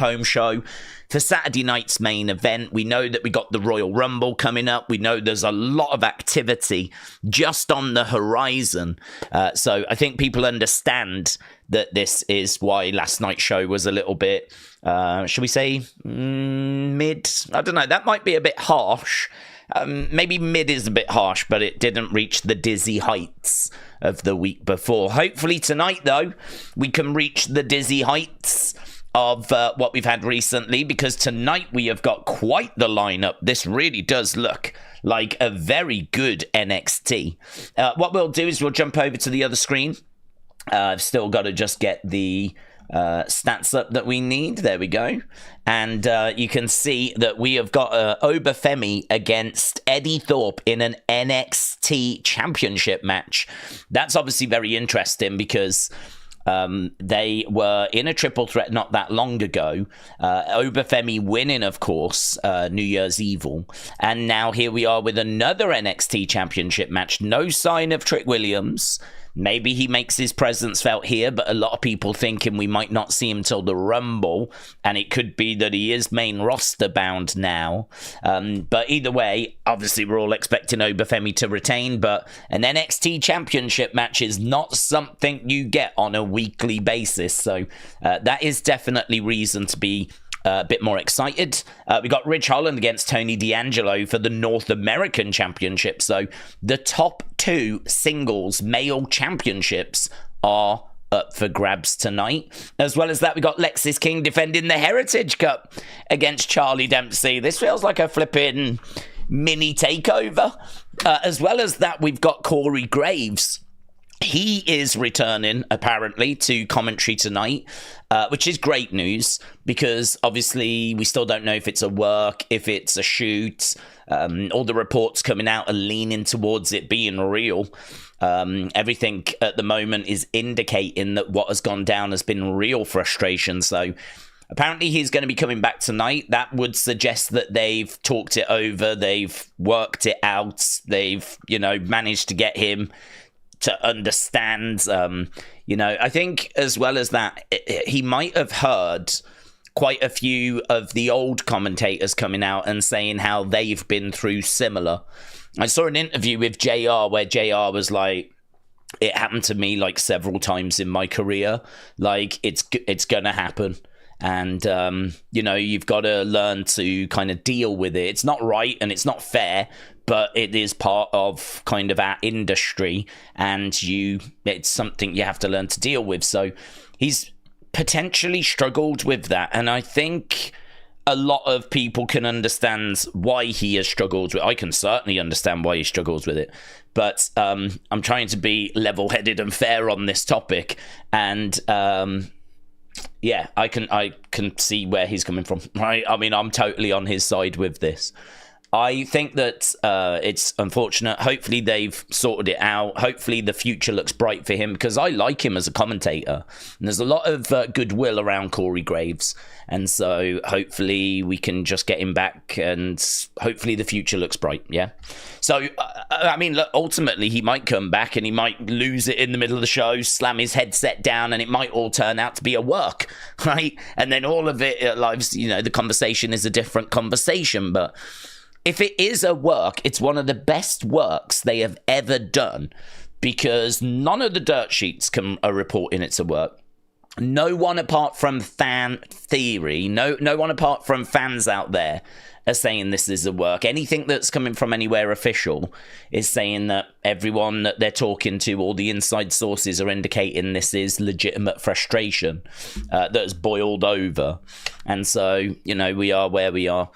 home show for Saturday night's main event. We know that we got the Royal Rumble coming up. We know there's a lot of activity just on the horizon. So I think people understand that this is why last night's show was a little bit, should we say, mid? I don't know. That might be a bit harsh. Maybe mid is a bit harsh, but it didn't reach the dizzy heights of the week before. Hopefully tonight, though, we can reach the dizzy heights of what we've had recently, because tonight we have got quite the lineup. This really does look like a very good NXT. What we'll do is we'll jump over to the other screen. I've still got to just get the stats up that we need. There we go. And you can see that we have got Oba Femi against Eddy Thorpe in an NXT championship match. That's obviously very interesting because they were in a triple threat not that long ago. Oba Femi winning, of course, New Year's Evil. And now here we are with another NXT championship match. No sign of Trick Williams. Maybe he makes his presence felt here, but a lot of people thinking we might not see him till the Rumble, and it could be that he is main roster bound now. But either way, obviously we're all expecting Oba Femi to retain, but an NXT championship match is not something you get on a weekly basis, so that is definitely reason to be a bit more excited. We got Ridge Holland against Tony D'Angelo for the North American Championship. So the top two singles male championships are up for grabs tonight. As well as that, we got Lexis King defending the Heritage Cup against Charlie Dempsey. This feels like a flipping mini takeover. As well as that, we've got Corey Graves. He is returning, apparently, to commentary tonight, which is great news because, obviously, we still don't know if it's a work, if it's a shoot. All the reports coming out are leaning towards it being real. Everything at the moment is indicating that what has gone down has been real frustration. So, apparently, he's going to be coming back tonight. That would suggest that they've talked it over, they've worked it out, they've, managed to get him to understand, I think as well as that, he might have heard quite a few of the old commentators coming out and saying how they've been through similar. I saw an interview with JR where JR was like, it happened to me like several times in my career. Like it's going to happen. And, you've got to learn to kind of deal with it. It's not right and it's not fair, but it is part of kind of our industry, and it's something you have to learn to deal with. So he's potentially struggled with that. And I think a lot of people can understand why he has struggled with it. I can certainly understand why he struggles with it. But I'm trying to be level-headed and fair on this topic. And yeah, I can see where he's coming from, right? I mean, I'm totally on his side with this. I think that it's unfortunate. Hopefully they've sorted it out. Hopefully the future looks bright for him, because I like him as a commentator. And there's a lot of goodwill around Corey Graves. And so hopefully we can just get him back, and hopefully the future looks bright, yeah? So, I mean, look, ultimately he might come back and he might lose it in the middle of the show, slam his headset down, and it might all turn out to be a work, right? And then all of it, the conversation is a different conversation, but if it is a work, it's one of the best works they have ever done, because none of the dirt sheets are reporting it's a work. No one apart from fan theory, no one apart from fans out there are saying this is a work. Anything that's coming from anywhere official is saying that everyone that they're talking to, all the inside sources, are indicating this is legitimate frustration that has boiled over. And so, we are where we are.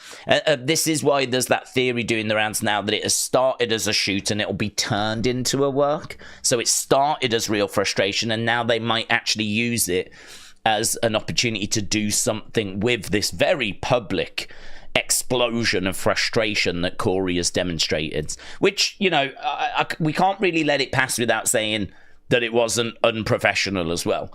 This is why there's that theory doing the rounds now that it has started as a shoot and it'll be turned into a work. So it started as real frustration, and now they might actually use it as an opportunity to do something with this very public explosion of frustration that Corey has demonstrated, which, we can't really let it pass without saying that it wasn't unprofessional as well.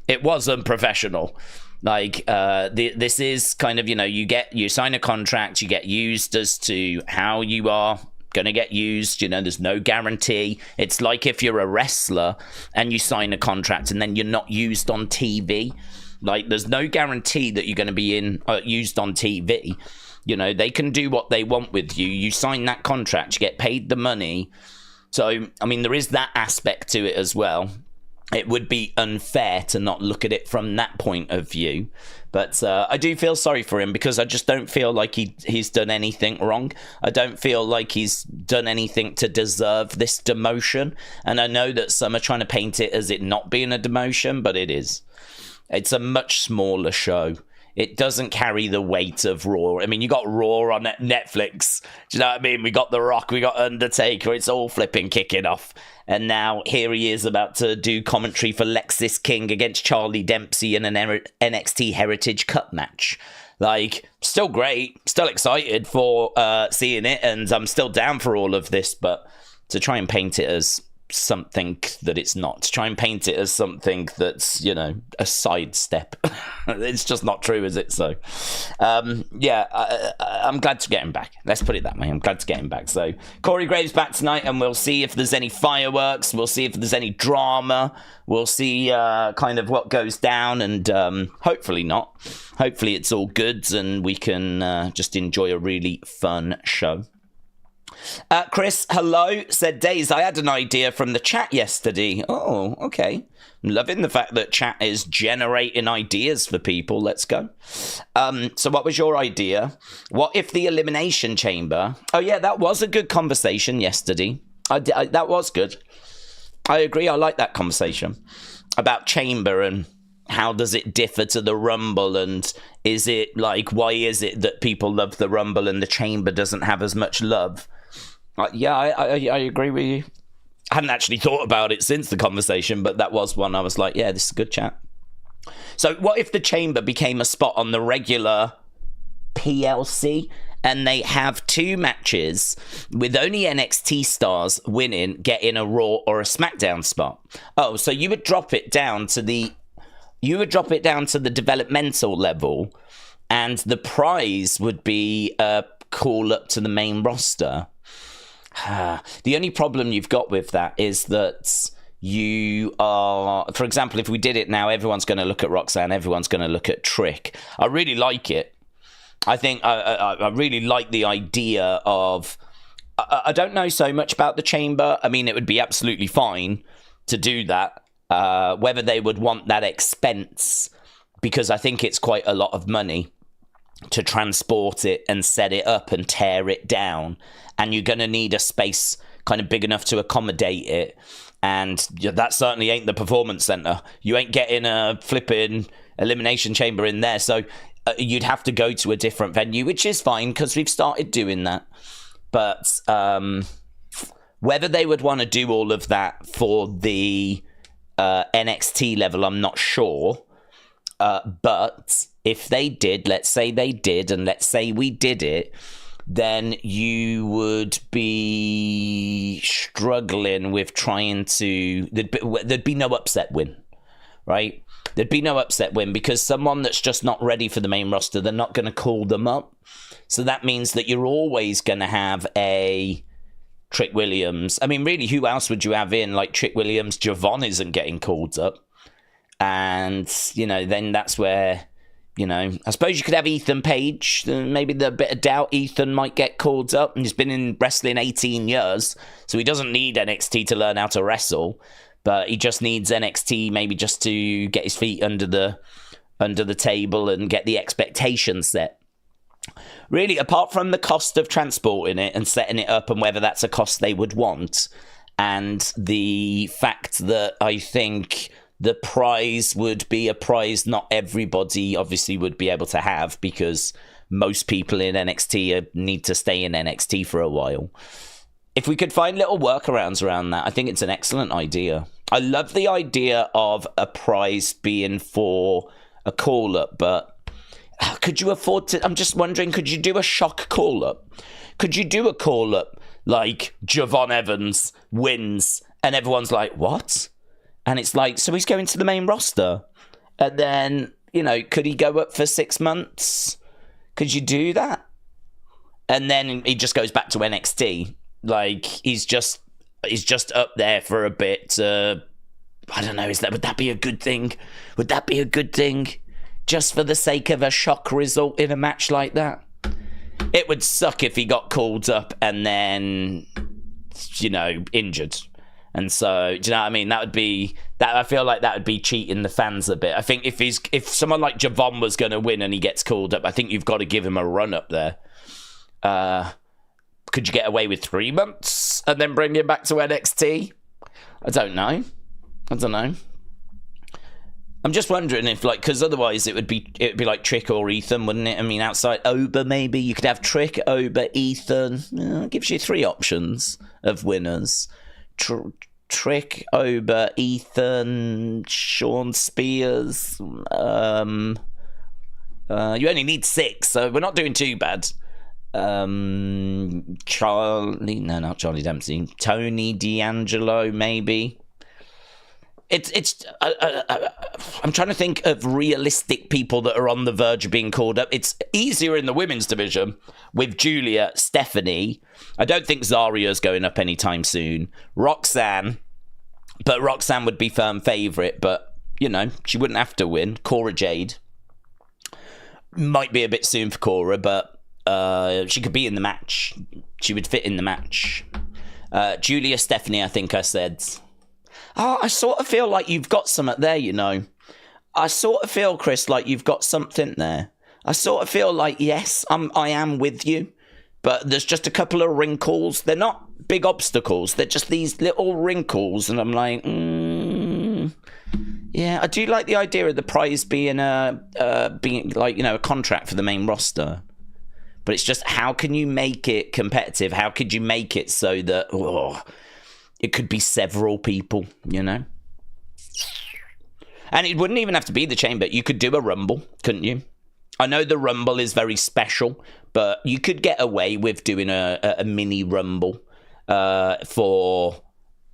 It was unprofessional. Like, this is kind of, you sign a contract, you get used as to how you are going to get used. There's no guarantee. It's like if you're a wrestler and you sign a contract and then you're not used on TV. Like, there's no guarantee that you're going to be used on TV. You know, they can do what they want with you. You sign that contract, you get paid the money. So, I mean, there is that aspect to it as well. It would be unfair to not look at it from that point of view. But I do feel sorry for him, because I just don't feel like he's done anything wrong. I don't feel like he's done anything to deserve this demotion. And I know that some are trying to paint it as it not being a demotion, but it is. It's a much smaller show. It doesn't carry the weight of Raw. I mean, you got Raw on Netflix. Do you know what I mean? We got The Rock, we got Undertaker. It's all flipping kicking off. And now here he is about to do commentary for Lexis King against Charlie Dempsey in an NXT Heritage Cup match. Like, still great. Still excited for seeing it. And I'm still down for all of this. But to try and paint it as something that it's not, to try and paint it as something that's, you know, a sidestep, it's just not true, is it? So I'm glad to get him back. Let's put it that way. I'm glad to get him back. So Corey Graves back tonight, and we'll see if there's any fireworks, we'll see if there's any drama, we'll see kind of what goes down, and hopefully not. Hopefully it's all good and we can just enjoy a really fun show. Chris, hello, said Daze, I had an idea from the chat yesterday. Oh, okay. I'm loving the fact that chat is generating ideas for people. Let's go. So what was your idea? What if the Elimination Chamber... Oh, yeah, that was a good conversation yesterday. That was good. I agree. I like that conversation about Chamber and how does it differ to the Rumble, and is it like, why is it that people love the Rumble and the Chamber doesn't have as much love? Yeah, I agree with you. I hadn't actually thought about it since the conversation, but that was one I was like, yeah, this is a good chat. So what if the Chamber became a spot on the regular PLC and they have 2 matches with only NXT stars winning, getting a Raw or a SmackDown spot? Oh, so you would drop it down to the developmental level, and the prize would be a call up to the main roster. The only problem you've got with that is that you are, for example, if we did it now, everyone's going to look at Roxanne, everyone's going to look at Trick. I really like it. I think I really like the idea of, I don't know so much about the Chamber. I mean, it would be absolutely fine to do that. Whether they would want that expense, because I think it's quite a lot of money to transport it and set it up and tear it down, and you're going to need a space kind of big enough to accommodate it, and that certainly ain't the Performance Center. You ain't getting a flipping Elimination Chamber in there, so you'd have to go to a different venue, which is fine because we've started doing that. But whether they would want to do all of that for the NXT level, I'm not sure. But if they did, let's say they did, and let's say we did it, then you would be struggling with trying to... There'd be no upset win, right? There'd be no upset win because someone that's just not ready for the main roster, they're not going to call them up. So that means that you're always going to have a Trick Williams. I mean, really, who else would you have in? Like Trick Williams, Javon isn't getting called up. And, you know, then that's where, you know, I suppose you could have Ethan Page. Maybe the bit of doubt Ethan might get called up. And he's been in wrestling 18 years, so he doesn't need NXT to learn how to wrestle. But he just needs NXT maybe just to get his feet under the table and get the expectations set. Really, apart from the cost of transporting it and setting it up and whether that's a cost they would want, and the fact that I think the prize would be a prize not everybody obviously would be able to have, because most people in NXT need to stay in NXT for a while. If we could find little workarounds around that, I think it's an excellent idea. I love the idea of a prize being for a call-up, but could you afford to... I'm just wondering, could you do a shock call-up? Could you do a call-up like Javon Evans wins and everyone's like, what? And it's like, so he's going to the main roster. And then, you know, could he go up for 6 months? Could you do that? And then he just goes back to NXT. Like, he's just up there for a bit. I don't know, would that be a good thing? Would that be a good thing? just for the sake of a shock result in a match like that. It would suck if he got called up and then, injured. And so, do you know what I mean? That would be that. I feel like that would be cheating the fans a bit. I think if someone like Javon was going to win and he gets called up, I think you've got to give him a run up there. Could you get away with 3 months and then bring him back to NXT? I don't know. I'm just wondering if, because otherwise it would be like Trick or Ethan, wouldn't it? I mean, outside Oba, maybe you could have Trick, Oba, Ethan. It gives you 3 options of winners. Trick, Oba, Ethan, Sean Spears. You only need 6, so we're not doing too bad. Not Charlie Dempsey. Tony D'Angelo, maybe. I'm trying to think of realistic people that are on the verge of being called up. It's easier in the women's division with Julia, Stephanie. I don't think Zaria's going up anytime soon. Roxanne, but Roxanne would be firm favourite, but, she wouldn't have to win. Cora Jade. Might be a bit soon for Cora, but she could be in the match. She would fit in the match. Julia, Stephanie, I think I said. I sort of feel like you've got something there, I sort of feel, Chris, like you've got something there. I sort of feel like, yes, I am with you, but there's just a couple of wrinkles. They're not big obstacles. They're just these little wrinkles, and I'm like, yeah, I do like the idea of the prize being a contract for the main roster. But it's just, how can you make it competitive? How could you make it so that... it could be several people, And it wouldn't even have to be the chamber. You could do a Rumble, couldn't you? I know the Rumble is very special, but you could get away with doing a mini Rumble for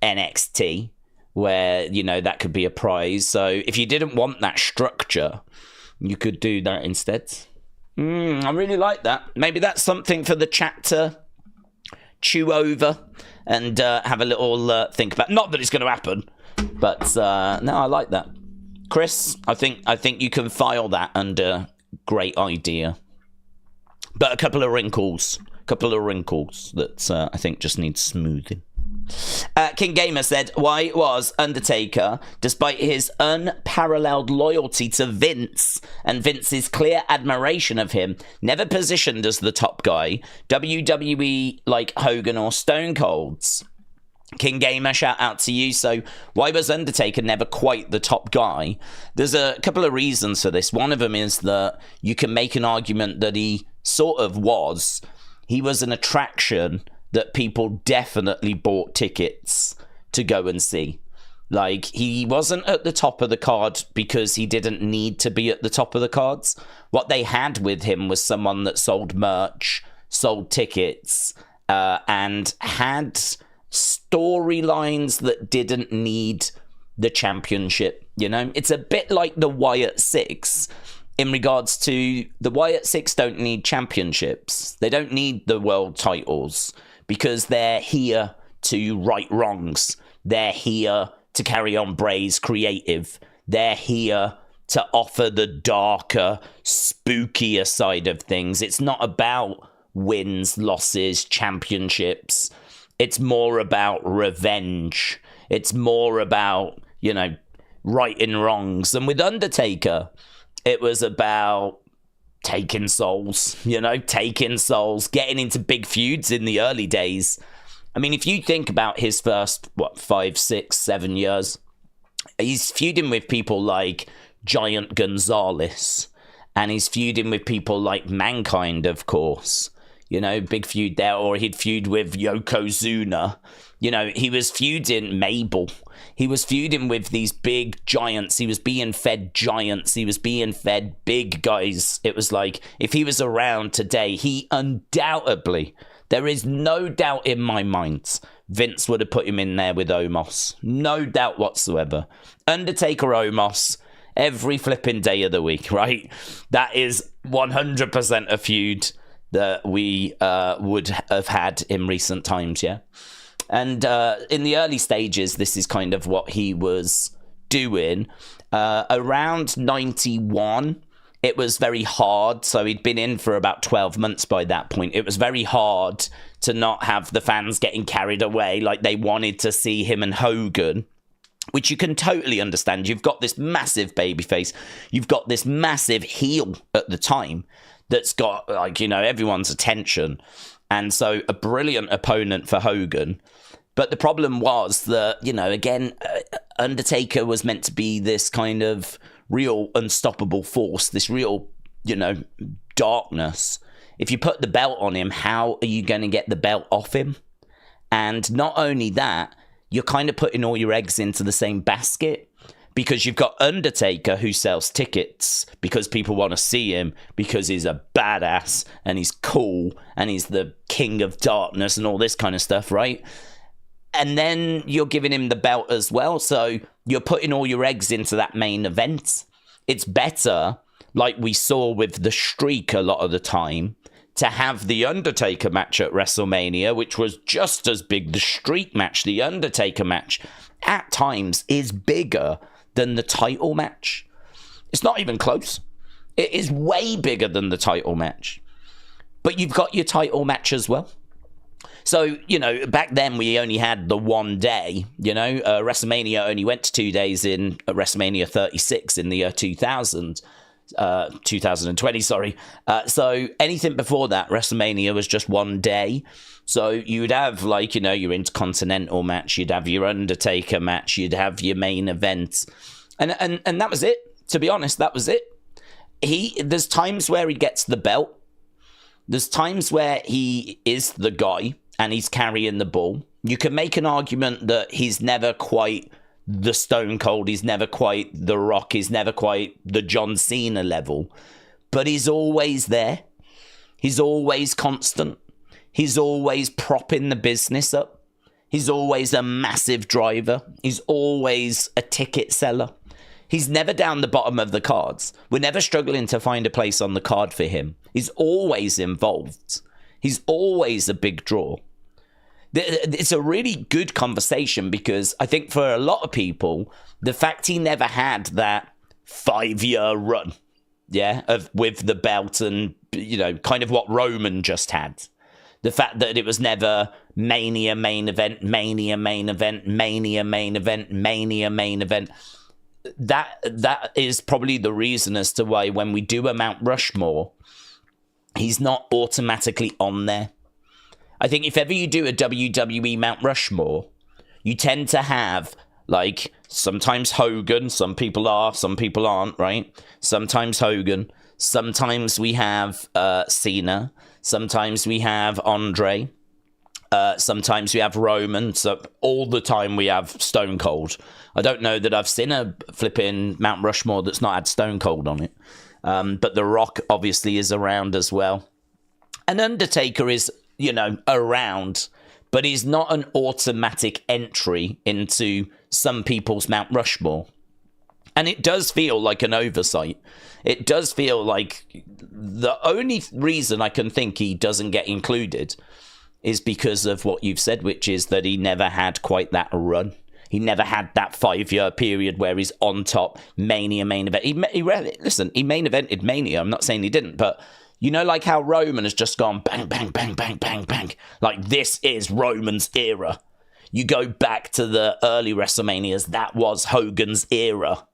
NXT, where, that could be a prize. So if you didn't want that structure, you could do that instead. I really like that. Maybe that's something for the chat to chew over and have a little think about. Not that it's going to happen, but no, I like that. Chris, I think you can file that under great idea. But a couple of wrinkles that I think just need smoothing. King Gamer said, why was Undertaker, despite his unparalleled loyalty to Vince and Vince's clear admiration of him, never positioned as the top guy, WWE like Hogan or Stone Cold's? King Gamer, shout out to you. So why was Undertaker never quite the top guy? There's a couple of reasons for this. One of them is that you can make an argument that he sort of was. He was an attraction that people definitely bought tickets to go and see. Like, he wasn't at the top of the card because he didn't need to be at the top of the cards. What they had with him was someone that sold merch, sold tickets, and had storylines that didn't need the championship, It's a bit like the Wyatt Six in regards to the Wyatt Six don't need championships. They don't need the world titles because they're here to right wrongs. They're here to carry on Bray's creative. They're here to offer the darker, spookier side of things. It's not about wins, losses, championships. It's more about revenge. It's more about, righting wrongs. And with Undertaker, it was about taking souls, taking souls, getting into big feuds in the early days. I mean, if you think about his first, 5, 6, 7 years, he's feuding with people like Giant Gonzalez, and he's feuding with people like Mankind, of course. Big feud there, or he'd feud with Yokozuna. He was feuding Mabel. He was feuding with these big giants. He was being fed giants. He was being fed big guys. It was like, if he was around today, he undoubtedly, there is no doubt in my mind, Vince would have put him in there with Omos. No doubt whatsoever. Undertaker Omos, every flipping day of the week, right? That is 100% a feud that we would have had in recent times, yeah? And in the early stages, this is kind of what he was doing. Around 91, it was very hard. So he'd been in for about 12 months by that point. It was very hard to not have the fans getting carried away. Like, they wanted to see him and Hogan, which you can totally understand. You've got this massive babyface. You've got this massive heel at the time that's got, like, you know, everyone's attention. And so a brilliant opponent for Hogan. But the problem was that, you know, again, Undertaker was meant to be this kind of real unstoppable force, this real, you know, darkness. If you put the belt on him, how are you going to get the belt off him? And not only that, you're kind of putting all your eggs into the same basket, because you've got Undertaker, who sells tickets because people want to see him because he's a badass and he's cool and he's the king of darkness and all this kind of stuff, right? And then you're giving him the belt as well. So you're putting all your eggs into that main event. It's better, like we saw with the Streak a lot of the time, to have the Undertaker match at WrestleMania, which was just as big. The Streak match, the Undertaker match, at times is bigger than the title match. It's not even close. It is way bigger than the title match. But you've got your title match as well. So, you know, back then we only had the one day, you know. WrestleMania only went to 2 days in WrestleMania 36 in the year 2020, sorry. So anything before that, WrestleMania was just one day. So you would have, like, you know, your Intercontinental match, you'd have your Undertaker match, you'd have your main event. And that was it. To be honest, that was it. There's times where he gets the belt. There's times where he is the guy and he's carrying the ball. You can make an argument that he's never quite the Stone Cold, he's never quite the Rock, he's never quite the John Cena level, but he's always there. He's always constant. He's always propping the business up. He's always a massive driver. He's always a ticket seller. He's never down the bottom of the cards. We're never struggling to find a place on the card for him. He's always involved. He's always a big draw. It's a really good conversation, because I think for a lot of people, the fact he never had that 5-year run, with the belt, and, you know, kind of what Roman just had. The fact that it was never Mania main event, Mania main event, Mania main event, Mania main event. That is probably the reason as to why when we do a Mount Rushmore, he's not automatically on there. I think if ever you do a WWE Mount Rushmore, you tend to have, like, sometimes Hogan, some people are, some people aren't, right? Sometimes Hogan, sometimes we have Cena, sometimes we have Andre, sometimes we have Roman, so all the time we have Stone Cold. I don't know that I've seen a flipping Mount Rushmore that's not had Stone Cold on it. But The Rock obviously is around as well. And Undertaker is, you know, around, but he's not an automatic entry into some people's Mount Rushmore. And it does feel like an oversight. It does feel like the only reason I can think he doesn't get included is because of what you've said, which is that he never had quite that run. He never had that 5-year period where he's on top, Mania main event. He main evented Mania. I'm not saying he didn't, but you know, like how Roman has just gone bang, bang, bang, bang, bang, bang. Like, this is Roman's era. You go back to the early WrestleManias, that was Hogan's era.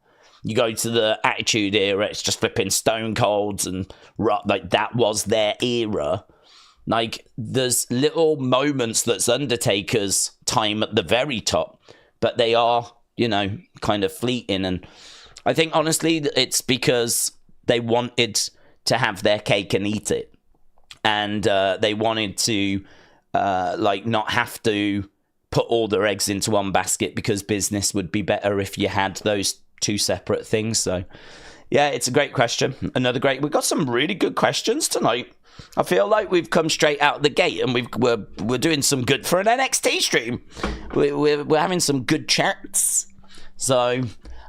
You go to the Attitude Era, it's just flipping Stone Colds and Rock. Like, that was their era. Like, there's little moments that's Undertaker's time at the very top, but they are, you know, kind of fleeting. And I think, honestly, it's because they wanted to have their cake and eat it. And they wanted to, not have to put all their eggs into one basket, because business would be better if you had those two separate things. So, yeah, it's a great question. We've got some really good questions tonight. I feel like we've come straight out the gate, and we're doing some good for an NXT stream. We're having some good chats. So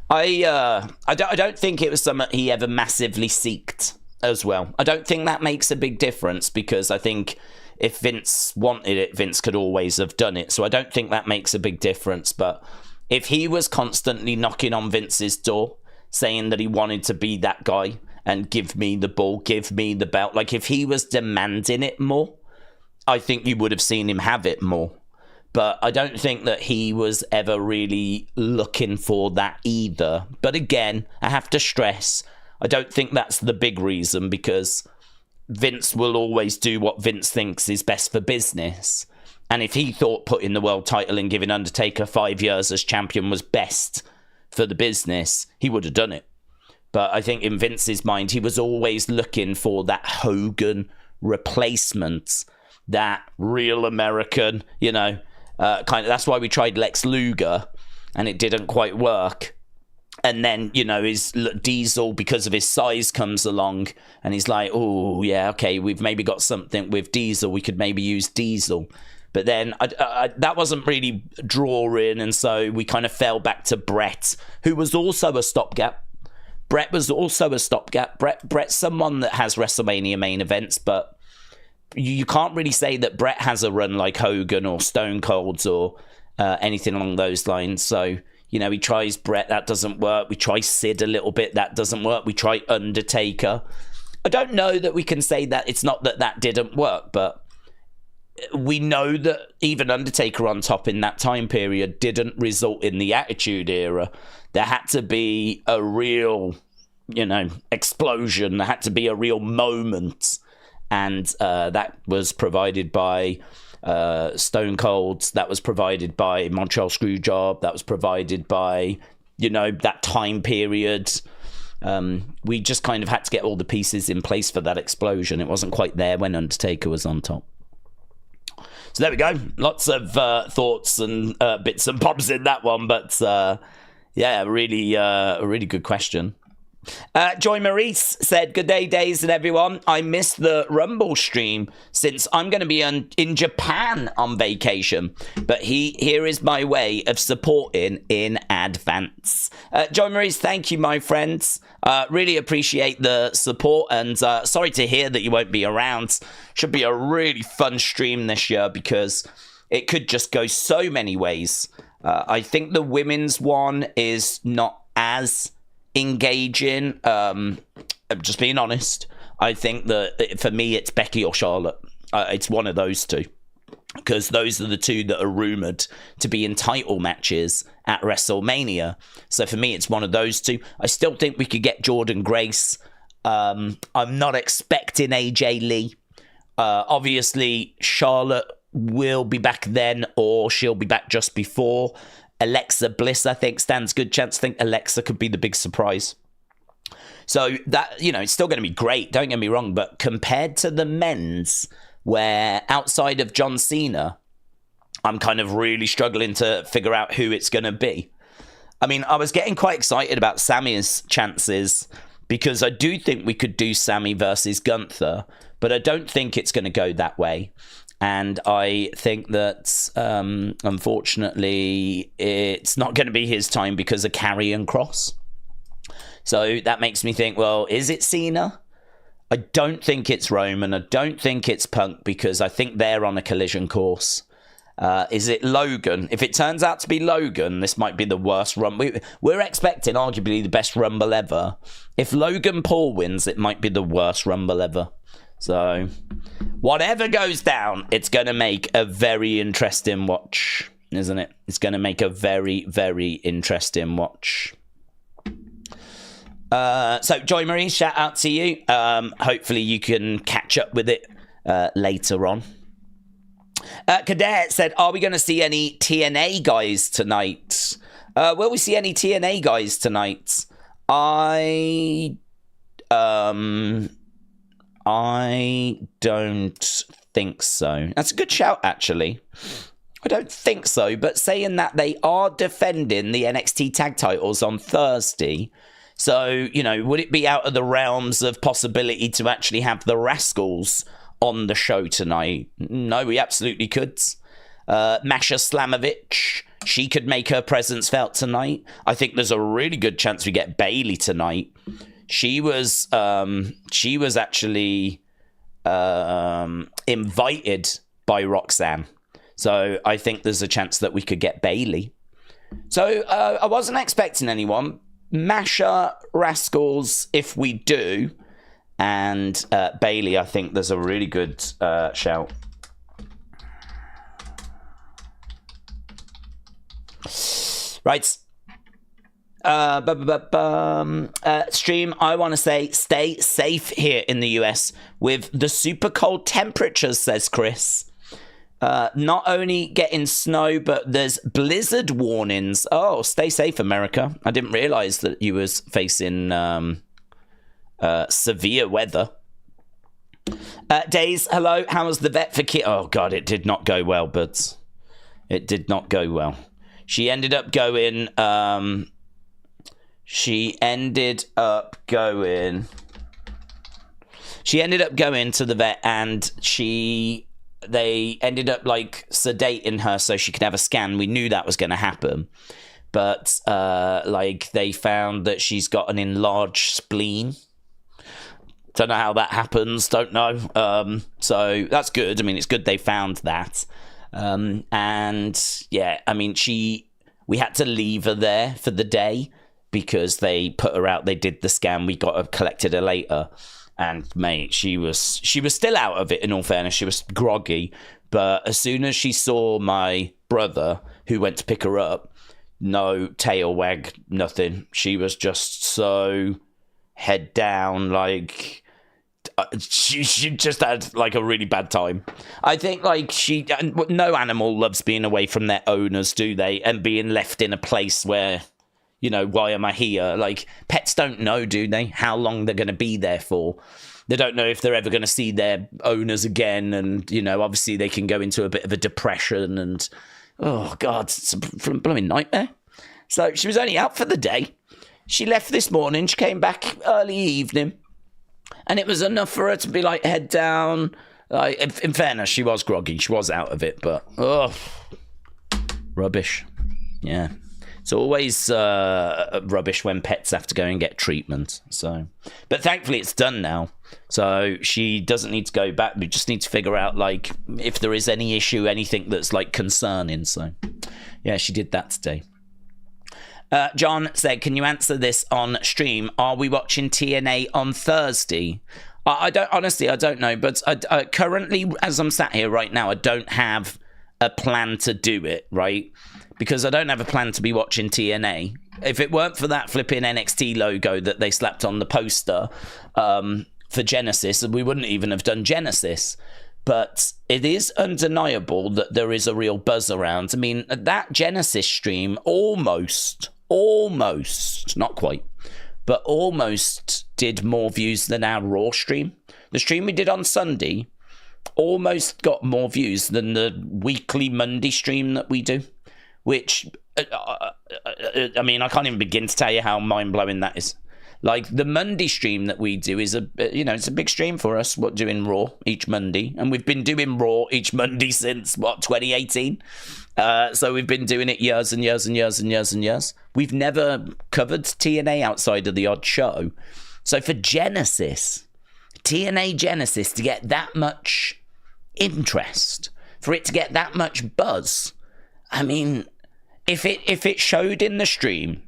I don't think it was something he ever massively seeked as well. I don't think that makes a big difference, because I think if Vince wanted it, Vince could always have done it. So I don't think that makes a big difference. But if he was constantly knocking on Vince's door, saying that he wanted to be that guy, and give me the ball, give me the belt. Like, if he was demanding it more, I think you would have seen him have it more. But I don't think that he was ever really looking for that either. But again, I have to stress, I don't think that's the big reason, because Vince will always do what Vince thinks is best for business. And if he thought putting the world title and giving Undertaker 5 years as champion was best for the business, he would have done it. But I think in Vince's mind, he was always looking for that Hogan replacement, that real American, kind of. That's why we tried Lex Luger, and it didn't quite work. And then, his Diesel, because of his size, comes along, and he's like, oh, yeah, okay, we've maybe got something with Diesel. We could maybe use Diesel. But then that wasn't really drawing, and so we kind of fell back to Brett, who was also a stopgap. Brett was also a stopgap. Brett's someone that has WrestleMania main events, but you can't really say that Brett has a run like Hogan or Stone Cold's or anything along those lines. So, he tries Brett, that doesn't work. We try Sid a little bit, that doesn't work. We try Undertaker. I don't know that we can say that it's not that didn't work, but we know that even Undertaker on top in that time period didn't result in the Attitude Era. There had to be a real, explosion. There had to be a real moment. And that was provided by Stone Cold. That was provided by Montreal Screwjob. That was provided by, that time period. We just kind of had to get all the pieces in place for that explosion. It wasn't quite there when Undertaker was on top. So there we go. Lots of thoughts and bits and bobs in that one. But really, a really good question. Joy Maurice said, good day, Daze and everyone. I missed the Rumble stream since I'm going to be in Japan on vacation. But here is my way of supporting in advance. Joy Maurice, thank you, my friends. Really appreciate the support, and sorry to hear that you won't be around. Should be a really fun stream this year because it could just go so many ways. I think the women's one is not as engaging. I'm just being honest. I think that for me, it's Becky or Charlotte. It's one of those two, because those are the two that are rumored to be in title matches at WrestleMania. So for me, it's one of those two. I still think we could get Jordynne Grace. I'm not expecting AJ Lee. Obviously, Charlotte will be back then, or she'll be back just before. Alexa Bliss, I think, stands good chance. I think Alexa could be the big surprise. So that, it's still going to be great, don't get me wrong, but compared to the men's, where outside of John Cena, I'm kind of really struggling to figure out who it's going to be. I mean, I was getting quite excited about Sammy's chances, because I do think we could do Sammy versus Gunther, but I don't think it's going to go that way. And I think that, unfortunately, it's not going to be his time because of Karrion Kross. So that makes me think, well, is it Cena? I don't think it's Roman. I don't think it's Punk, because I think they're on a collision course. Is it Logan? If it turns out to be Logan, this might be the worst Rumble. We're expecting arguably the best Rumble ever. If Logan Paul wins, it might be the worst Rumble ever. So, whatever goes down, it's going to make a very interesting watch, isn't it? It's going to make a very, very interesting watch. So, Joy Marie, shout out to you. Hopefully you can catch up with it later on. Cadet said, are we going to see any TNA guys tonight? Will we see any TNA guys tonight? I don't think so. That's a good shout, actually. I don't think so, but saying that, they are defending the NXT tag titles on Thursday. So, would it be out of the realms of possibility to actually have the Rascals on the show tonight? No, we absolutely could. Masha Slamovich, she could make her presence felt tonight. I think there's a really good chance we get Bayley tonight. She was actually invited by Roxanne. So I think there's a chance that we could get Bayley. So I wasn't expecting anyone, Masha, Rascals, if we do, and Bayley, I think there's a really good shout. Right. Stream, I want to say stay safe here in the US with the super cold temperatures, says Chris. Not only getting snow, but there's blizzard warnings. Oh, stay safe, America. I didn't realize that you was facing severe weather. Daze, hello. How was the vet for Kit? Oh, God, it did not go well, buds. It did not go well. She ended up going... She ended up going to the vet, and they ended up like sedating her so she could have a scan. We knew that was going to happen, but like they found that she's got an enlarged spleen. Don't know how that happens. Don't know. So that's good. I mean, it's good they found that. And yeah, I mean, we had to leave her there for the day, because they put her out. They did the scan. We collected her later, and mate, she was still out of it. In all fairness, she was groggy. But as soon as she saw my brother, who went to pick her up, no tail wag, nothing. She was just so head down, like she just had like a really bad time. I think like no animal loves being away from their owners, do they? And being left in a place where, you know, why am I here? Like, pets don't know, do they? How long they're going to be there for. They don't know if they're ever going to see their owners again. And, you know, obviously they can go into a bit of a depression and, oh, God, it's a blooming nightmare. So she was only out for the day. She left this morning. She came back early evening. And it was enough for her to be, like, head down. Like, in fairness, she was groggy. She was out of it. But, oh, rubbish. Yeah. It's always rubbish when pets have to go and get treatment. So, but thankfully it's done now. So she doesn't need to go back. We just need to figure out, like, if there is any issue, anything that's, like, concerning. So, yeah, she did that today. John said, can you answer this on stream? Are we watching TNA on Thursday? I don't know. But currently, as I'm sat here right now, I don't have a plan to do it, right? Because I don't have a plan to be watching TNA. If it weren't for that flipping NXT logo that they slapped on the poster for Genesis, we wouldn't even have done Genesis. But it is undeniable that there is a real buzz around. I mean, that Genesis stream almost, not quite, but almost did more views than our Raw stream. The stream we did on Sunday almost got more views than the weekly Monday stream that we do. Which, I mean, I can't even begin to tell you how mind-blowing that is. Like, the Monday stream that we do is it's a big stream for us, doing Raw each Monday. And we've been doing Raw each Monday since, 2018? So we've been doing it years and years and years and years and years. We've never covered TNA outside of the odd show. So for Genesis, TNA Genesis, to get that much interest, for it to get that much buzz, I mean, if it showed in the stream,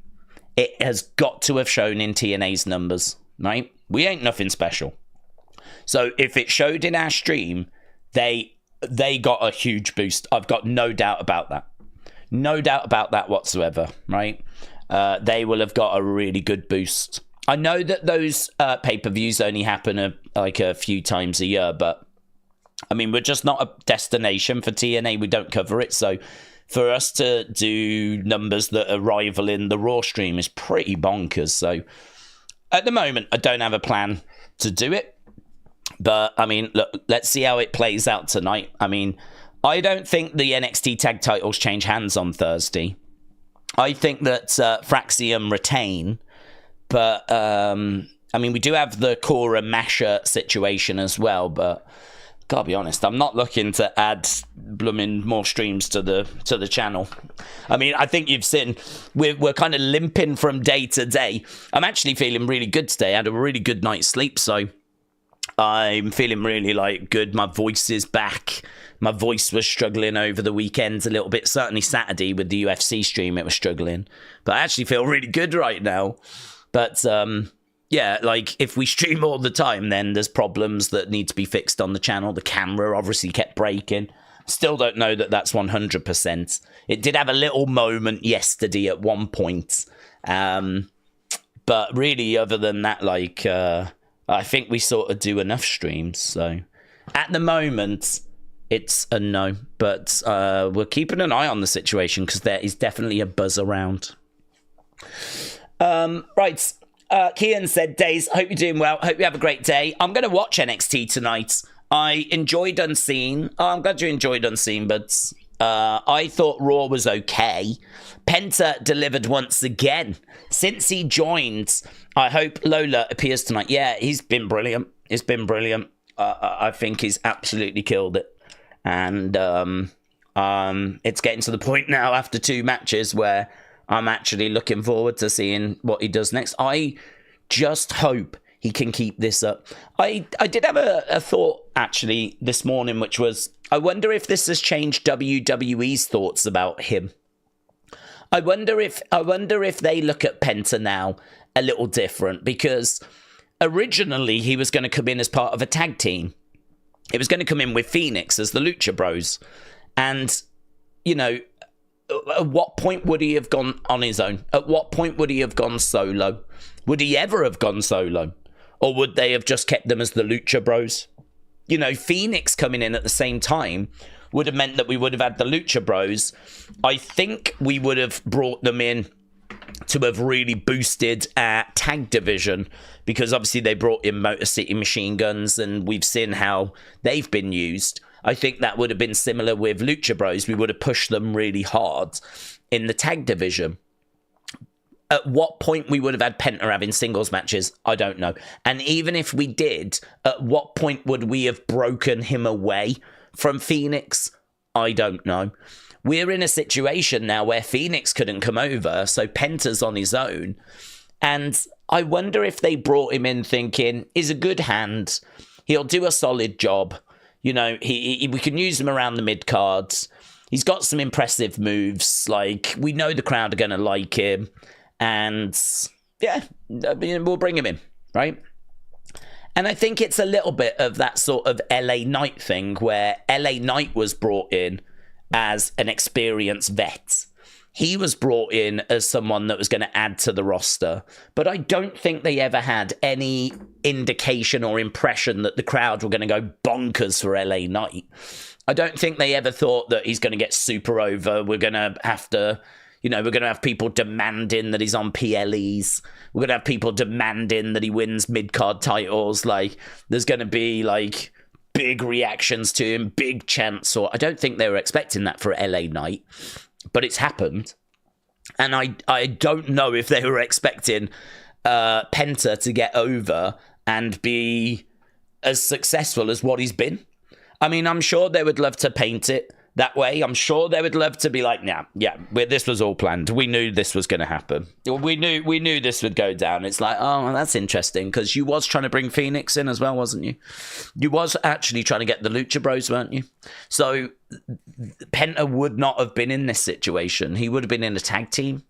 it has got to have shown in TNA's numbers, right? We ain't nothing special. So if it showed in our stream, they got a huge boost. I've got no doubt about that. No doubt about that whatsoever, right? They will have got a really good boost. I know that those pay-per-views only happen a few times a year, but I mean, we're just not a destination for TNA. We don't cover it, so for us to do numbers that are rivaling the Raw stream is pretty bonkers. So at the moment, I don't have a plan to do it. But, I mean, look, let's see how it plays out tonight. I mean, I don't think the NXT tag titles change hands on Thursday. I think that Fraxium retain. But, I mean, we do have the Cora Masha situation as well, but gotta be honest, I'm not looking to add blooming more streams to the channel. I mean, I think you've seen we're kind of limping from day to day. I'm actually feeling really good today. I had a really good night's sleep, so I'm feeling really good. My voice is back. My voice was struggling over the weekend a little bit. Certainly Saturday with the UFC stream, it was struggling. But I actually feel really good right now. But yeah, like if we stream all the time, then there's problems that need to be fixed on the channel. The camera obviously kept breaking. Still don't know that that's 100%. It did have a little moment yesterday at one point. But really, other than that, like, I think we sort of do enough streams. So at the moment, it's a no. But we're keeping an eye on the situation because there is definitely a buzz around. Right. Kian said, Daze, hope you're doing well. Hope you have a great day. I'm going to watch NXT tonight. I enjoyed Unseen. Oh, I'm glad you enjoyed Unseen, but I thought Raw was okay. Penta delivered once again. Since he joined, I hope Lola appears tonight. Yeah, he's been brilliant. It's been brilliant. I think he's absolutely killed it. And it's getting to the point now after 2 matches where I'm actually looking forward to seeing what he does next. I just hope he can keep this up. I did have a thought actually this morning, which was, I wonder if this has changed WWE's thoughts about him. I wonder if they look at Penta now a little different, because originally he was going to come in as part of a tag team. He was going to come in with Phoenix as the Lucha Bros. And, you know, at what point would he have gone on his own? At what point would he have gone solo? Would he ever have gone solo? Or would they have just kept them as the Lucha Bros? You know, Phoenix coming in at the same time would have meant that we would have had the Lucha Bros. I think we would have brought them in to have really boosted our tag division, because obviously they brought in Motor City Machine Guns and we've seen how they've been used. I think that would have been similar with Lucha Bros. We would have pushed them really hard in the tag division. At what point we would have had Penta having singles matches, I don't know. And even if we did, at what point would we have broken him away from Phoenix? I don't know. We're in a situation now where Phoenix couldn't come over, so Penta's on his own. And I wonder if they brought him in thinking, he's a good hand, he'll do a solid job. You know, we can use him around the mid-cards. He's got some impressive moves. Like, we know the crowd are going to like him. And, yeah, we'll bring him in, right? And I think it's a little bit of that sort of LA Knight thing, where LA Knight was brought in as an experienced vet. He was brought in as someone that was going to add to the roster. But I don't think they ever had any indication or impression that the crowd were going to go bonkers for LA Knight. I don't think they ever thought that he's going to get super over. We're going to have to, you know, we're going to have people demanding that he's on PLEs. We're going to have people demanding that he wins mid-card titles. Like, there's going to be, like, big reactions to him, big chants. Or I don't think they were expecting that for LA Knight. But it's happened. And I don't know if they were expecting Penta to get over and be as successful as what he's been. I mean, I'm sure they would love to paint it that way. I'm sure they would love to be like, nah, yeah, this was all planned. We knew this was going to happen. We knew this would go down. It's like, oh, that's interesting, because you was trying to bring Phoenix in as well, wasn't you? You was actually trying to get the Lucha Bros, weren't you? So Penta would not have been in this situation. He would have been in a tag team.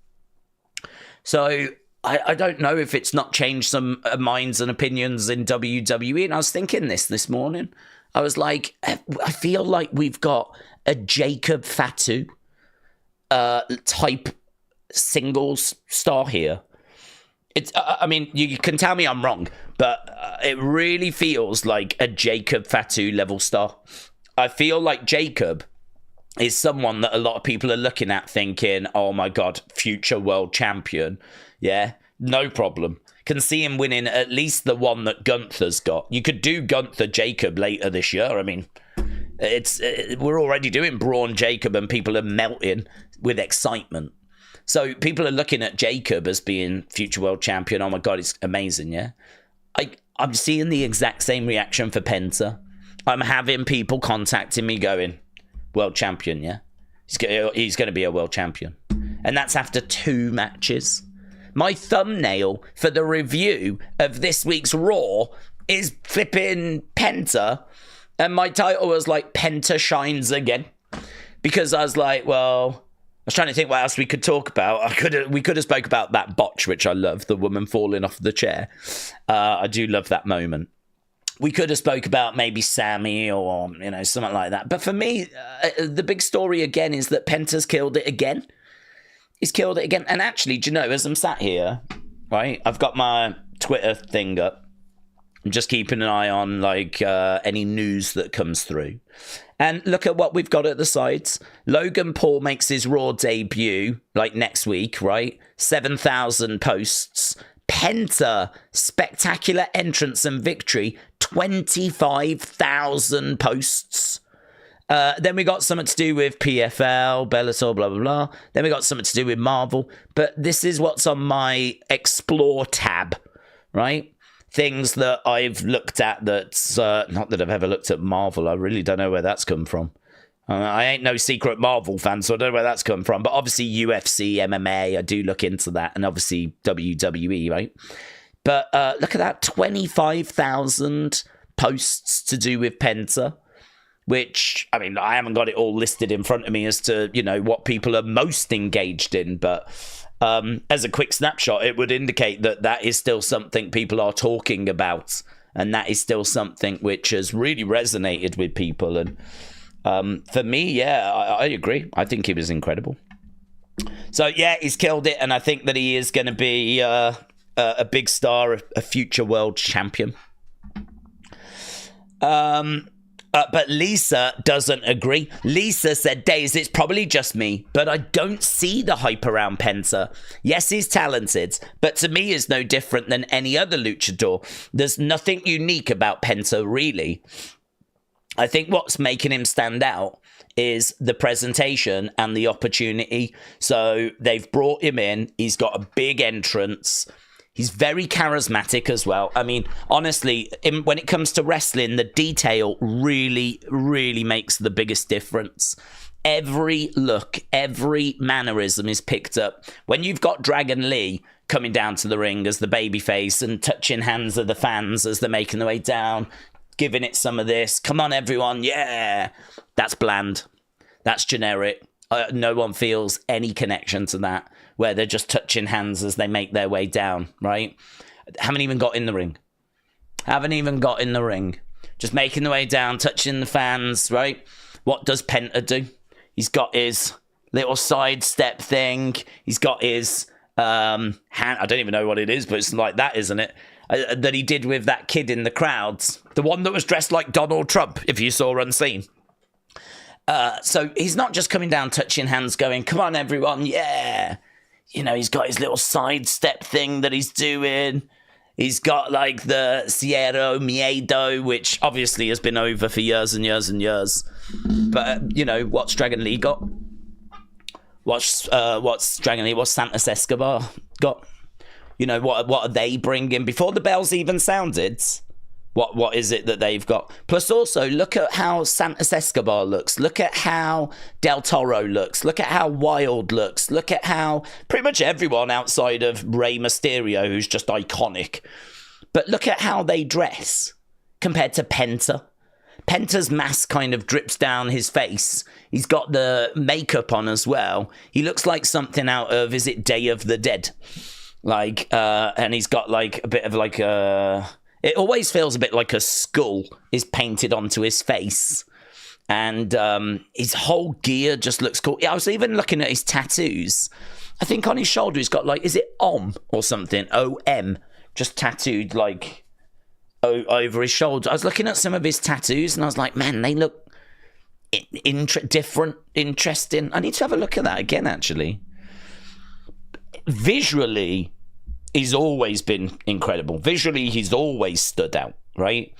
So I don't know if it's not changed some minds and opinions in WWE. And I was thinking this morning. I was like, I feel like we've got a Jacob Fatu type singles star here. It's, I mean, you can tell me I'm wrong, but it really feels like a Jacob Fatu level star. I feel like Jacob is someone that a lot of people are looking at thinking, oh my God, future world champion. Yeah, no problem. Can see him winning at least the one that Gunther's got. You could do Gunther Jacob later this year. I mean, we're already doing Braun Jacob and people are melting with excitement. So people are looking at Jacob as being future world champion. Oh my God, it's amazing, yeah? I'm seeing the exact same reaction for Penta. I'm having people contacting me going, world champion, yeah? He's going to be a world champion. And that's after 2 matches. My thumbnail for the review of this week's Raw is flipping Penta And my title was like, Penta shines again. Because I was like, well, I was trying to think what else we could talk about. We could have spoke about that botch, which I love, the woman falling off the chair. I do love that moment. We could have spoke about maybe Sammy or, something like that. But for me, the big story again is that Penta's killed it again. He's killed it again. And actually, do you know, as I'm sat here, right, I've got my Twitter thing up. I'm just keeping an eye on, any news that comes through. And look at what we've got at the sides. Logan Paul makes his Raw debut, next week, right? 7,000 posts. Penta, spectacular entrance and victory, 25,000 posts. Then we got something to do with PFL, Bellator, blah, blah, blah. Then we got something to do with Marvel. But this is what's on my Explore tab, right? Things that I've looked at that's, not that I've ever looked at Marvel. I really don't know where that's come from. I ain't no secret Marvel fan, so I don't know where that's come from. But obviously UFC, MMA, I do look into that. And obviously WWE, right? But look at that, 25,000 posts to do with Penta. Which, I haven't got it all listed in front of me as to, what people are most engaged in. But as a quick snapshot, it would indicate that is still something people are talking about. And that is still something which has really resonated with people. And for me, yeah, I agree. I think he was incredible. So, yeah, he's killed it. And I think that he is going to be a big star, a future world champion. But Lisa doesn't agree. Lisa said, Daze, it's probably just me, but I don't see the hype around Penta. Yes, he's talented, but to me is no different than any other luchador. There's nothing unique about Penta, really. I think what's making him stand out is the presentation and the opportunity. So they've brought him in. He's got a big entrance. He's very charismatic as well. Honestly, when it comes to wrestling, the detail really, really makes the biggest difference. Every look, every mannerism is picked up. When you've got Dragon Lee coming down to the ring as the babyface and touching hands of the fans as they're making their way down, giving it some of this, come on everyone, yeah. That's bland. That's generic. No one feels any connection to that, where they're just touching hands as they make their way down, right? Haven't even got in the ring. Just making the way down, touching the fans, right? What does Penta do? He's got his little sidestep thing. He's got his hand. I don't even know what it is, but it's like that, isn't it? That he did with that kid in the crowds. The one that was dressed like Donald Trump, if you saw Unseen. So he's not just coming down, touching hands, going, come on, everyone, yeah. He's got his little sidestep thing that he's doing. He's got, the Cierro Miedo, which obviously has been over for years and years and years. But, what's Dragon Lee got? What's Dragon Lee? What's Santos Escobar got? What are they bringing? Before the bells even sounded... What is it that they've got? Plus also, look at how Santos Escobar looks. Look at how Del Toro looks. Look at how Wild looks. Look at how pretty much everyone outside of Rey Mysterio, who's just iconic. But look at how they dress compared to Penta. Penta's mask kind of drips down his face. He's got the makeup on as well. He looks like something out of, is it Day of the Dead? And he's got a bit of a... It always feels a bit like a skull is painted onto his face. And his whole gear just looks cool. I was even looking at his tattoos. I think on his shoulder he's got is it OM or something? OM. Just tattooed over his shoulder. I was looking at some of his tattoos and I was like, man, they look different, interesting. I need to have a look at that again, actually. Visually... he's always been incredible. Visually, he's always stood out, right?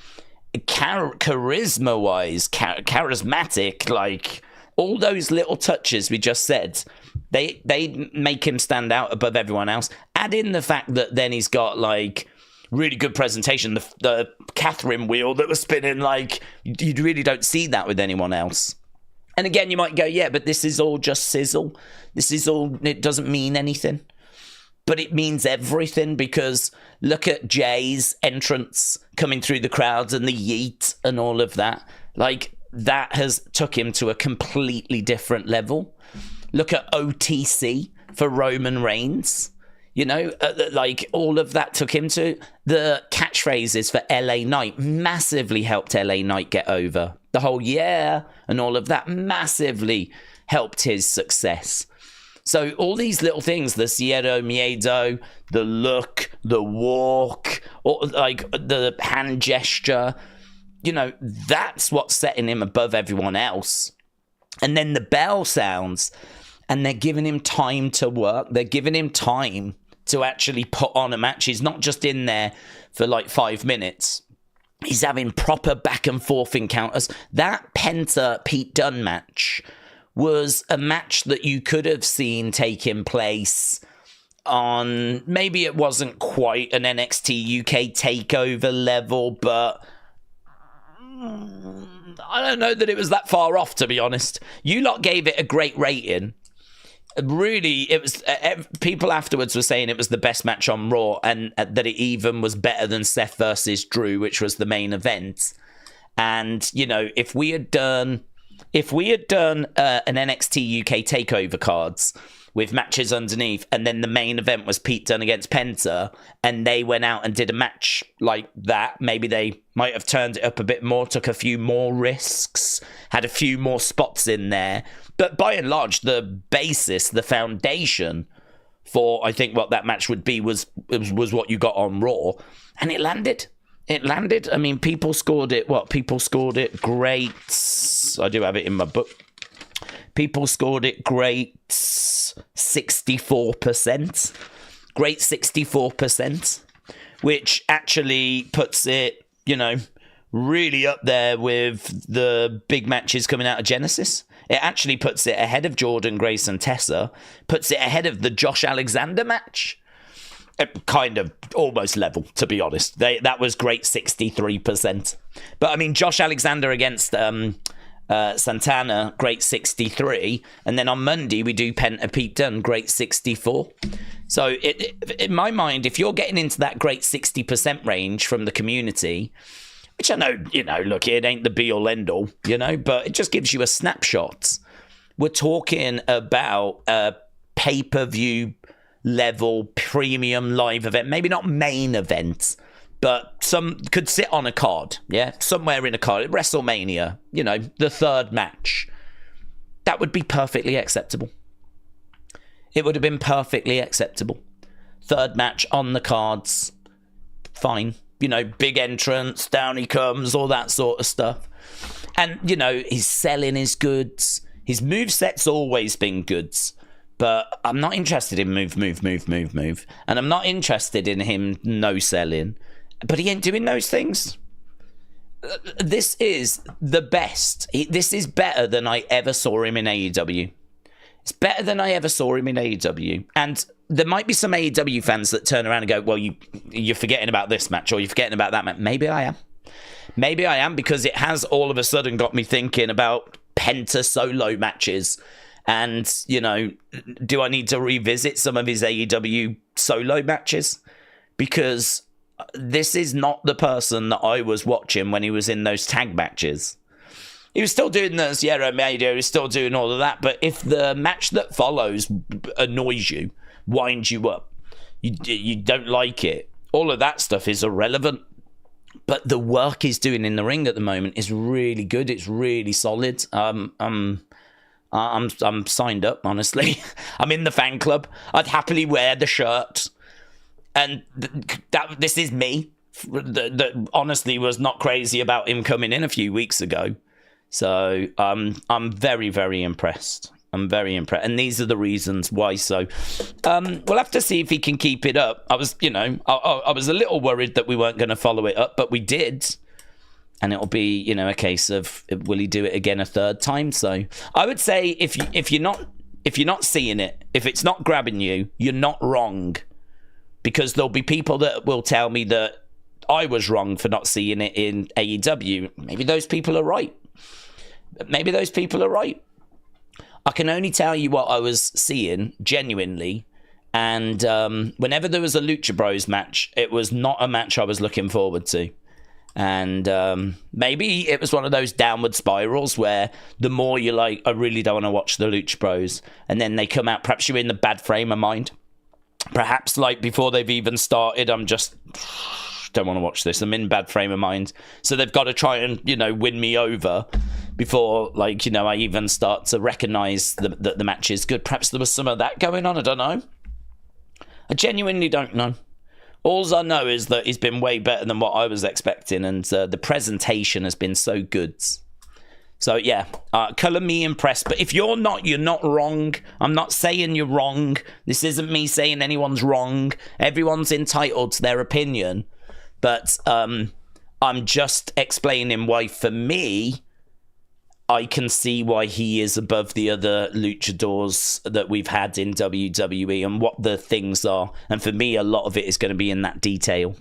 Charisma-wise, charismatic, all those little touches we just said, they make him stand out above everyone else. Add in the fact that then he's got, really good presentation. The Catherine wheel that was spinning, you really don't see that with anyone else. And again, you might go, yeah, but this is all just sizzle. This is all, it doesn't mean anything. but it means everything, because look at Jay's entrance coming through the crowds and the yeet and all of that. Like, that has took him to a completely different level. Look at OTC for Roman Reigns. You know, like, all of that took him to the catchphrases for LA Knight. Massively helped LA Knight get over. The whole and all of that massively helped his success. So all these little things, the Cierro Miedo, the look, the walk, or like the hand gesture, you know, that's what's setting him above everyone else. And then the bell sounds, and they're giving him time to work. They're giving him time to actually put on a match. He's not just in there for like 5 minutes. He's having proper back and forth encounters. That Penta Pete Dunne match was a match that you could have seen taking place on, maybe it wasn't quite an NXT UK takeover level, but I don't know that it was that far off, to be honest. You lot gave it a great rating. Really, it was, people afterwards were saying it was the best match on Raw, and that it even was better than Seth versus Drew, which was the main event. And, you know, if we had done an NXT UK takeover cards with matches underneath, and then the main event was Pete Dunne against Penta, and they went out and did a match like that, maybe they might have turned it up a bit more, took a few more risks, had a few more spots in there. But by and large, the basis, the foundation for, I think, what that match would be was what you got on Raw, and it landed. It landed. I mean, people scored it. People scored it great. I do have it in my book. People scored it great 64%. Great 64%, which actually puts it, you know, really up there with the big matches coming out of Genesis. It actually puts it ahead of Jordan Grace and Tessa, puts it ahead of the Josh Alexander match. Kind of almost level, to be honest. That was great 63%. But I mean, Josh Alexander against Santana, great 63. And then on Monday, we do Penta Pete Dunne, great 64. So in my mind, if you're getting into that great 60% range from the community, which I know, you know, look, it ain't the be-all, end-all, you know, but it just gives you a snapshot. We're talking about a pay-per-view level premium live event, maybe not main event, but some could sit on a card, somewhere in a card, WrestleMania, you know, the third match. That would be perfectly acceptable. It would have been perfectly acceptable. Third match on the cards, fine. You know, big entrance, down he comes, all that sort of stuff. And, you know, he's selling his goods. His moveset's always been goods. But I'm not interested in move. And I'm not interested in him no-selling. But he ain't doing those things. This is the best. This is better than I ever saw him in AEW. It's better than I ever saw him in AEW. And there might be some AEW fans that turn around and go, well, you're forgetting about this match, or you're forgetting about that match. Maybe I am. Maybe I am, because it has all of a sudden got me thinking about Penta solo matches. And, you know, do I need to revisit some of his AEW solo matches? Because this is not the person that I was watching when he was in those tag matches. He was still doing the Sierra Medio, he was still doing all of that. But if the match that follows annoys you, winds you up, you don't like it, all of that stuff is irrelevant. But the work he's doing in the ring at the moment is really good. It's really solid. I'm signed up, honestly. I'm in the fan club. I'd happily wear the shirt. And this is me. That honestly was not crazy about him coming in a few weeks ago. So I'm very, very impressed. I'm very impressed. And these are the reasons why. So we'll have to see if he can keep it up. I was a little worried that we weren't going to follow it up, but we did. And it'll be, you know, a case of, will he do it again a third time? So I would say if you're not seeing it, if it's not grabbing you, you're not wrong. Because there'll be people that will tell me that I was wrong for not seeing it in AEW. Maybe those people are right. Maybe those people are right. I can only tell you what I was seeing genuinely. And whenever there was a Lucha Bros match, it was not a match I was looking forward to. And maybe it was one of those downward spirals where the more you're like, I really don't want to watch the Lucha Bros, and then they come out, perhaps you're in the bad frame of mind. Perhaps like before they've even started, I'm just don't want to watch this. I'm in bad frame of mind. So they've got to try and, win me over before, like, I even start to recognize that the match is good. Perhaps there was some of that going on. I don't know. I genuinely don't know. All I know is that he's been way better than what I was expecting, and the presentation has been so good. So, yeah, colour me impressed. But if you're not wrong. I'm not saying you're wrong. This isn't me saying anyone's wrong. Everyone's entitled to their opinion. But I'm just explaining why, for me, I can see why he is above the other luchadors that we've had in WWE and what the things are. And for me, a lot of it is going to be in that detail.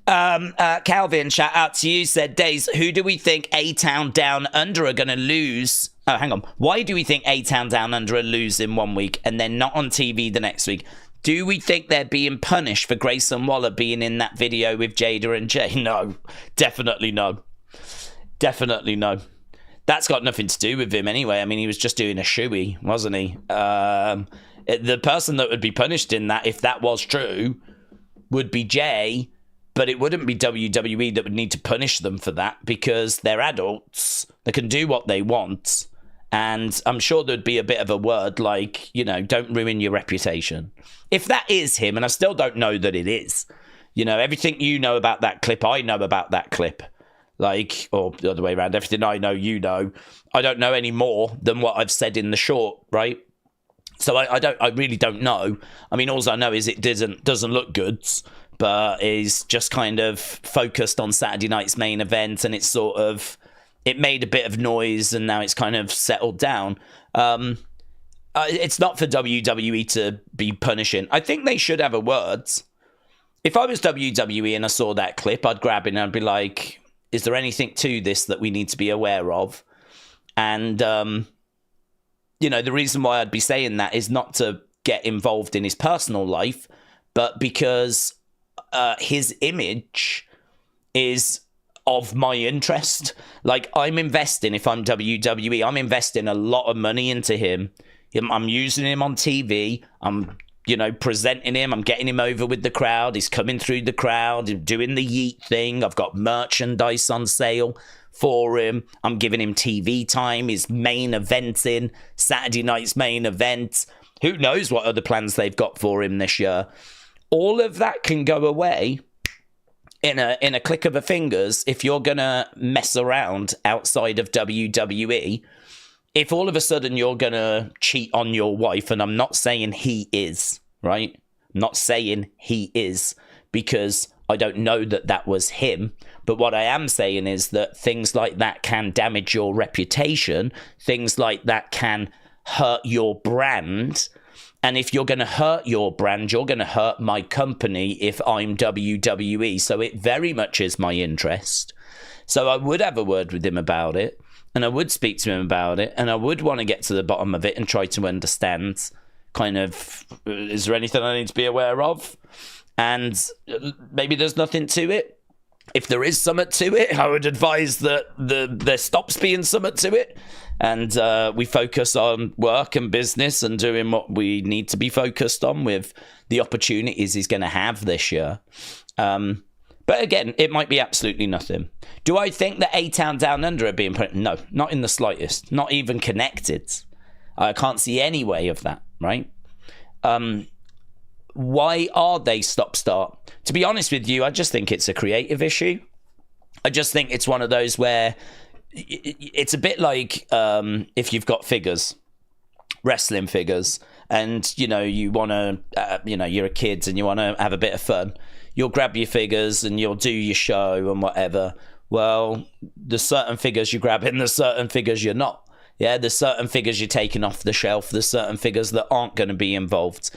Calvin, shout out to you, said, Daze, who do we think A-Town Down Under are going to lose? Oh, hang on. Why do we think A-Town Down Under are losing one week and then not on TV the next week? Do we think they're being punished for Grayson Waller being in that video with Jada and Jay? No, definitely no. Definitely no. That's got nothing to do with him anyway. I mean, he was just doing a shoey, wasn't he? The person that would be punished in that, if that was true, would be Jay, but it wouldn't be WWE that would need to punish them for that because they're adults. They can do what they want. And I'm sure there'd be a bit of a word like, don't ruin your reputation. If that is him, and I still don't know that it is, everything you know about that clip, I know about that clip. Like, or the other way around, everything I know, you know. I don't know any more than what I've said in the short, right? So I really don't know. I mean, all I know is it doesn't look good, but is just kind of focused on Saturday night's main event, and it's it made a bit of noise, and now it's kind of settled down. It's not for WWE to be punishing. I think they should have a word. If I was WWE and I saw that clip, I'd grab it and I'd be like, is there anything to this that we need to be aware of? And, the reason why I'd be saying that is not to get involved in his personal life, but because his image is of my interest. Like, I'm investing, if I'm WWE, I'm investing a lot of money into him. I'm using him on TV. I'm presenting him. I'm getting him over with the crowd. He's coming through the crowd, doing the yeet thing. I've got merchandise on sale for him. I'm giving him TV time. His main eventing, Saturday night's main event. Who knows what other plans they've got for him this year? All of that can go away in a click of a fingers if you're gonna mess around outside of WWE. If all of a sudden you're going to cheat on your wife, and I'm not saying he is, right? I'm not saying he is, because I don't know that was him. But what I am saying is that things like that can damage your reputation. Things like that can hurt your brand. And if you're going to hurt your brand, you're going to hurt my company if I'm WWE. So it very much is my interest. So I would have a word with him about it. And I would speak to him about it, and I would want to get to the bottom of it and try to understand kind of, is there anything I need to be aware of? And maybe there's nothing to it. If there is something to it, I would advise that there stops being something to it, and we focus on work and business and doing what we need to be focused on with the opportunities he's going to have this year. But again, it might be absolutely nothing. Do I think that A-Town Down Under are being put? No, not in the slightest. Not even connected. I can't see any way of that, right? Why are they stop-start? To be honest with you, I just think it's a creative issue. I just think it's one of those where it's a bit like if you've got figures, wrestling figures, and, you want to, you're a kid and you want to have a bit of fun. You'll grab your figures and you'll do your show and whatever. Well, there's certain figures you grab and there's certain figures you're not. Yeah, there's certain figures you're taking off the shelf. There's certain figures that aren't going to be involved.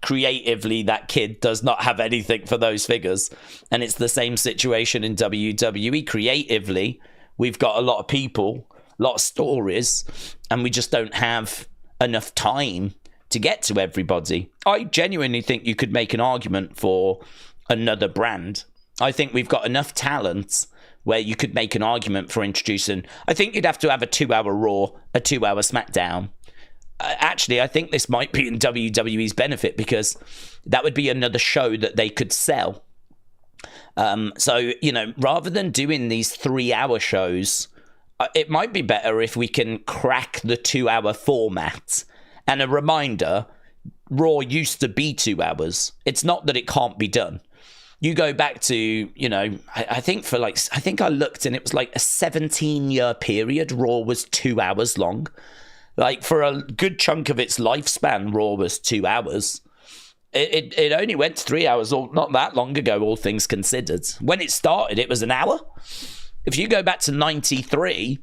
Creatively, that kid does not have anything for those figures. And it's the same situation in WWE. Creatively, we've got a lot of people, a lot of stories, and we just don't have enough time to get to everybody. I genuinely think you could make an argument for another brand. I think we've got enough talent where you could make an argument for introducing... I think you'd have to have a 2-hour Raw, a 2-hour SmackDown. Actually, I think this might be in WWE's benefit because that would be another show that they could sell. So, rather than doing these 3-hour shows, it might be better if we can crack the 2-hour format. And a reminder, Raw used to be 2 hours. It's not that it can't be done. You go back to, I think I looked and it was like a 17-year period. Raw was 2 hours long. Like for a good chunk of its lifespan, Raw was 2 hours. It only went to 3 hours not that long ago, all things considered. When it started, it was an hour. If you go back to 93,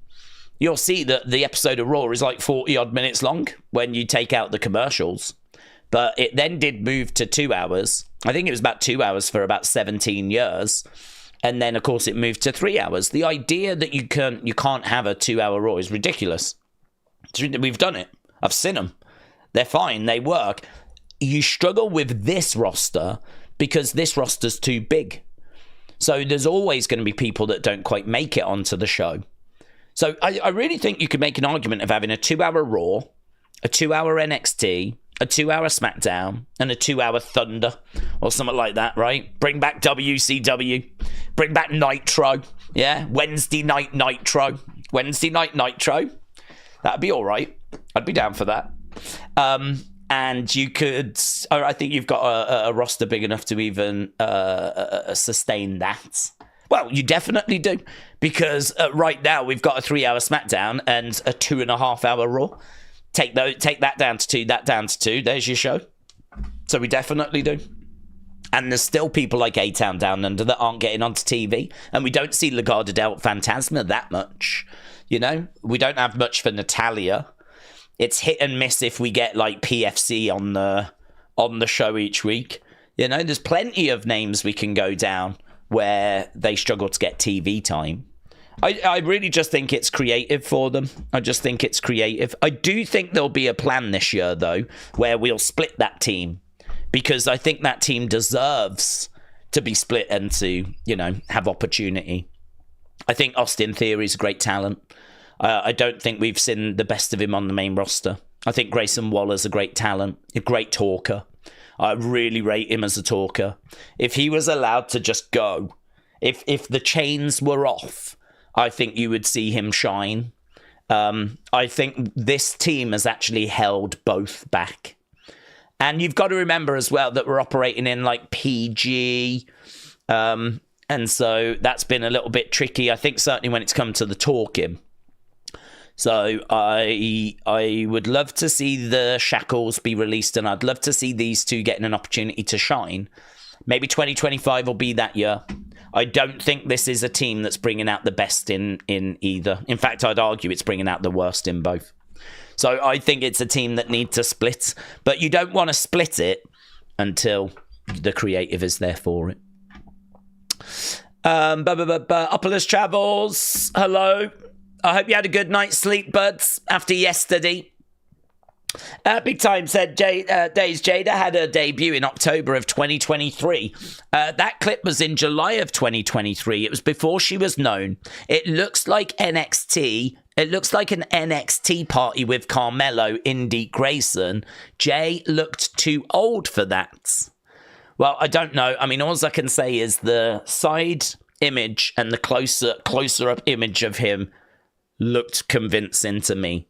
you'll see that the episode of Raw is like 40-odd minutes long when you take out the commercials. But it then did move to 2 hours. I think it was about 2 hours for about 17 years. And then, of course, it moved to 3 hours. The idea that you can't have a 2-hour Raw is ridiculous. We've done it. I've seen them. They're fine. They work. You struggle with this roster because this roster's too big. So there's always going to be people that don't quite make it onto the show. So I really think you could make an argument of having a 2-hour Raw, a 2-hour NXT, a 2-hour SmackDown, and a 2-hour Thunder, or something like that, right? Bring back WCW. Bring back Nitro. Yeah? Wednesday night Nitro. That'd be all right. I'd be down for that. And you could... I think you've got a roster big enough to even sustain that. Well, you definitely do. Because right now, we've got a 3-hour SmackDown and a 2.5-hour Raw. Take that down to 2, that down to 2. There's your show. So we definitely do. And there's still people like A-Town Down Under that aren't getting onto TV. And we don't see Legado del Fantasma that much. We don't have much for Natalia. It's hit and miss if we get like PFC on the show each week. There's plenty of names we can go down where they struggle to get TV time. I really just think it's creative for them. I just think it's creative. I do think there'll be a plan this year, though, where we'll split that team. Because I think that team deserves to be split and to, have opportunity. I think Austin Theory's a great talent. I don't think we've seen the best of him on the main roster. I think Grayson Waller's a great talent, a great talker. I really rate him as a talker. If he was allowed to just go, if the chains were off, I think you would see him shine. I think this team has actually held both back. And you've got to remember as well that we're operating in like PG. And so that's been a little bit tricky. I think certainly when it's come to the talking. So I would love to see the shackles be released, and I'd love to see these two getting an opportunity to shine. Maybe 2025 will be that year. I don't think this is a team that's bringing out the best in either. In fact, I'd argue it's bringing out the worst in both. So I think it's a team that need to split, but you don't want to split it until the creative is there for it. Upperless Travels, hello. I hope you had a good night's sleep, buds, after yesterday. Big Time said Daze Jada had her debut in October of 2023. That clip was in July of 2023. It was before she was known. It looks like NXT. It looks like an NXT party with Carmelo, Indy, Grayson. Jay looked too old for that. Well, I don't know. I mean, all I can say is the side image and the closer up image of him looked convincing to me.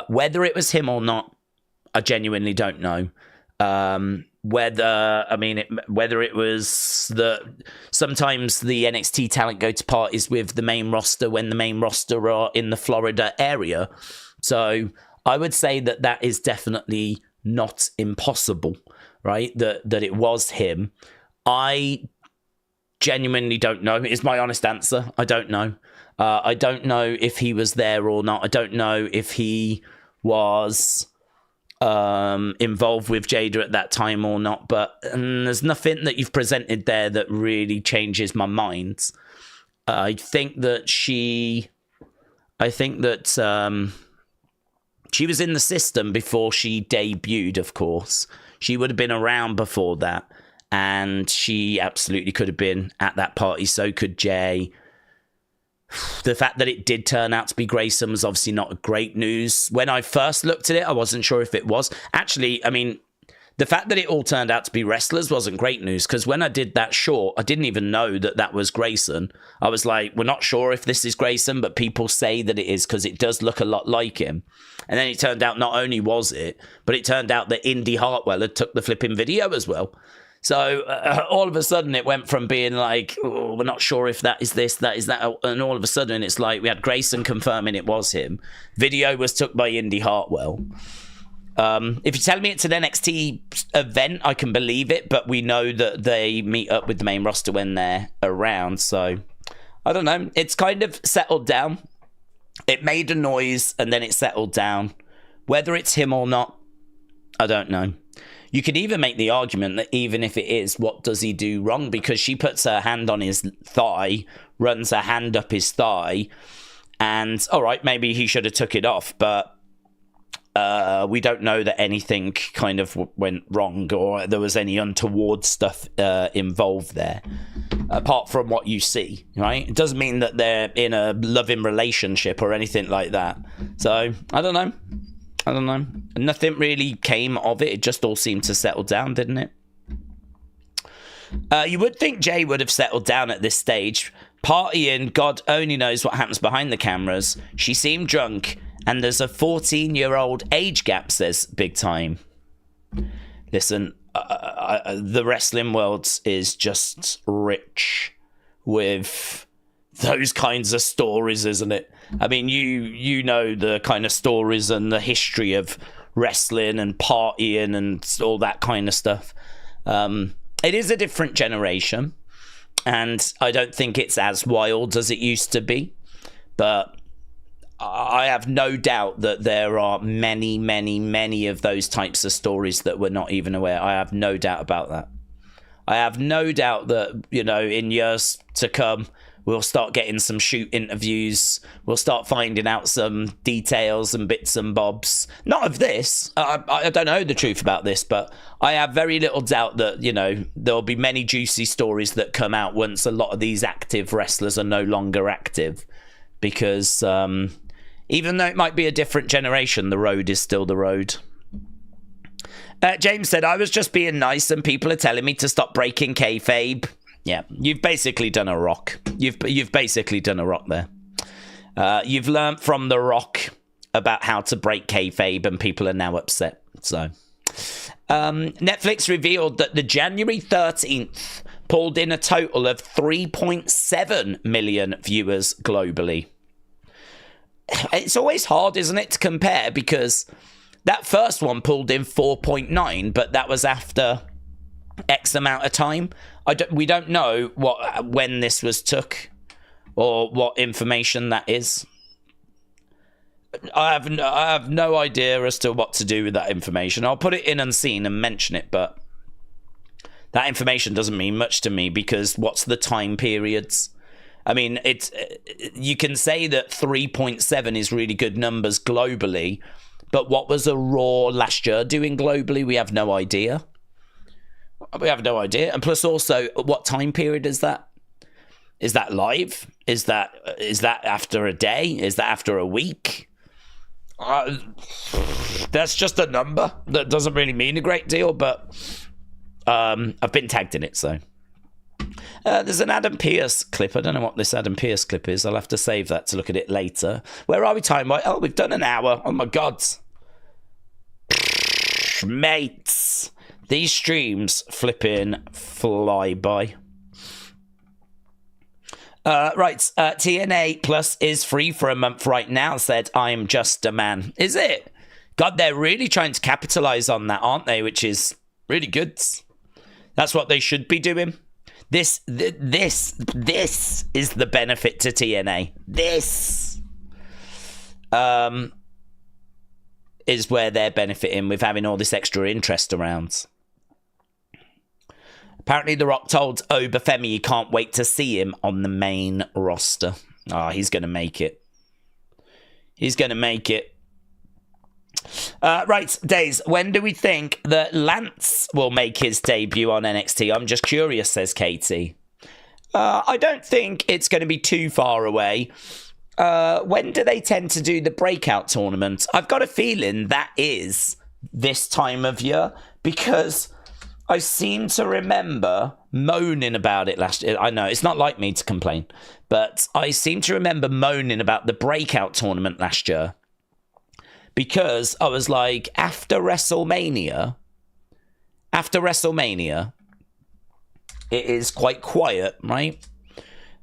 Whether it was him or not, I genuinely don't know. Whether it was sometimes the NXT talent go to parties with the main roster when the main roster are in the Florida area. So I would say that is definitely not impossible, right? That it was him. I genuinely don't know, is my honest answer. I don't know. I don't know if he was there or not. I don't know if he was involved with Jada at that time or not. But there's nothing that you've presented there that really changes my mind. I think that She was in the system before she debuted, of course. She would have been around before that. And she absolutely could have been at that party. So could Jay. The fact that it did turn out to be Grayson was obviously not great news. When I first looked at it, I wasn't sure if it was. Actually, I mean, the fact that it all turned out to be wrestlers wasn't great news, because when I did that short, I didn't even know that that was Grayson. I was like, we're not sure if this is Grayson, but people say that it is because it does look a lot like him. And then it turned out not only was it, but it turned out that Indy Hartwell had took the flipping video as well. So all of a sudden it went from being like, oh, we're not sure if that is this, that is that. And all of a sudden it's like we had Grayson confirming it was him. Video was took by Indy Hartwell. If you tell me it's an NXT event, I can believe it. But we know that they meet up with the main roster when they're around. So I don't know. It's kind of settled down. It made a noise and then it settled down. Whether it's him or not, I don't know. You could even make the argument that even if it is, what does he do wrong? Because she puts her hand on his thigh, runs her hand up his thigh, and all right, maybe he should have took it off, but we don't know that anything kind of went wrong or there was any untoward stuff involved there, apart from what you see, right? It doesn't mean that they're in a loving relationship or anything like that. So, I don't know. Nothing really came of it. It just all seemed to settle down, didn't it? You would think Jay would have settled down at this stage. Partying, God only knows what happens behind the cameras. She seemed drunk, and there's a 14-year-old age gap, says Big Time. Listen, the wrestling world is just rich with those kinds of stories, isn't it? I mean, you know the kind of stories and the history of wrestling and partying and all that kind of stuff. It is a different generation, and I don't think it's as wild as it used to be. But I have no doubt that there are many, many, many of those types of stories that we're not even aware. I have no doubt about that. I have no doubt that, you know, in years to come, we'll start getting some shoot interviews. We'll start finding out some details and bits and bobs. Not of this. I don't know the truth about this, but I have very little doubt that, you know, there'll be many juicy stories that come out once a lot of these active wrestlers are no longer active. Because even though it might be a different generation, the road is still the road. James said, I was just being nice and people are telling me to stop breaking kayfabe. Yeah, you've basically done a rock. You've basically done a rock there. You've learnt from the Rock about how to break kayfabe, and people are now upset. So, Netflix revealed that the January 13th pulled in a total of 3.7 million viewers globally. It's always hard, isn't it, to compare, because that first one pulled in 4.9, but that was after X amount of time. We don't know when this was took or what information that is. I have no idea as to what to do with that information. I'll put it in unseen and mention it, but that information doesn't mean much to me, because what's the time periods? I mean, you can say that 3.7 is really good numbers globally, but what was a Raw last year doing globally? We have no idea. And plus also, what time period is that? Is that live? Is that after a day? Is that after a week? That's just a number. That doesn't really mean a great deal, but I've been tagged in it, so. There's an Adam Pearce clip. I don't know what this Adam Pearce clip is. I'll have to save that to look at it later. Where are we time-wise? Oh, we've done an hour. Oh, my God. Mates. These streams flipping fly by. Right, TNA Plus is free for a month right now, said I'm Just a Man. Is it? God, they're really trying to capitalize on that, aren't they? Which is really good. That's what they should be doing. This is the benefit to TNA. This is where they're benefiting with having all this extra interest around. Apparently, The Rock told Oba Femi he can't wait to see him on the main roster. He's going to make it. He's going to make it. Right, Daze, when do we think that Lance will make his debut on NXT? I'm just curious, says Katie. I don't think it's going to be too far away. When do they tend to do the breakout tournament? I've got a feeling that is this time of year, because I seem to remember moaning about it last year. I know, it's not like me to complain, but I seem to remember moaning about the breakout tournament last year, because I was like, after WrestleMania, it is quite quiet, right?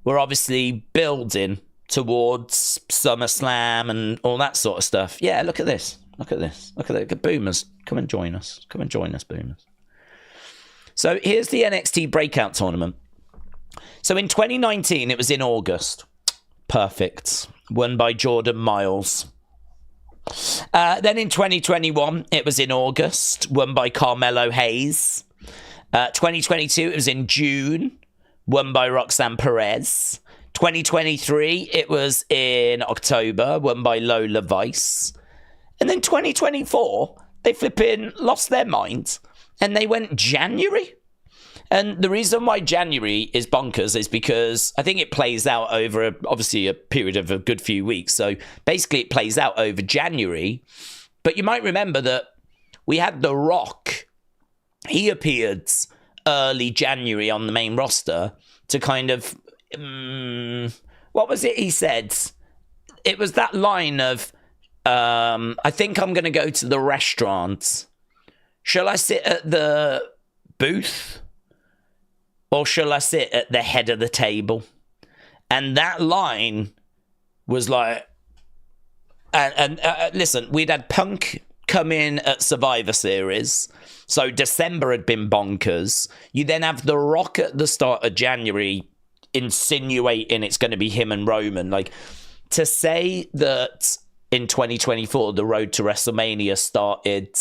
We're obviously building towards SummerSlam and all that sort of stuff. Yeah, look at this. Look at this. Look at that. Boomers, come and join us. Come and join us, Boomers. So here's the NXT Breakout Tournament. So in 2019, it was in August. Perfect. Won by Jordan Miles. Then in 2021, it was in August. Won by Carmelo Hayes. 2022, it was in June. Won by Roxanne Perez. 2023, it was in October. Won by Lola Vice. And then 2024, they flipping lost their mind. And they went January. And the reason why January is bonkers is because I think it plays out over, obviously, a period of a good few weeks. So basically it plays out over January. But you might remember that we had The Rock. He appeared early January on the main roster to kind of... what was it he said? It was that line of, I think I'm going to go to the restaurant. Shall I sit at the booth? Or shall I sit at the head of the table? And that line was like... And listen, we'd had Punk come in at Survivor Series. So December had been bonkers. You then have The Rock at the start of January insinuating it's going to be him and Roman. Like, to say that in 2024 the road to WrestleMania started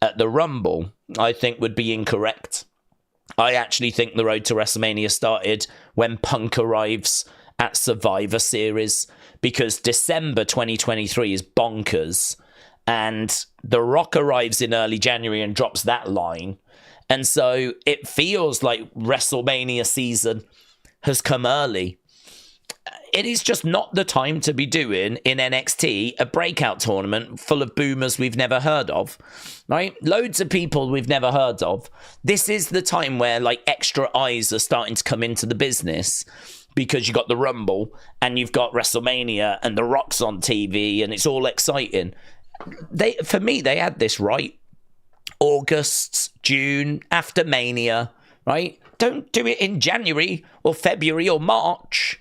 at the Rumble, I think would be incorrect. I actually think the road to WrestleMania started when Punk arrives at Survivor Series, because December 2023 is bonkers, and The Rock arrives in early January and drops that line. And so it feels like WrestleMania season has come early. It is just not the time to be doing in NXT a breakout tournament full of boomers we've never heard of, right? Loads of people we've never heard of. This is the time where like extra eyes are starting to come into the business, because you've got the Rumble and you've got WrestleMania and The Rock's on TV and it's all exciting. For me, they had this right. August, June, after Mania, right? Don't do it in January or February or March.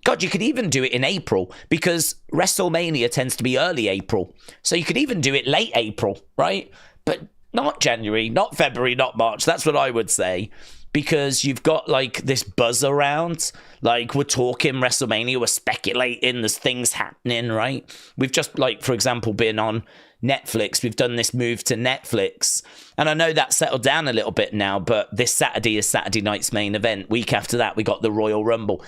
God, you could even do it in April, because WrestleMania tends to be early April. So you could even do it late April, right? But not January, not February, not March. That's what I would say, because you've got like this buzz around. Like, we're talking WrestleMania, we're speculating, there's things happening, right? We've just, like, for example, been on Netflix. We've done this move to Netflix. And I know that's settled down a little bit now, but this Saturday is Saturday night's main event. Week after that, we got the Royal Rumble.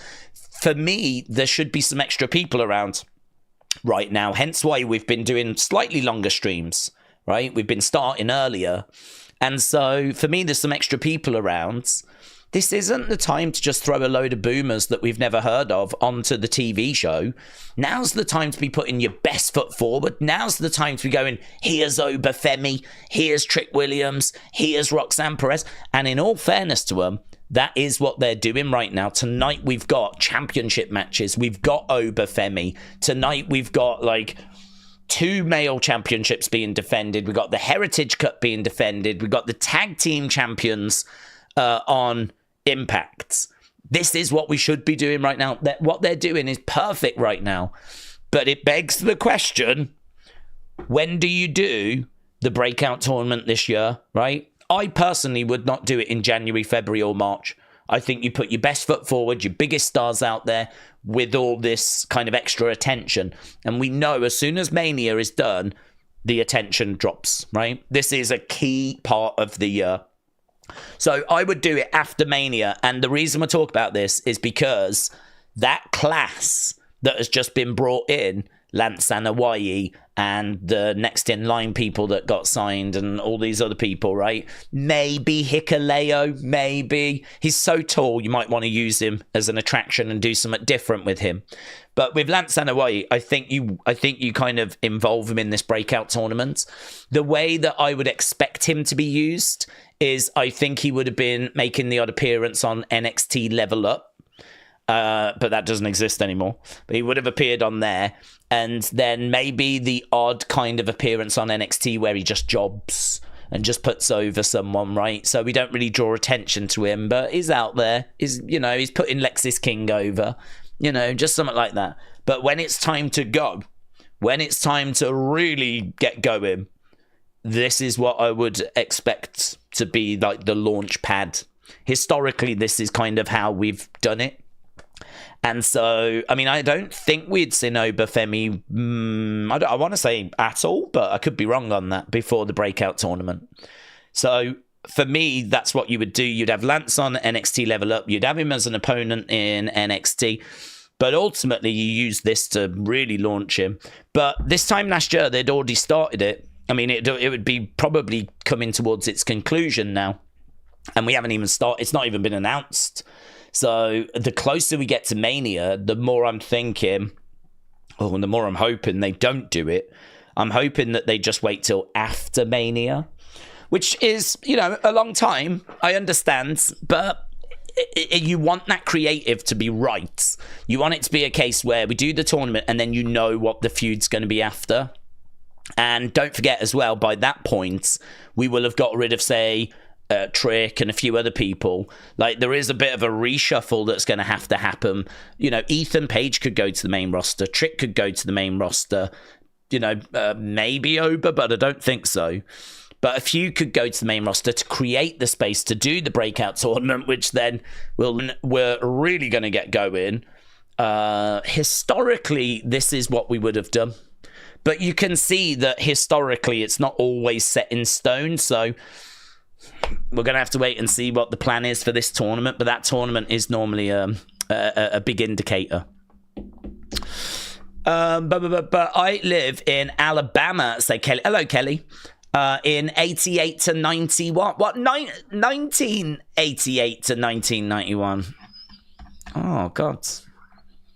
For me, there should be some extra people around right now, hence why we've been doing slightly longer streams, right? We've been starting earlier. And so for me, there's some extra people around. This isn't the time to just throw a load of boomers that we've never heard of onto the TV show. Now's the time to be putting your best foot forward. Now's the time to be going, here's Oba Femi, here's Trick Williams, here's Roxanne Perez. And in all fairness to them, that is what they're doing right now. Tonight, we've got championship matches. We've got Oba Femi. Tonight, we've got, like, 2 male championships being defended. We've got the Heritage Cup being defended. We've got the tag team champions on Impact. This is what we should be doing right now. What they're doing is perfect right now. But it begs the question, when do you do the breakout tournament this year, right? I personally would not do it in January, February, or March. I think you put your best foot forward, your biggest stars out there with all this kind of extra attention. And we know as soon as Mania is done, the attention drops, right? This is a key part of the year. So I would do it after Mania. And the reason we talk about this is because that class that has just been brought in Lance and Hawaii and the next in line people that got signed and all these other people, right? Maybe Hikuleo, maybe. He's so tall, you might want to use him as an attraction and do something different with him. But with Lance and Hawaii, I think you kind of involve him in this breakout tournament. The way that I would expect him to be used is I think he would have been making the odd appearance on NXT Level Up. But that doesn't exist anymore. But he would have appeared on there. And then maybe the odd kind of appearance on NXT where he just jobs and just puts over someone, right? So we don't really draw attention to him, but he's out there. He's putting Lexis King over, just something like that. But when it's time to go, when it's time to really get going, this is what I would expect to be like the launch pad. Historically, this is kind of how we've done it. And so, I mean, I don't think we'd seen Oba Femi, I want to say at all, but I could be wrong on that, before the breakout tournament. So for me, that's what you would do. You'd have Lance on NXT Level Up. You'd have him as an opponent in NXT. But ultimately, you use this to really launch him. But this time last year, they'd already started it. I mean, it would be probably coming towards its conclusion now. And we haven't even started. It's not even been announced. So the closer we get to Mania, the more I'm thinking, and the more I'm hoping they don't do it. I'm hoping that they just wait till after Mania, which is, a long time. I understand, but you want that creative to be right. You want it to be a case where we do the tournament and then what the feud's going to be after. And don't forget as well, by that point, we will have got rid of, say, Trick and a few other people. Like, there is a bit of a reshuffle that's going to have to happen. Ethan Page could go to the main roster. Trick could go to the main roster. Maybe Oba, but I don't think so. But a few could go to the main roster to create the space to do the breakout tournament, which then we're really going to get going. Historically, this is what we would have done. But you can see that historically, it's not always set in stone. So we're going to have to wait and see what the plan is for this tournament. But that tournament is normally a big indicator. But I live in Alabama, say Kelly. Hello, Kelly. In 88 to 91. What? 1988 to 1991. Oh, God.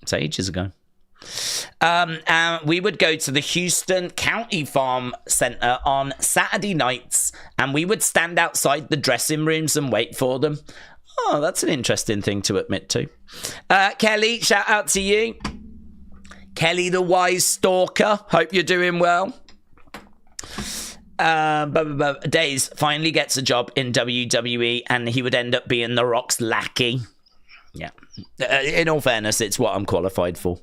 It's ages ago. We would go to the Houston County Farm Center on Saturday nights, and we would stand outside the dressing rooms and wait for them. Oh, that's an interesting thing to admit to. Kelly, shout out to you. Kelly the Wise Stalker. Hope you're doing well. Daze finally gets a job in WWE, and he would end up being The Rock's lackey. Yeah. In all fairness, it's what I'm qualified for.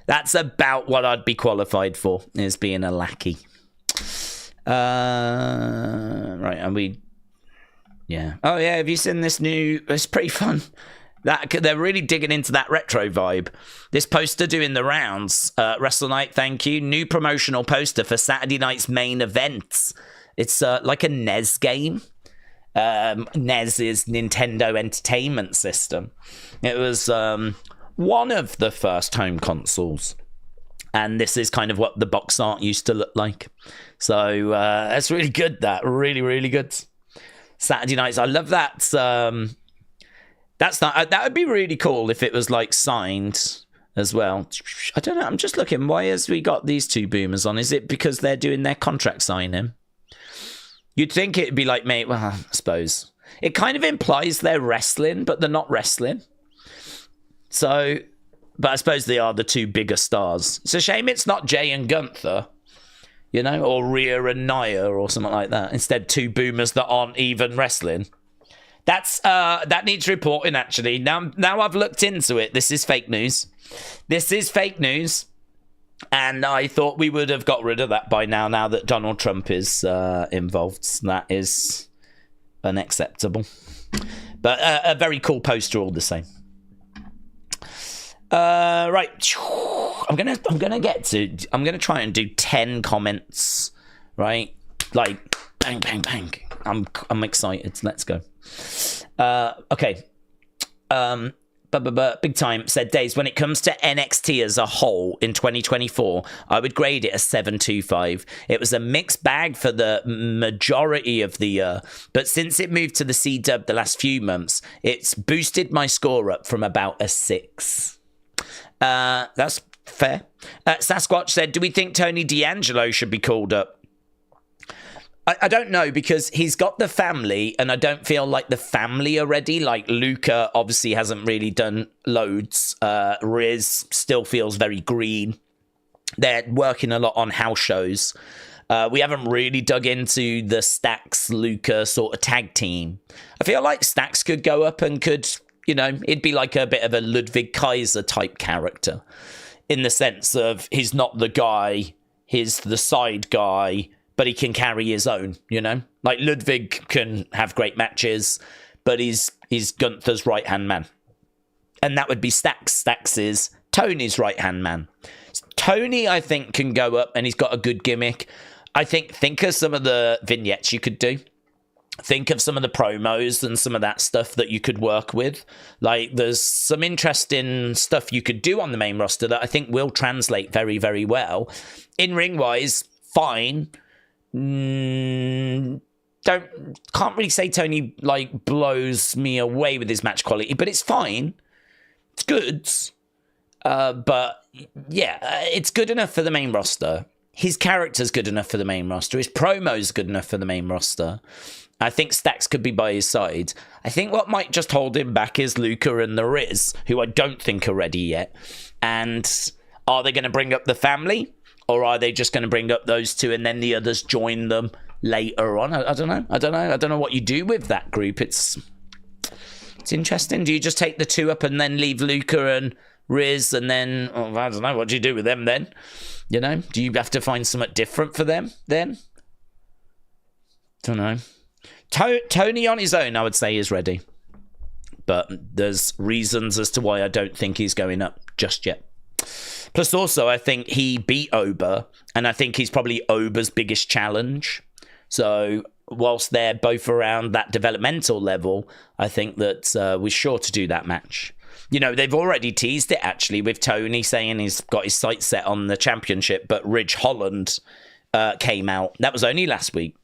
That's about what I'd be qualified for, is being a lackey. Right, and we... Yeah. Oh, yeah, have you seen this new... It's pretty fun. They're really digging into that retro vibe. This poster doing the rounds. Wrestle Night, thank you. New promotional poster for Saturday night's main events. It's like a NES game. NES is Nintendo Entertainment System. It was one of the first home consoles, and this is kind of what the box art used to look like. So that's really good. That really, really good. Saturday nights, I love that. That's not. That would be really cool if it was like signed as well. I don't know. I'm just looking. Why has we got these two boomers on? Is it because they're doing their contract signing? You'd think it'd be like, mate, well, I suppose. It kind of implies they're wrestling, but they're not wrestling. So, but I suppose they are the two bigger stars. It's a shame it's not Jay and Gunther, or Rhea and Nia or something like that. Instead, two boomers that aren't even wrestling. That needs reporting, actually. Now I've looked into it. This is fake news. This is fake news. And I thought we would have got rid of that by now that Donald Trump is involved. That is unacceptable. But a very cool poster all the same. Right. I'm gonna try and do 10 comments. Right? Like bang, bang, bang. I'm excited. Let's go. Okay. Big Time said, Daze, when it comes to NXT as a whole in 2024, I would grade it a 7.25. It was a mixed bag for the majority of the year, but since it moved to the C-Dub the last few months, it's boosted my score up from about a 6. That's fair. Sasquatch said, do we think Tony D'Angelo should be called up? I don't know, because he's got the family, and I don't feel like the family are ready. Like, Luca obviously hasn't really done loads. Riz still feels very green. They're working a lot on house shows. We haven't really dug into the Stax-Luca sort of tag team. I feel like Stax could go up and could, you know, it'd be like a bit of a Ludwig Kaiser type character, in the sense of he's not the guy, he's the side guy, but he can carry his own, you know? Like, Ludwig can have great matches, but he's Gunther's right-hand man. And that would be Stax. Stax is Tony's right-hand man. Tony, I think, can go up, and he's got a good gimmick. I think of some of the vignettes you could do. Think of some of the promos and some of that stuff that you could work with. Like, there's some interesting stuff you could do on the main roster that I think will translate very, very well. In-ring-wise, fine. Can't really say Tony like blows me away with his match quality, but it's fine. It's good. But yeah, it's good enough for the main roster. His character's good enough for the main roster. His promo's good enough for the main roster. I think Stax could be by his side. I think what might just hold him back is Luca and the Riz, who I don't think are ready yet. And are they going to bring up the family? Or are they just going to bring up those two and then the others join them later on? I don't know. I don't know what you do with that group. It's interesting. Do you just take the two up and then leave Luca and Riz, and then, I don't know, what do you do with them then? You know, do you have to find something different for them then? Don't know. Tony on his own, I would say, is ready. But there's reasons as to why I don't think he's going up just yet. Plus, also, I think he beat Oba, and I think he's probably Oba's biggest challenge. So, whilst they're both around that developmental level, I think that we're sure to do that match. You know, they've already teased it, actually, with Tony saying he's got his sights set on the championship, but Ridge Holland came out. That was only last week.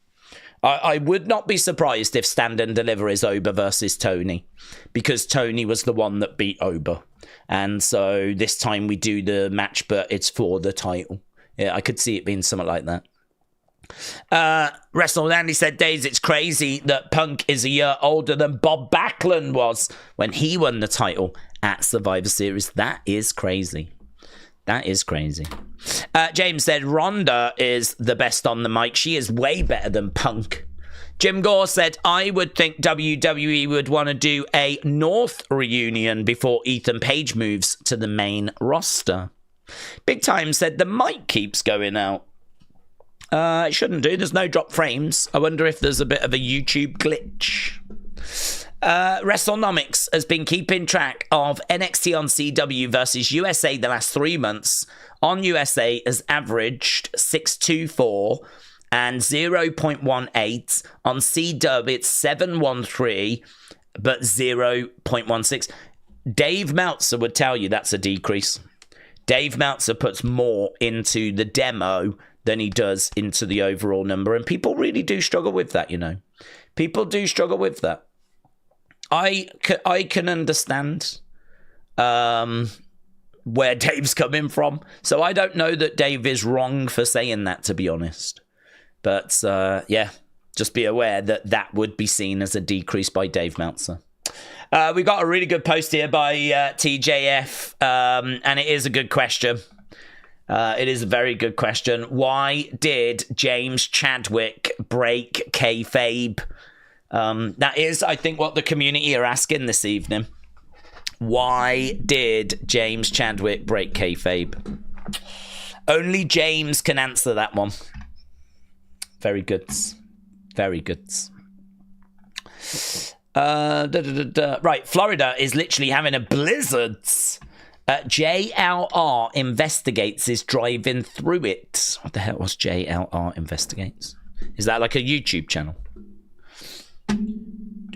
I would not be surprised if Stand and Deliver is Oba versus Tony, because Tony was the one that beat Oba. And so this time we do the match, but it's for the title. Yeah, I could see it being something like that. Wrestle Andy said, Daze, it's crazy that Punk is a year older than Bob Backlund was when he won the title at Survivor Series. That is crazy. That is crazy. James said, Ronda is the best on the mic. She is way better than Punk. Jim Gore said, I would think WWE would want to do a North reunion before Ethan Page moves to the main roster. Big Time said, the mic keeps going out. It shouldn't do. There's no drop frames. I wonder if there's a bit of a YouTube glitch. WrestleNomics has been keeping track of NXT on CW versus USA the last 3 months. On USA has averaged 624 and 0.18. On CW it's 713 but 0.16. Dave Meltzer would tell you that's a decrease. Dave Meltzer puts more into the demo than he does into the overall number, and people really do struggle with that, you know. People do struggle with that. I can understand where Dave's coming from. So I don't know that Dave is wrong for saying that, to be honest. But, yeah, just be aware that that would be seen as a decrease by Dave Meltzer. We got a really good post here by TJF, and it is a good question. It is a very good question. Why did James Chadwick break kayfabe? That is, I think, what the community are asking this evening. Why did James Chadwick break kayfabe? Only James can answer that one. Very good. Very good. Right, Florida is literally having a blizzard. JLR Investigates is driving through it. What the hell was JLR Investigates? Is that like a YouTube channel?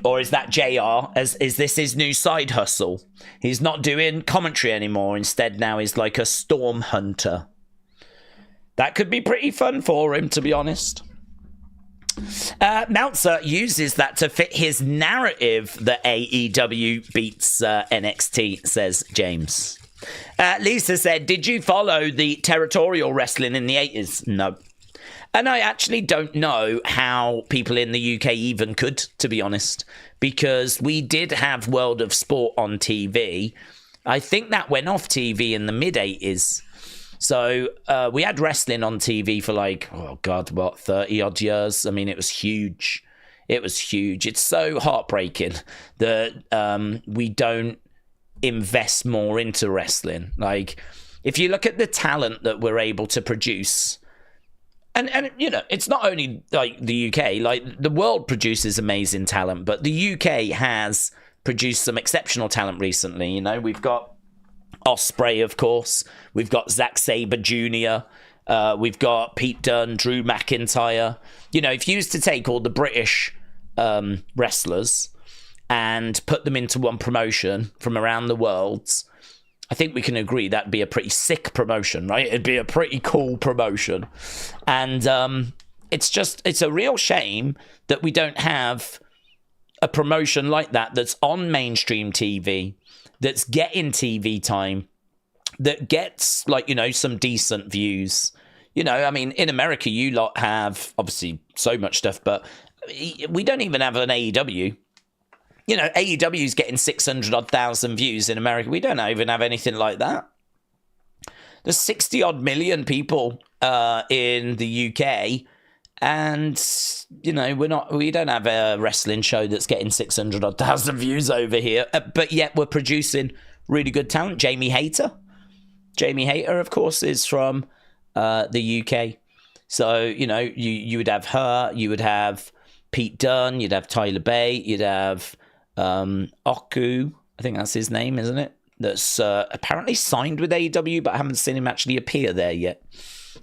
Or is that JR? Is this his new side hustle? He's not doing commentary anymore. Instead, now he's like a storm hunter. That could be pretty fun for him, to be honest. Meltzer uses that to fit his narrative that AEW beats NXT, says James. Lisa said, did you follow the territorial wrestling in the 80s? No. And I actually don't know how people in the UK even could, to be honest, because we did have World of Sport on TV. I think that went off TV in the mid-80s. So we had wrestling on TV for 30-odd years. I mean, it was huge. It was huge. It's so heartbreaking that we don't invest more into wrestling. Like, if you look at the talent that we're able to produce... And it's not only like the UK, like the world produces amazing talent, but the UK has produced some exceptional talent recently. We've got Ospreay, of course. We've got Zack Sabre Jr. We've got Pete Dunne, Drew McIntyre. If you used to take all the British wrestlers and put them into one promotion from around the world, I think we can agree that'd be a pretty sick promotion, right? It'd be a pretty cool promotion. And it's a real shame that we don't have a promotion like that that's on mainstream TV, that's getting TV time, that gets, some decent views. I mean, in America, you lot have, obviously, so much stuff, but we don't even have an AEW. AEW's getting 600,000 views in America. We don't even have anything like that. There's 60-odd million people in the UK, and, we don't have a wrestling show that's getting 600,000 views over here, but yet we're producing really good talent. Jamie Hayter, of course, is from the UK. So, you would have her, you would have Pete Dunne, you'd have Tyler Bate, you'd have... Oku, I think that's his name, isn't it? That's apparently signed with AEW, but I haven't seen him actually appear there yet.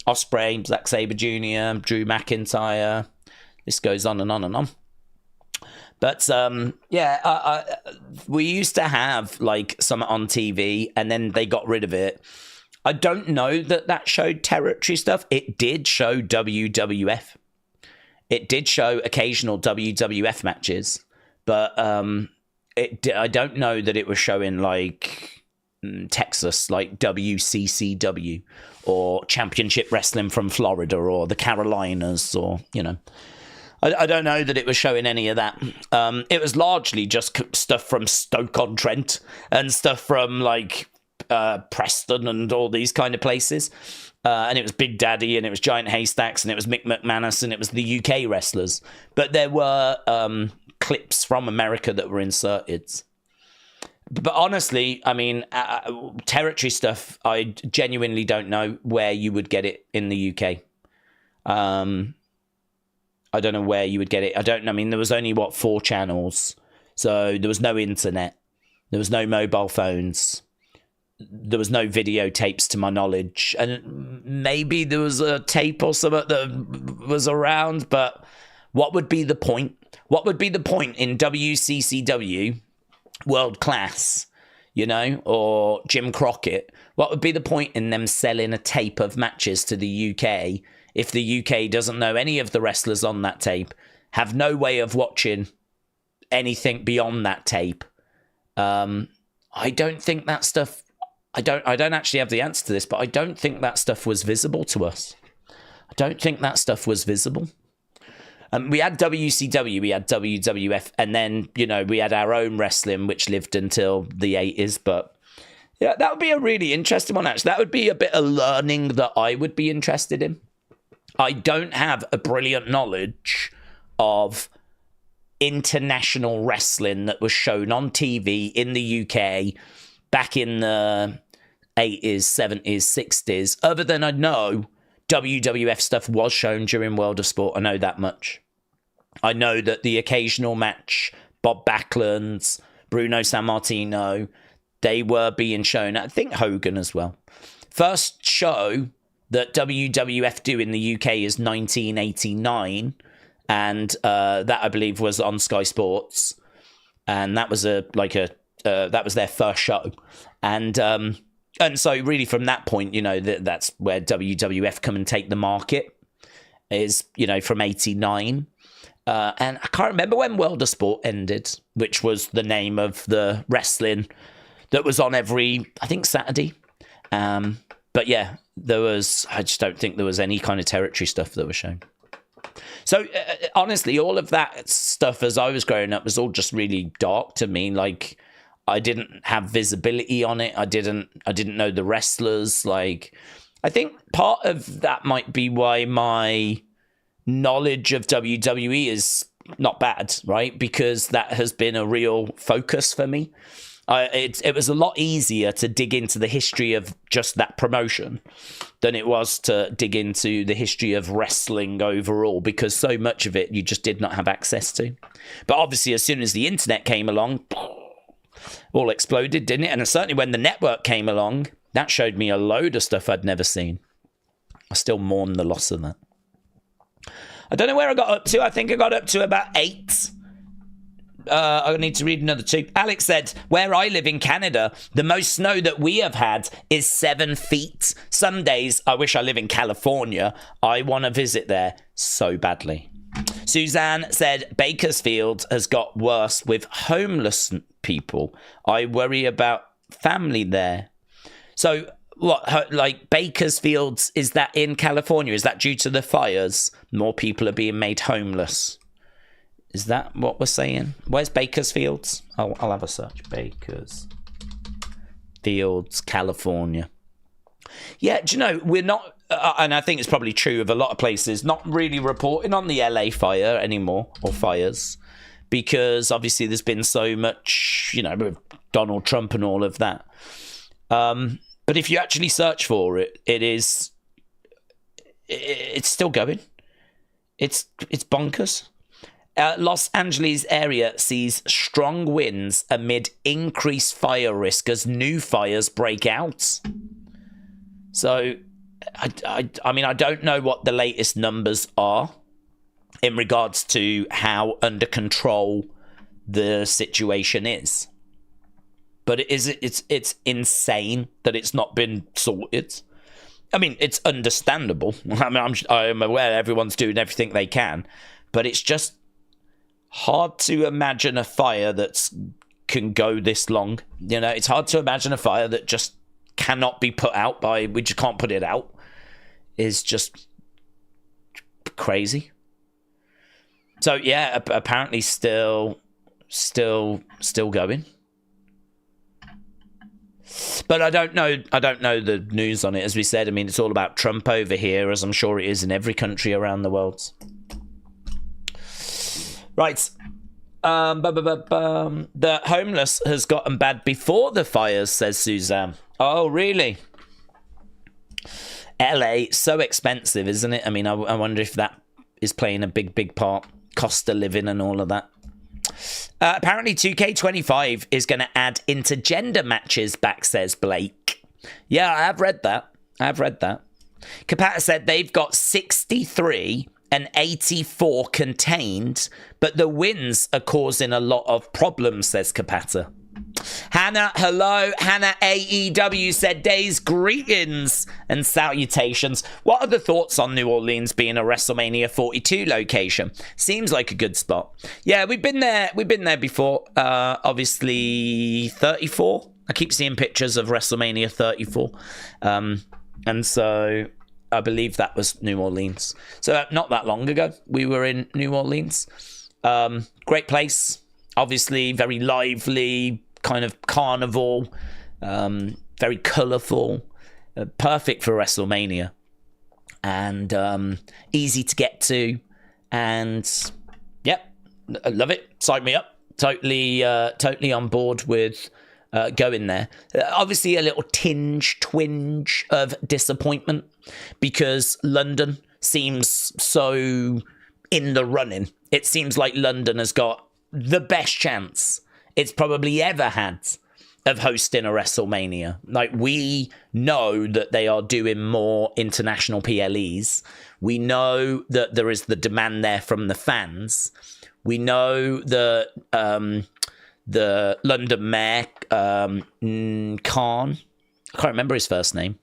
Ospreay, Zack Sabre Jr., Drew McIntyre. This goes on and on and on. But we used to have some on TV, and then they got rid of it. I don't know that showed territory stuff. It did show WWF. It did show occasional WWF matches. But I don't know that it was showing Texas, like WCCW or Championship Wrestling from Florida or the Carolinas or, I don't know that it was showing any of that. It was largely just stuff from Stoke-on-Trent and stuff from Preston and all these kind of places. And it was Big Daddy and it was Giant Haystacks and it was Mick McManus and it was the UK wrestlers. But there were... clips from America that were inserted. But honestly, I mean, territory stuff, I genuinely don't know where you would get it in the UK. I don't know where you would get it. I mean, there was only, 4 channels. So there was no internet. There was no mobile phones. There was no videotapes to my knowledge. And maybe there was a tape or something that was around, but what would be the point? What would be the point in WCCW, World Class, or Jim Crockett? What would be the point in them selling a tape of matches to the UK if the UK doesn't know any of the wrestlers on that tape, have no way of watching anything beyond that tape? I don't think that stuff... I don't actually have the answer to this, but I don't think that stuff was visible to us. I don't think that stuff was visible. We had WCW, we had WWF, and then, we had our own wrestling, which lived until the 80s. But yeah, that would be a really interesting one, actually. That would be a bit of learning that I would be interested in. I don't have a brilliant knowledge of international wrestling that was shown on TV in the UK back in the 80s, 70s, 60s, other than I know WWF stuff was shown during World of Sport. I know that much. I know that the occasional match, Bob Backlund's, Bruno Sammartino, they were being shown. I think Hogan as well. First show that WWF do in the UK is 1989, and that I believe was on Sky Sports. and that was that was their first show, and so really from that point, that's where WWF come and take the market, is from '89. And I can't remember when World of Sport ended, which was the name of the wrestling that was on every, I think, Saturday. But yeah, I just don't think there was any kind of territory stuff that was shown. So honestly, all of that stuff as I was growing up was all just really dark to me. Like, I didn't have visibility on it. I didn't know the wrestlers. Like, I think part of that might be why my knowledge of WWE is not bad, right? Because that has been a real focus for me. It was a lot easier to dig into the history of just that promotion than it was to dig into the history of wrestling overall, because so much of it you just did not have access to. But obviously, as soon as the internet came along, all exploded, didn't it? And certainly when the network came along, that showed me a load of stuff I'd never seen. I still mourn the loss of that. I don't know where I got up to. I think I got up to about 8. I need to read another 2. Alex said, where I live in Canada, the most snow that we have had is 7 feet. Some days, I wish I live in California. I want to visit there so badly. Suzanne said, Bakersfield has got worse with homeless people. I worry about family there. So what, like Bakersfield, is that in California? Is that due to the fires? More people are being made homeless. Is that what we're saying? Where's Bakersfield? I'll have a search. Bakersfield, California. Yeah, do you know, we're not, and I think it's probably true of a lot of places, not really reporting on the LA fire anymore, or fires, because obviously there's been so much, with Donald Trump and all of that. But if you actually search for it, it's still going. It's bonkers. Los Angeles area sees strong winds amid increased fire risk as new fires break out. So, I mean, I don't know what the latest numbers are in regards to how under control the situation is. But it's insane that it's not been sorted. I mean, it's understandable. I mean, I'm aware everyone's doing everything they can, but it's just hard to imagine a fire that can go this long. It's hard to imagine a fire that just cannot be put out we just can't put it out. Is just crazy. So yeah, apparently still going. But I don't know the news on it. As we said, I mean, it's all about Trump over here, as I'm sure it is in every country around the world. Right. The homeless has gotten bad before the fires, says Suzanne. Oh, really? LA, so expensive, isn't it? I mean, I wonder if that is playing a big part. Cost of living and all of that. Apparently 2K25 is going to add intergender matches back, says Blake. Yeah, I have read that. Kapata said they've got 63 and 84 contained, but the wins are causing a lot of problems, says Kapata. Hannah, hello. Hannah AEW said, Daze, greetings and salutations. What are the thoughts on New Orleans being a WrestleMania 42 location? Seems like a good spot. Yeah, we've been there before. Obviously 34. I keep seeing pictures of WrestleMania 34. And so I believe that was New Orleans. So not that long ago, we were in New Orleans. Great place. Obviously very lively, kind of carnival, very colourful, perfect for WrestleMania, and easy to get to, and yep, I love it. Sign me up. Totally on board with going there. Obviously a little twinge of disappointment because London seems so in the running. It seems like London has got the best chance it's probably ever had of hosting a WrestleMania. Like, we know that they are doing more international PLEs. We know that there is the demand there from the fans. We know that the London mayor, Khan. I can't remember his first name.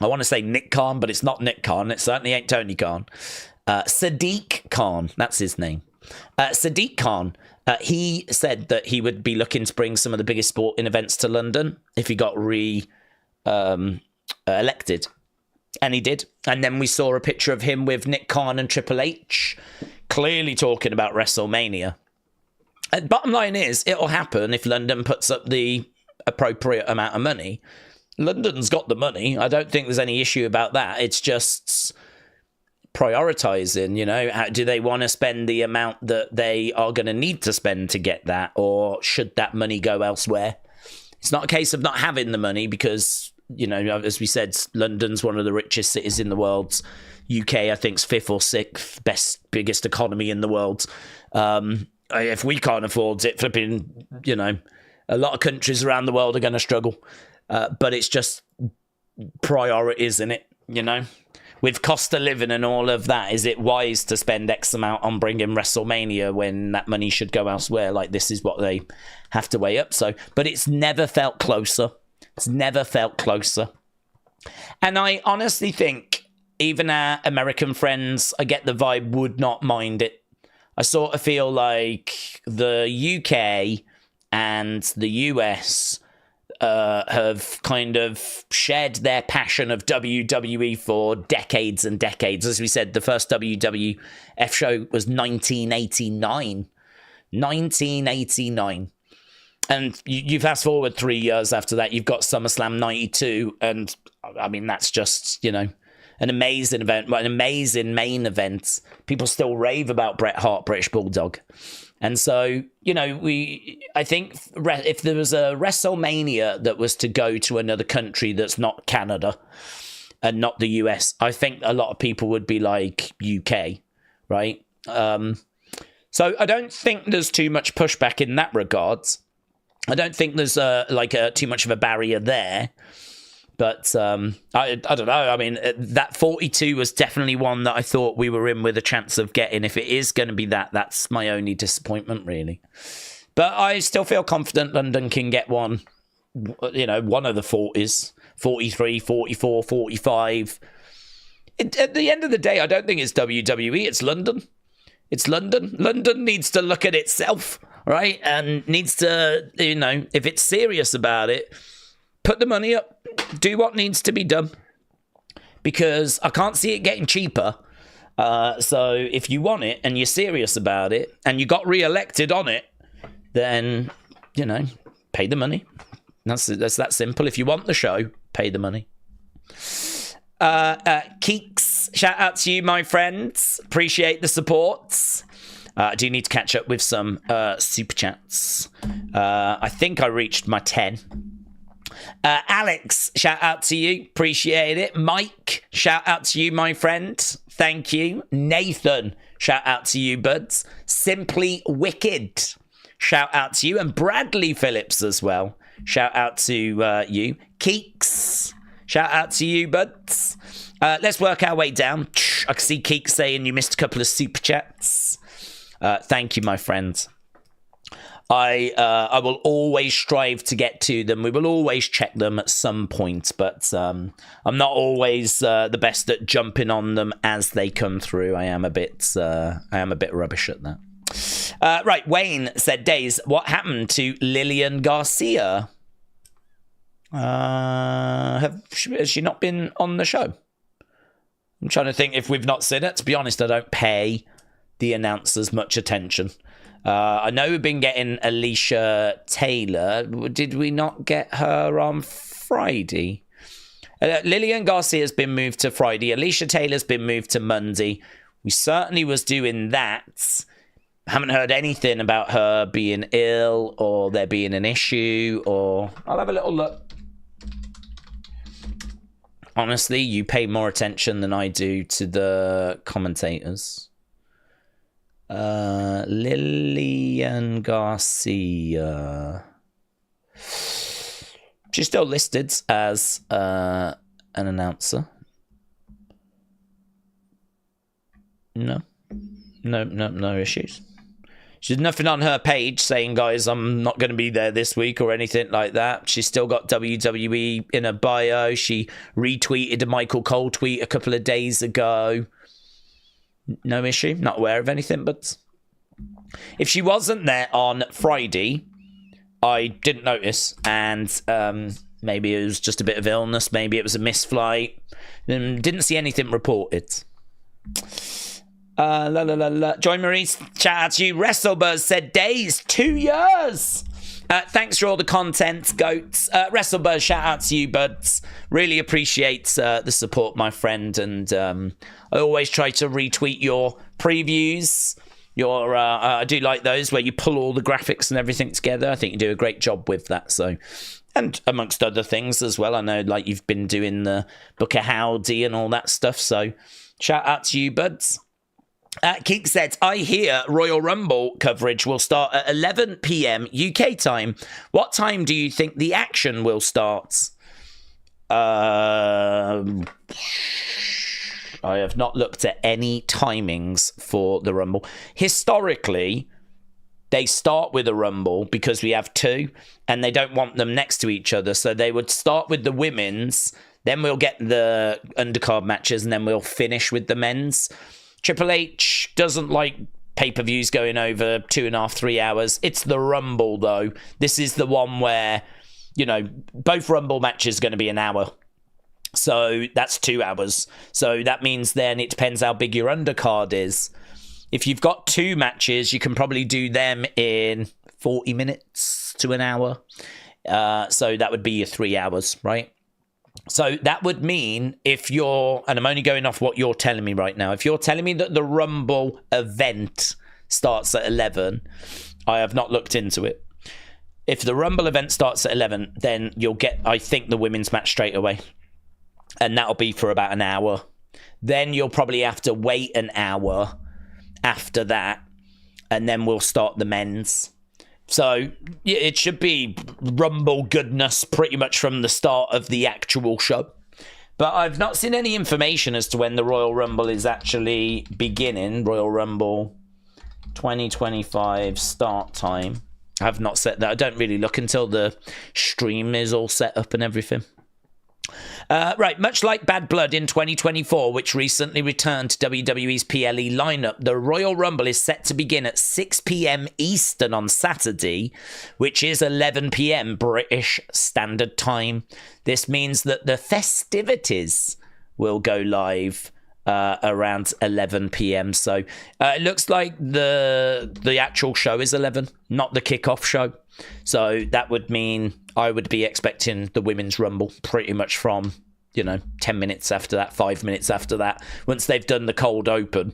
I want to say Nick Khan, but it's not Nick Khan. It certainly ain't Tony Khan. Sadiq Khan, that's his name. Sadiq Khan, he said that he would be looking to bring some of the biggest sporting events to London if he got elected. And he did. And then we saw a picture of him with Nick Khan and Triple H, clearly talking about WrestleMania. And bottom line is, it'll happen if London puts up the appropriate amount of money. London's got the money. I don't think there's any issue about that. It's just prioritizing, How, do they want to spend the amount that they are going to need to spend to get that, or should that money go elsewhere? It's not a case of not having the money because, as we said, London's one of the richest cities in the world. UK, I think, is 5th or 6th biggest economy in the world. If we can't afford it, flipping, a lot of countries around the world are going to struggle. But it's just priorities, in it, With cost of living and all of that, is it wise to spend X amount on bringing WrestleMania when that money should go elsewhere? Like, this is what they have to weigh up. But it's never felt closer. It's never felt closer. And I honestly think even our American friends, I get the vibe, would not mind it. I sort of feel like the UK and the US have kind of shared their passion of WWE for decades and decades. As we said, the first WWF show was 1989. 1989. And you fast forward 3 years after that, you've got SummerSlam 92. And, I mean, that's just, an amazing event, an amazing main event. People still rave about Bret Hart, British Bulldog. And so, I think if there was a WrestleMania that was to go to another country that's not Canada and not the US, I think a lot of people would be like UK, right? So I don't think there's too much pushback in that regards. I don't think there's too much of a barrier there. But I don't know. I mean, that 42 was definitely one that I thought we were in with a chance of getting. If it is going to be that, that's my only disappointment, really. But I still feel confident London can get one, one of the 40s, 43, 44, 45. At the end of the day, I don't think it's WWE, it's London. It's London. London needs to look at itself, right? And needs to, if it's serious about it, put the money up. Do what needs to be done, because I can't see it getting cheaper. So if you want it and you're serious about it and you got re-elected on it, then, pay the money. That's that simple. If you want the show, pay the money. Keeks, shout out to you, my friends. Appreciate the support. I do need to catch up with some super chats. I think I reached my 10. Alex, shout out to you. Appreciate it. Mike, shout out to you, my friend. Thank you. Nathan, shout out to you, buds. Simply Wicked, shout out to you. And Bradley Phillips as well. Shout out to you. Keeks, shout out to you, buds. Let's work our way down. I can see Keeks saying you missed a couple of super chats. Thank you, my friend. I will always strive to get to them. We will always check them at some point, but I'm not always the best at jumping on them as they come through. I am a bit rubbish at that. Right, Wayne said, Daze, what happened to Lillian Garcia? Has she not been on the show? I'm trying to think if we've not seen it. To be honest, I don't pay the announcers much attention. I know we've been getting Alicia Taylor. Did we not get her on Friday? Lillian Garcia's been moved to Friday. Alicia Taylor's been moved to Monday. We certainly was doing that. Haven't heard anything about her being ill or there being an issue, or I'll have a little look. Honestly, you pay more attention than I do to the commentators. Lillian Garcia. She's still listed as an announcer. No issues. She's nothing on her page saying, guys, I'm not going to be there this week or anything like that. She's still got WWE in her bio. She retweeted a Michael Cole tweet a couple of days ago. No issue. Not aware of anything, but if she wasn't there on Friday, I didn't notice. And maybe it was just a bit of illness. Maybe it was a missed flight. Didn't see anything reported. Joy Marie, shout out to you. WrestleBuzz said Daze 2 years. Thanks for all the content, goats. WrestleBuzz, shout out to you, buds. Really appreciate the support, my friend. And I always try to retweet your previews. I do like those where you pull all the graphics and everything together. I think you do a great job with that. So, and amongst other things as well. I know, like, you've been doing the Booker Howdy and all that stuff. So, shout out to you, buds. Keek said, I hear Royal Rumble coverage will start at 11 p.m. UK time. What time do you think the action will start? I have not looked at any timings for the Rumble. Historically, they start with a Rumble because we have two, and they don't want them next to each other. So they would start with the women's, then we'll get the undercard matches, and then we'll finish with the men's. Triple H doesn't like pay-per-views going over 2.5, 3 hours. It's the Rumble, though. This is the one where, both Rumble matches are going to be an hour. So that's 2 hours. So that means then it depends how big your undercard is. If you've got two matches, you can probably do them in 40 minutes to an hour. So that would be your 3 hours, right? So that would mean and I'm only going off what you're telling me right now. If you're telling me that the Rumble event starts at 11, I have not looked into it. If the Rumble event starts at 11, then you'll get, I think, the women's match straight away. And that'll be for about an hour. Then you'll probably have to wait an hour after that. And then we'll start the men's. So yeah, it should be Rumble goodness pretty much from the start of the actual show. But I've not seen any information as to when the Royal Rumble is actually beginning. Royal Rumble 2025 start time. I have not set that. I don't really look until the stream is all set up and everything. Right, much like Bad Blood in 2024, which recently returned to WWE's PLE lineup, the Royal Rumble is set to begin at 6 p.m. Eastern on Saturday, which is 11 p.m. British Standard Time. This means that the festivities will go live around 11 p.m. So it looks like the actual show is 11, not the kickoff show. So that would mean I would be expecting the Women's Rumble pretty much from, 10 minutes after that, 5 minutes after that. Once they've done the cold open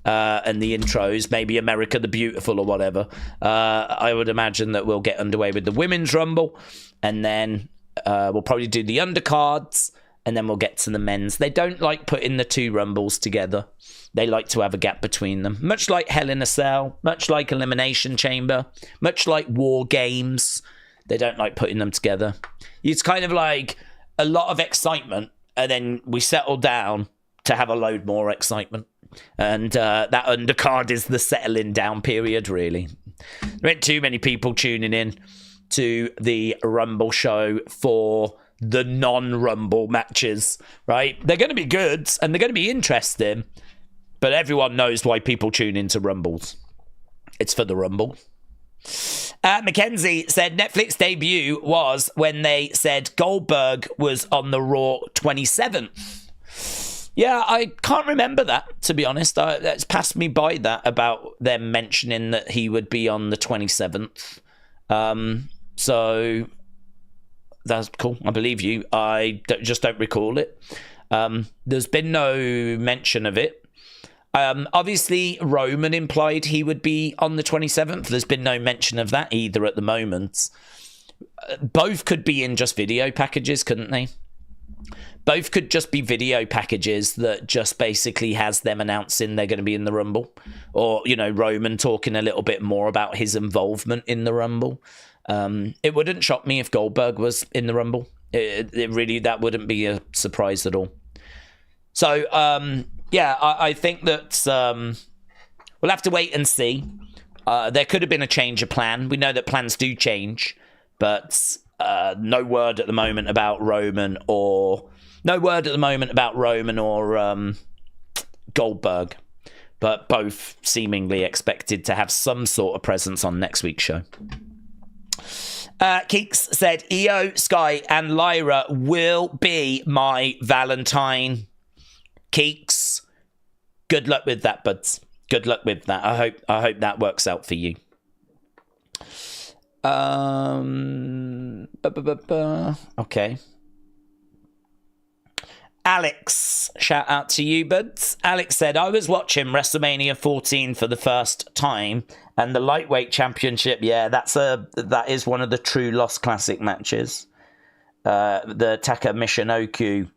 and the intros, maybe America the Beautiful or whatever, I would imagine that we'll get underway with the Women's Rumble. And then we'll probably do the undercards. And then we'll get to the men's. They don't like putting the two Rumbles together. They like to have a gap between them. Much like Hell in a Cell, much like Elimination Chamber, much like War Games. They don't like putting them together. It's kind of like a lot of excitement, and then we settle down to have a load more excitement. And that undercard is the settling down period, really. There ain't too many people tuning in to the Rumble show for the non-Rumble matches, right? They're going to be good and they're going to be interesting, but everyone knows why people tune into Rumbles. It's for the Rumble. Mackenzie said Netflix debut was when they said Goldberg was on the Raw 27th. Yeah, I can't remember that, to be honest. That's passed me by that about them mentioning that he would be on the 27th. So that's cool. I believe you. I just don't recall it. There's been no mention of it. Obviously, Roman implied he would be on the 27th. There's been no mention of that either at the moment. Both could be in just video packages, couldn't they? Both could just be video packages that just basically has them announcing they're going to be in the Rumble. Or, Roman talking a little bit more about his involvement in the Rumble. It wouldn't shock me if Goldberg was in the Rumble. It really, that wouldn't be a surprise at all. So, I think that we'll have to wait and see. There could have been a change of plan. We know that plans do change, but no word at the moment about Roman or Goldberg. But both seemingly expected to have some sort of presence on next week's show. Keeks said, Io, Sky, and Lyra will be my Valentine. Keeks, good luck with that, buds. Good luck with that. I hope that works out for you. Okay. Alex, shout out to you, buds. Alex said, I was watching WrestleMania 14 for the first time, and the lightweight championship, that is one of the true Lost Classic matches. The Taka Michinoku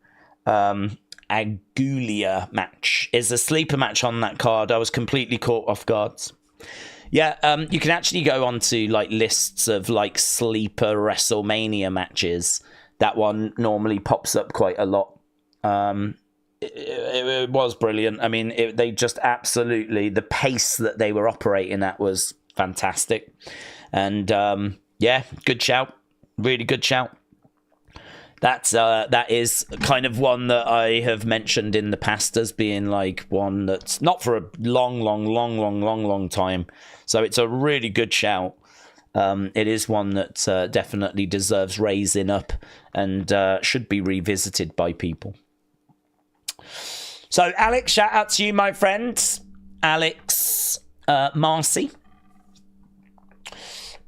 Agulia match is a sleeper match on that card. I was completely caught off guard. Yeah, you can actually go onto like lists of like sleeper WrestleMania matches. That one normally pops up quite a lot. It was brilliant. I mean, they just absolutely, the pace that they were operating at was fantastic. And good shout. Really good shout. That is kind of one that I have mentioned in the past as being like one that's not for a long time. So it's a really good shout. It is one that definitely deserves raising up and should be revisited by people. So, Alex, shout out to you, my friend. Alex Marcy.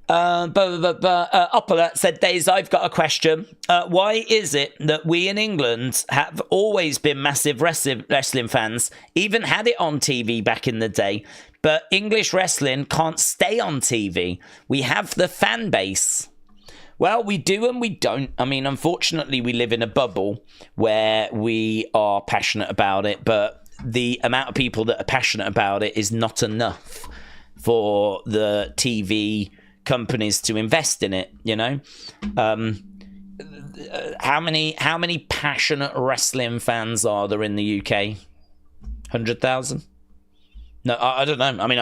Opala said, Daze, I've got a question. Why is it that we in England have always been massive wrestling fans, even had it on TV back in the day, but English wrestling can't stay on TV? We have the fan base. Well, we do and we don't. I mean, unfortunately, we live in a bubble where we are passionate about it, but the amount of people that are passionate about it is not enough for the TV companies to invest in it, you know? How many passionate wrestling fans are there in the UK? 100,000? No, I don't know. I mean,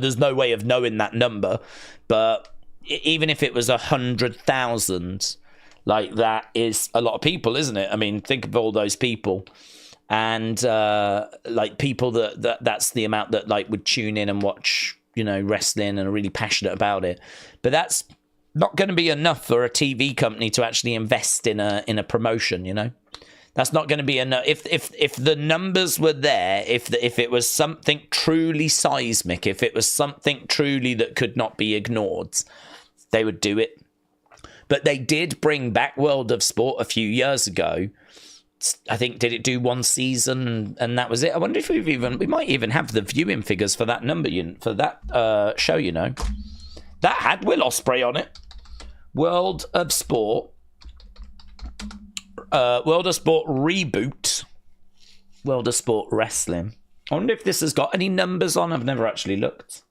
there's no way of knowing that number, but even if it was 100,000, like, that is a lot of people, isn't it? I mean, think of all those people, and like people that's the amount that like would tune in and watch, you know, wrestling and are really passionate about it. But that's not going to be enough for a TV company to actually invest in a promotion, you know. That's not going to be enough. If the numbers were there, if it was something truly seismic, if it was something truly that could not be ignored, they would do it. But they did bring back World of Sport a few years ago. I think, did it do one season and that was it? I wonder if we might even have the viewing figures for that number, for that show, you know. That had Will Ospreay on it. World of Sport reboot. World of Sport Wrestling. I wonder if this has got any numbers on. I've never actually looked.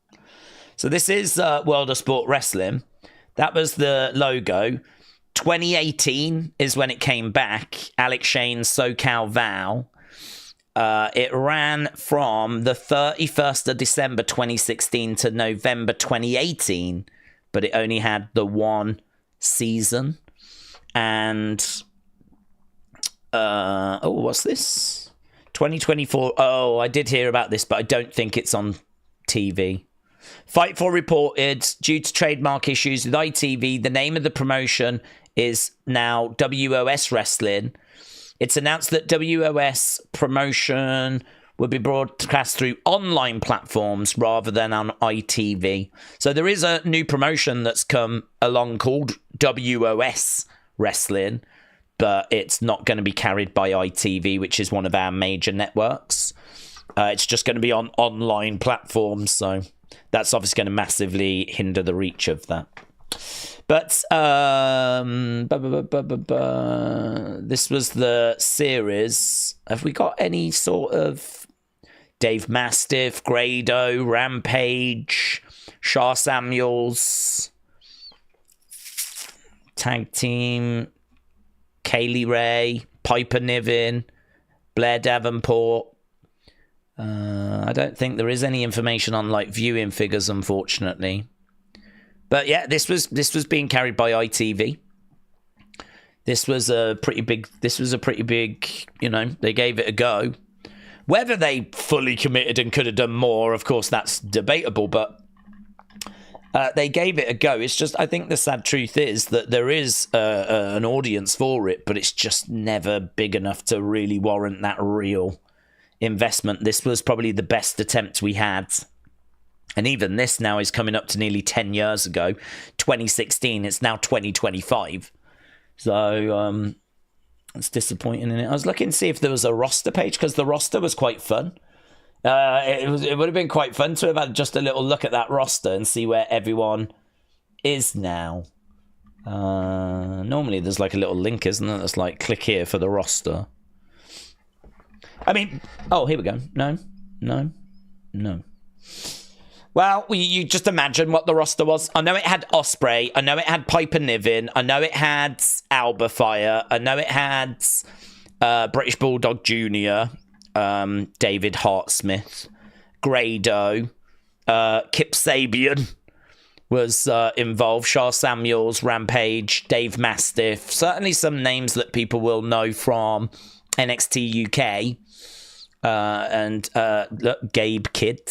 So this is World of Sport Wrestling. That was the logo. 2018 is when it came back. Alex Shane's SoCal Val. It ran from the 31st of December 2016 to November 2018, but it only had the one season. And what's this? 2024. Oh, I did hear about this, but I don't think it's on TV. Fightful reported, due to trademark issues with ITV, the name of the promotion is now WOS Wrestling. It's announced that WOS promotion will be broadcast through online platforms rather than on ITV. So there is a new promotion that's come along called WOS Wrestling, but it's not going to be carried by ITV, which is one of our major networks. It's just going to be on online platforms, so that's obviously going to massively hinder the reach of that. But this was the series. Have we got any sort of Dave Mastiff, Grado, Rampage, Shah Samuels, tag team, Kaylee Ray, Piper Niven, Blair Davenport, I don't think there is any information on like viewing figures, unfortunately. But yeah, this was being carried by ITV. This was a pretty big. You know, they gave it a go. Whether they fully committed and could have done more, of course, that's debatable. But they gave it a go. It's just, I think the sad truth is that there is an audience for it, but it's just never big enough to really warrant that real investment. This was probably the best attempt we had. And even this now is coming up to nearly 10 years ago. 2016, it's now 2025. So it's disappointing, isn't it? I was looking to see if there was a roster page, because the roster was quite fun. It would have been quite fun to have had just a little look at that roster and see where everyone is now. Normally there's like a little link, isn't there? That's like, click here for the roster. I mean, oh, here we go. No. Well, you just imagine what the roster was. I know it had Ospreay. I know it had Piper Niven. I know it had Alba Fire. I know it had British Bulldog Jr., David Hartsmith, Grado, Kip Sabian was involved, Shah Samuels, Rampage, Dave Mastiff. Certainly some names that people will know from NXT UK. And look, Gabe Kidd,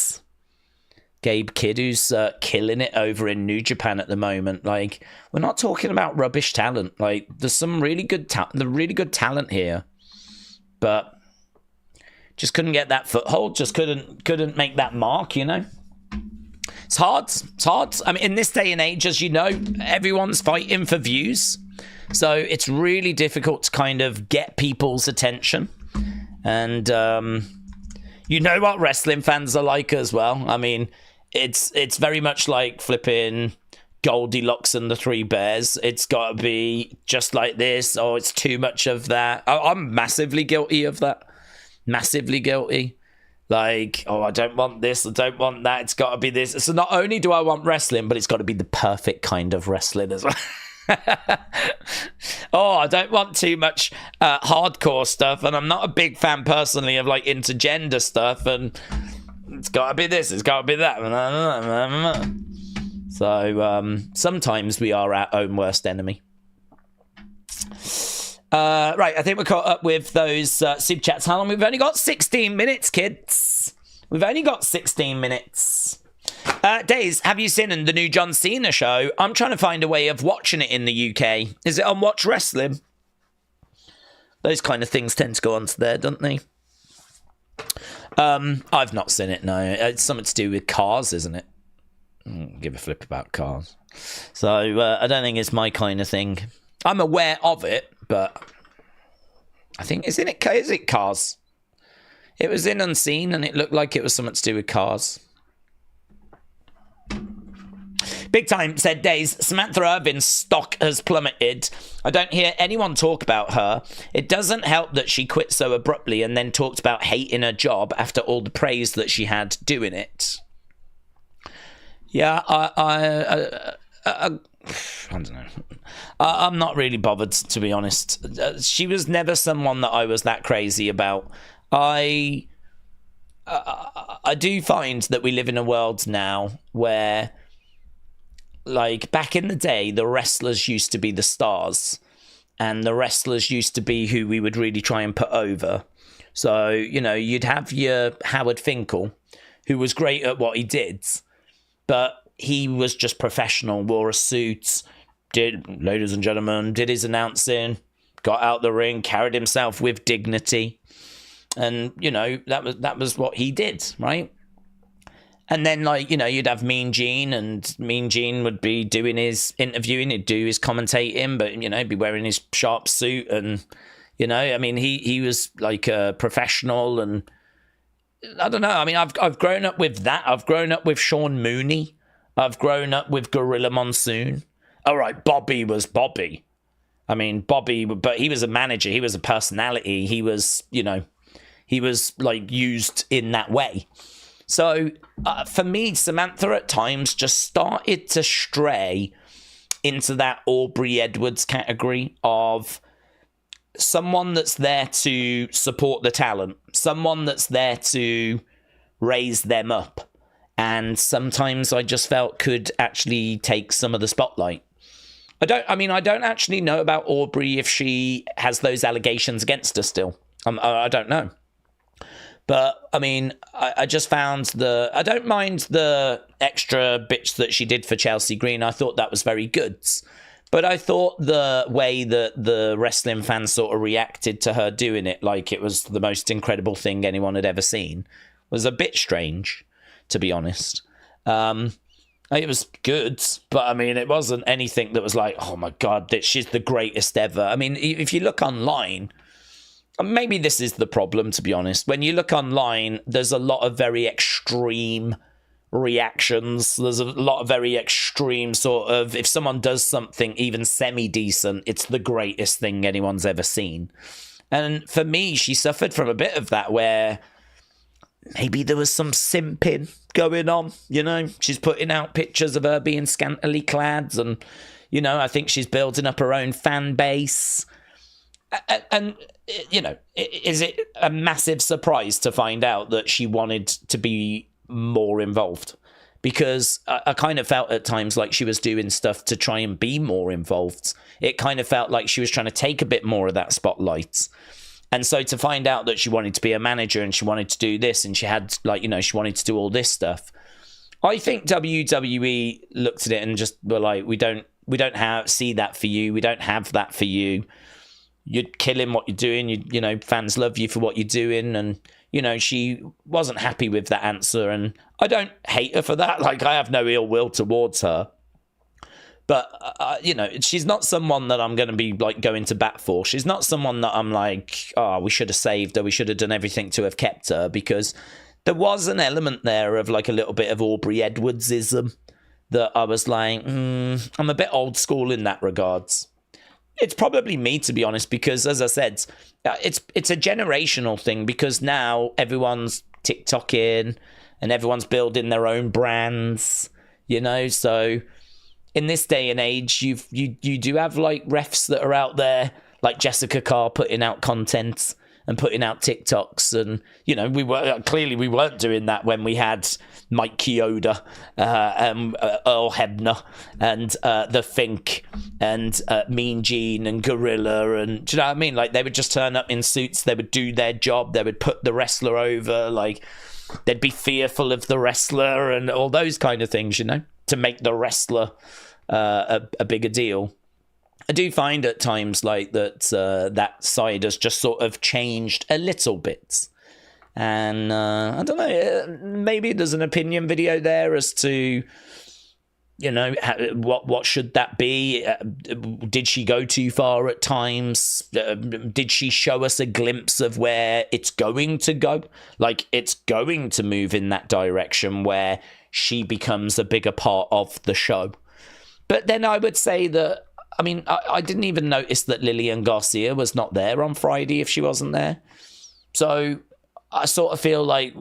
who's killing it over in New Japan at the moment. Like, we're not talking about rubbish talent. Like, there's some really good talent here, but just couldn't get that foothold. Just couldn't make that mark. You know, it's hard. I mean, in this day and age, as you know, everyone's fighting for views, so it's really difficult to kind of get people's attention. And you know what wrestling fans are like as well. I mean, it's very much like flipping Goldilocks and the Three Bears. It's got to be just like this, or it's too much of that. I'm massively guilty of that. Massively guilty. Like, oh, I don't want this, I don't want that. It's got to be this. So not only do I want wrestling, but it's got to be the perfect kind of wrestling as well. Oh, I don't want too much hardcore stuff, and I'm not a big fan personally of like intergender stuff, and it's got to be this, it's got to be that. So sometimes we are our own worst enemy. Right, I think we're caught up with those super chats. How long? We've only got 16 minutes, kids. We've only got 16 minutes. Daze, have you seen the new John Cena show? I'm trying to find a way of watching it in the UK. Is it on Watch Wrestling? Those kind of things tend to go onto there, don't they? I've not seen it, no. It's something to do with cars, isn't it? I don't give a flip about cars. So I don't think it's my kind of thing. I'm aware of it, but I think, is it cars? It was in Unseen, and it looked like it was something to do with cars. Big Time said, Daze, Samantha Irvin's stock has plummeted. I don't hear anyone talk about her. It doesn't help that she quit so abruptly and then talked about hating her job after all the praise that she had doing it. Yeah, I don't know. I'm not really bothered, to be honest. She was never someone that I was that crazy about. I do find that we live in a world now where, like, back in the day, the wrestlers used to be the stars, and the wrestlers used to be who we would really try and put over. So, you know, you'd have your Howard Finkel, who was great at what he did, but he was just professional, wore a suit, ladies and gentlemen, did his announcing, got out the ring, carried himself with dignity. And, you know, that was what he did, right? And then, like, you know, you'd have Mean Gene, and Mean Gene would be doing his interviewing, he'd do his commentating, but, you know, he'd be wearing his sharp suit, and, you know, I mean, he was like a professional, and I don't know. I mean, I've grown up with that. I've grown up with Sean Mooney. I've grown up with Gorilla Monsoon. All right, Bobby was Bobby. I mean, Bobby, but he was a manager. He was a personality. He was, you know, he was like used in that way. So for me, Samantha at times just started to stray into that Aubrey Edwards category of someone that's there to support the talent, someone that's there to raise them up. And sometimes I just felt could actually take some of the spotlight. I don't actually know about Aubrey if she has those allegations against her still. I don't know. But, I mean, I just found I don't mind the extra bits that she did for Chelsea Green. I thought that was very good. But I thought the way that the wrestling fans sort of reacted to her doing it, like it was the most incredible thing anyone had ever seen, was a bit strange, to be honest. It was good, but I mean, it wasn't anything that was like, oh my God, that she's the greatest ever. I mean, if you look online, maybe this is the problem, to be honest. When you look online, there's a lot of very extreme reactions. There's a lot of very extreme sort of, if someone does something even semi-decent, it's the greatest thing anyone's ever seen. And for me, she suffered from a bit of that where maybe there was some simping going on, you know? She's putting out pictures of her being scantily clad and, you know, I think she's building up her own fan base. And you know, is it a massive surprise to find out that she wanted to be more involved? Because I kind of felt at times like she was doing stuff to try and be more involved. It kind of felt like she was trying to take a bit more of that spotlight. And so to find out that she wanted to be a manager and she wanted to do this and she had, like, you know, she wanted to do all this stuff, I think WWE looked at it and just were like, we don't see that for you. We don't have that for you. You're killing what you're doing. You know, fans love you for what you're doing. And, you know, she wasn't happy with that answer. And I don't hate her for that. Like, I have no ill will towards her. But, you know, she's not someone that I'm going to be, like, going to bat for. She's not someone that I'm like, oh, we should have saved her. We should have done everything to have kept her. Because there was an element there of, like, a little bit of Aubrey Edwards-ism that I was like, I'm a bit old school in that regards. It's probably me, to be honest, because, as I said, it's a generational thing, because now everyone's TikToking and everyone's building their own brands, you know, so in this day and age, you do have, like, refs that are out there, like Jessica Carr, putting out content and putting out TikToks. And, you know, we weren't doing that when we had Mike Chioda, Earl Hebner, and The Fink, and Mean Gene, and Gorilla. And, do you know what I mean? Like, they would just turn up in suits. They would do their job. They would put the wrestler over. Like, they'd be fearful of the wrestler and all those kind of things, you know, to make the wrestler a bigger deal. I do find at times like that that side has just sort of changed a little bit. And I don't know, maybe there's an opinion video there as to, you know, what should that be? Did she go too far at times? Did she show us a glimpse of where it's going to go? Like, it's going to move in that direction where she becomes a bigger part of the show. But then I would say that, I mean, I didn't even notice that Lillian Garcia was not there on Friday if she wasn't there. So I sort of feel like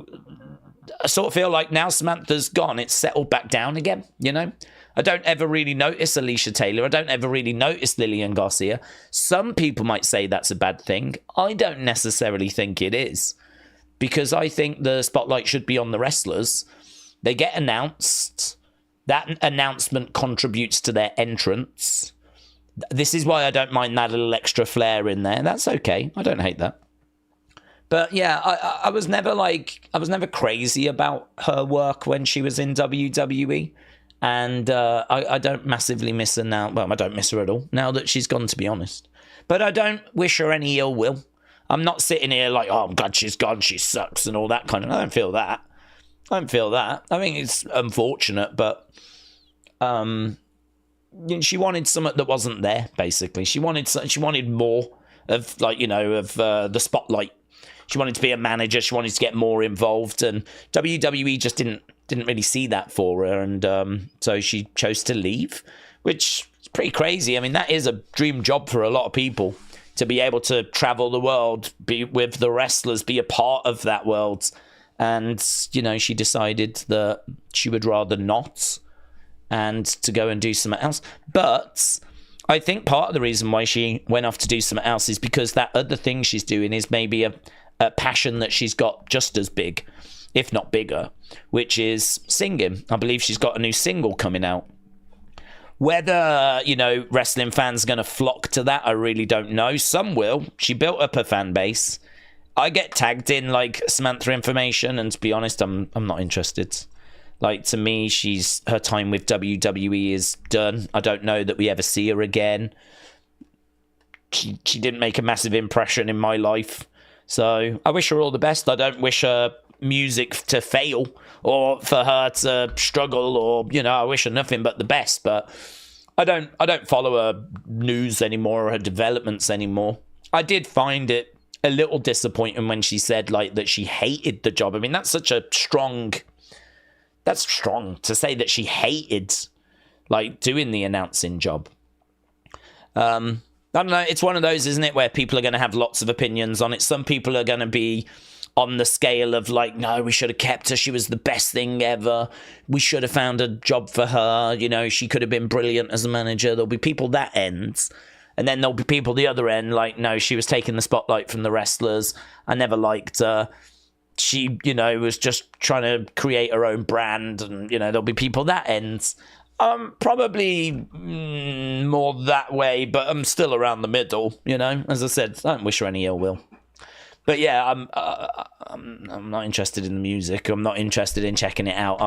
now Samantha's gone, it's settled back down again, you know? I don't ever really notice Alicia Taylor. I don't ever really notice Lillian Garcia. Some people might say that's a bad thing. I don't necessarily think it is, because I think the spotlight should be on the wrestlers. They get announced. That announcement contributes to their entrance. This is why I don't mind that little extra flair in there. That's okay. I don't hate that. But yeah, I was never crazy about her work when she was in WWE. And I don't massively miss her now. Well, I don't miss her at all now that she's gone, to be honest. But I don't wish her any ill will. I'm not sitting here like, oh, I'm glad she's gone, she sucks and all that kind of... I don't feel that. I think it's unfortunate, but she wanted something that wasn't there, basically. She wanted more of, like, you know, of the spotlight. She wanted to be a manager. She wanted to get more involved, and WWE just didn't really see that for her, and so she chose to leave, which is pretty crazy. I mean, that is a dream job for a lot of people, to be able to travel the world, be with the wrestlers, be a part of that world. And, you know, she decided that she would rather not, and to go and do something else. But I think part of the reason why she went off to do something else is because that other thing she's doing is maybe a passion that she's got just as big. if not bigger, which is singing. I believe she's got a new single coming out. Whether, wrestling fans are going to flock to that, I really don't know. Some will. She built up a fan base. I get tagged in like Samantha information, and to be honest, I'm not interested. Like, to me, her time with WWE is done. I don't know that we ever see her again. She didn't make a massive impression in my life. So I wish her all the best. I don't wish her music to fail or for her to struggle, or I wish her nothing but the best. But I don't follow her news anymore or her developments anymore. I did find it a little disappointing when she said like that she hated the job. I mean, that's strong to say that she hated like doing the announcing job. I don't know. It's one of those, isn't it, where people are going to have lots of opinions on it. Some people are going to be on the scale of like, no, we should have kept her. She was the best thing ever. We should have found a job for her. She could have been brilliant as a manager. There'll be people that ends. And then there'll be people the other end like, no, she was taking the spotlight from the wrestlers. I never liked her. She, was just trying to create her own brand. And, there'll be people that ends. Probably more that way, but I'm still around the middle, As I said, I don't wish her any ill will. But yeah, I'm not interested in the music. I'm not interested in checking it out.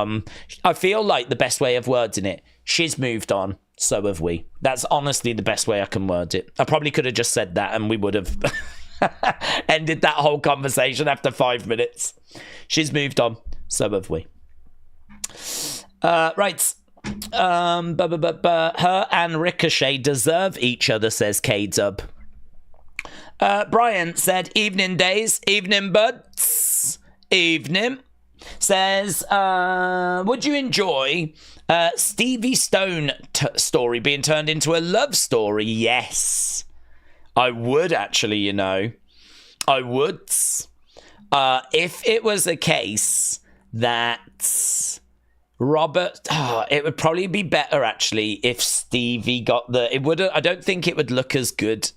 I feel like the best way of wording it, she's moved on, so have we. That's honestly the best way I can word it. I probably could have just said that and we would have ended that whole conversation after 5 minutes. She's moved on, so have we. Right. Her and Ricochet deserve each other, says K-Dub. Brian said, evening days, evening buds, evening. Says, would you enjoy Stevie Stone story being turned into a love story? Yes, I would actually, I would. If it was a case that Robert, it would probably be better actually if Stevie got I don't think it would look as good.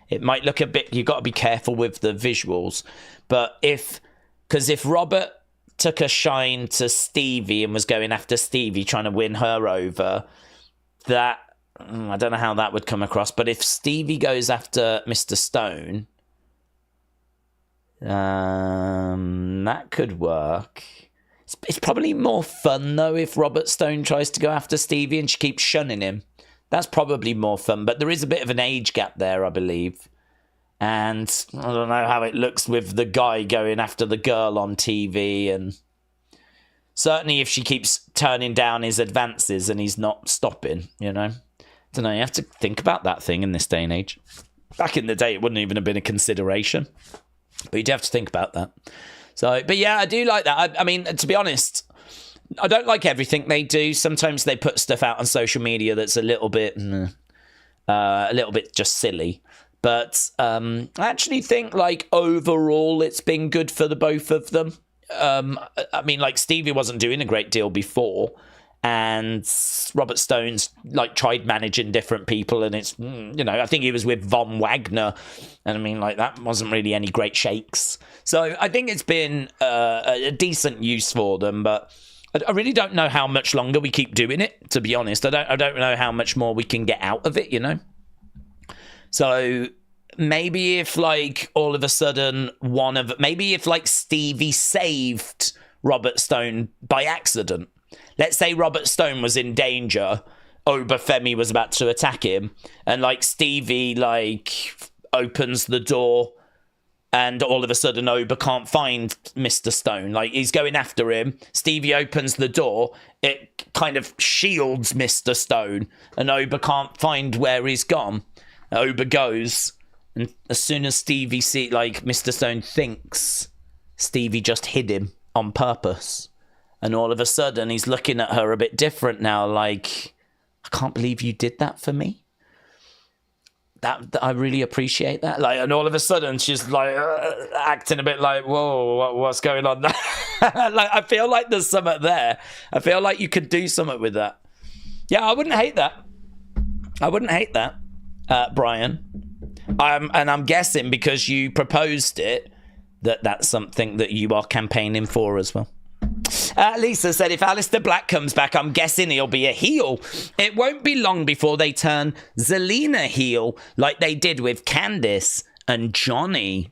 It might look a bit, you've got to be careful with the visuals, but because if Robert took a shine to Stevie and was going after Stevie, trying to win her over, that, I don't know how that would come across, but if Stevie goes after Mr. Stone, that could work. It's probably more fun, though, if Robert Stone tries to go after Stevie and she keeps shunning him. That's probably more fun, but there is a bit of an age gap there, I believe. And I don't know how it looks with the guy going after the girl on TV. And certainly if she keeps turning down his advances and he's not stopping, I don't know, you have to think about that thing in this day and age. Back in the day, it wouldn't even have been a consideration. But you'd have to think about that. So, but yeah, I do like that. I mean, to be honest, I don't like everything they do. Sometimes they put stuff out on social media that's a little bit just silly. But I actually think, like, overall, it's been good for the both of them. I mean, like, Stevie wasn't doing a great deal before, and Robert Stone's, like, tried managing different people, and it's, I think he was with Von Wagner, and I mean, like, that wasn't really any great shakes. So I think it's been a decent use for them, but I really don't know how much longer we keep doing it, to be honest. I don't know how much more we can get out of it, So maybe if, like, all of a sudden maybe if, like, Stevie saved Robert Stone by accident. Let's say Robert Stone was in danger, Oba Femi was about to attack him, and, like, Stevie, like, opens the door, and all of a sudden Oba can't find Mr. Stone. Like, he's going after him. Stevie opens the door. It kind of shields Mr. Stone, and Oba can't find where he's gone. Oba goes, and as soon as Stevie Mr. Stone thinks Stevie just hid him on purpose. And all of a sudden, he's looking at her a bit different now, like, I can't believe you did that for me. That I really appreciate that. Like, and all of a sudden, she's like acting a bit like, whoa, what's going on? Like, I feel like there's something there. I feel like you could do something with that. Yeah, I wouldn't hate that. Brian. And I'm guessing because you proposed it, that's something that you are campaigning for as well. Lisa said, if Aleister Black comes back, I'm guessing he'll be a heel. It won't be long before they turn Zelina heel like they did with Candice and Johnny.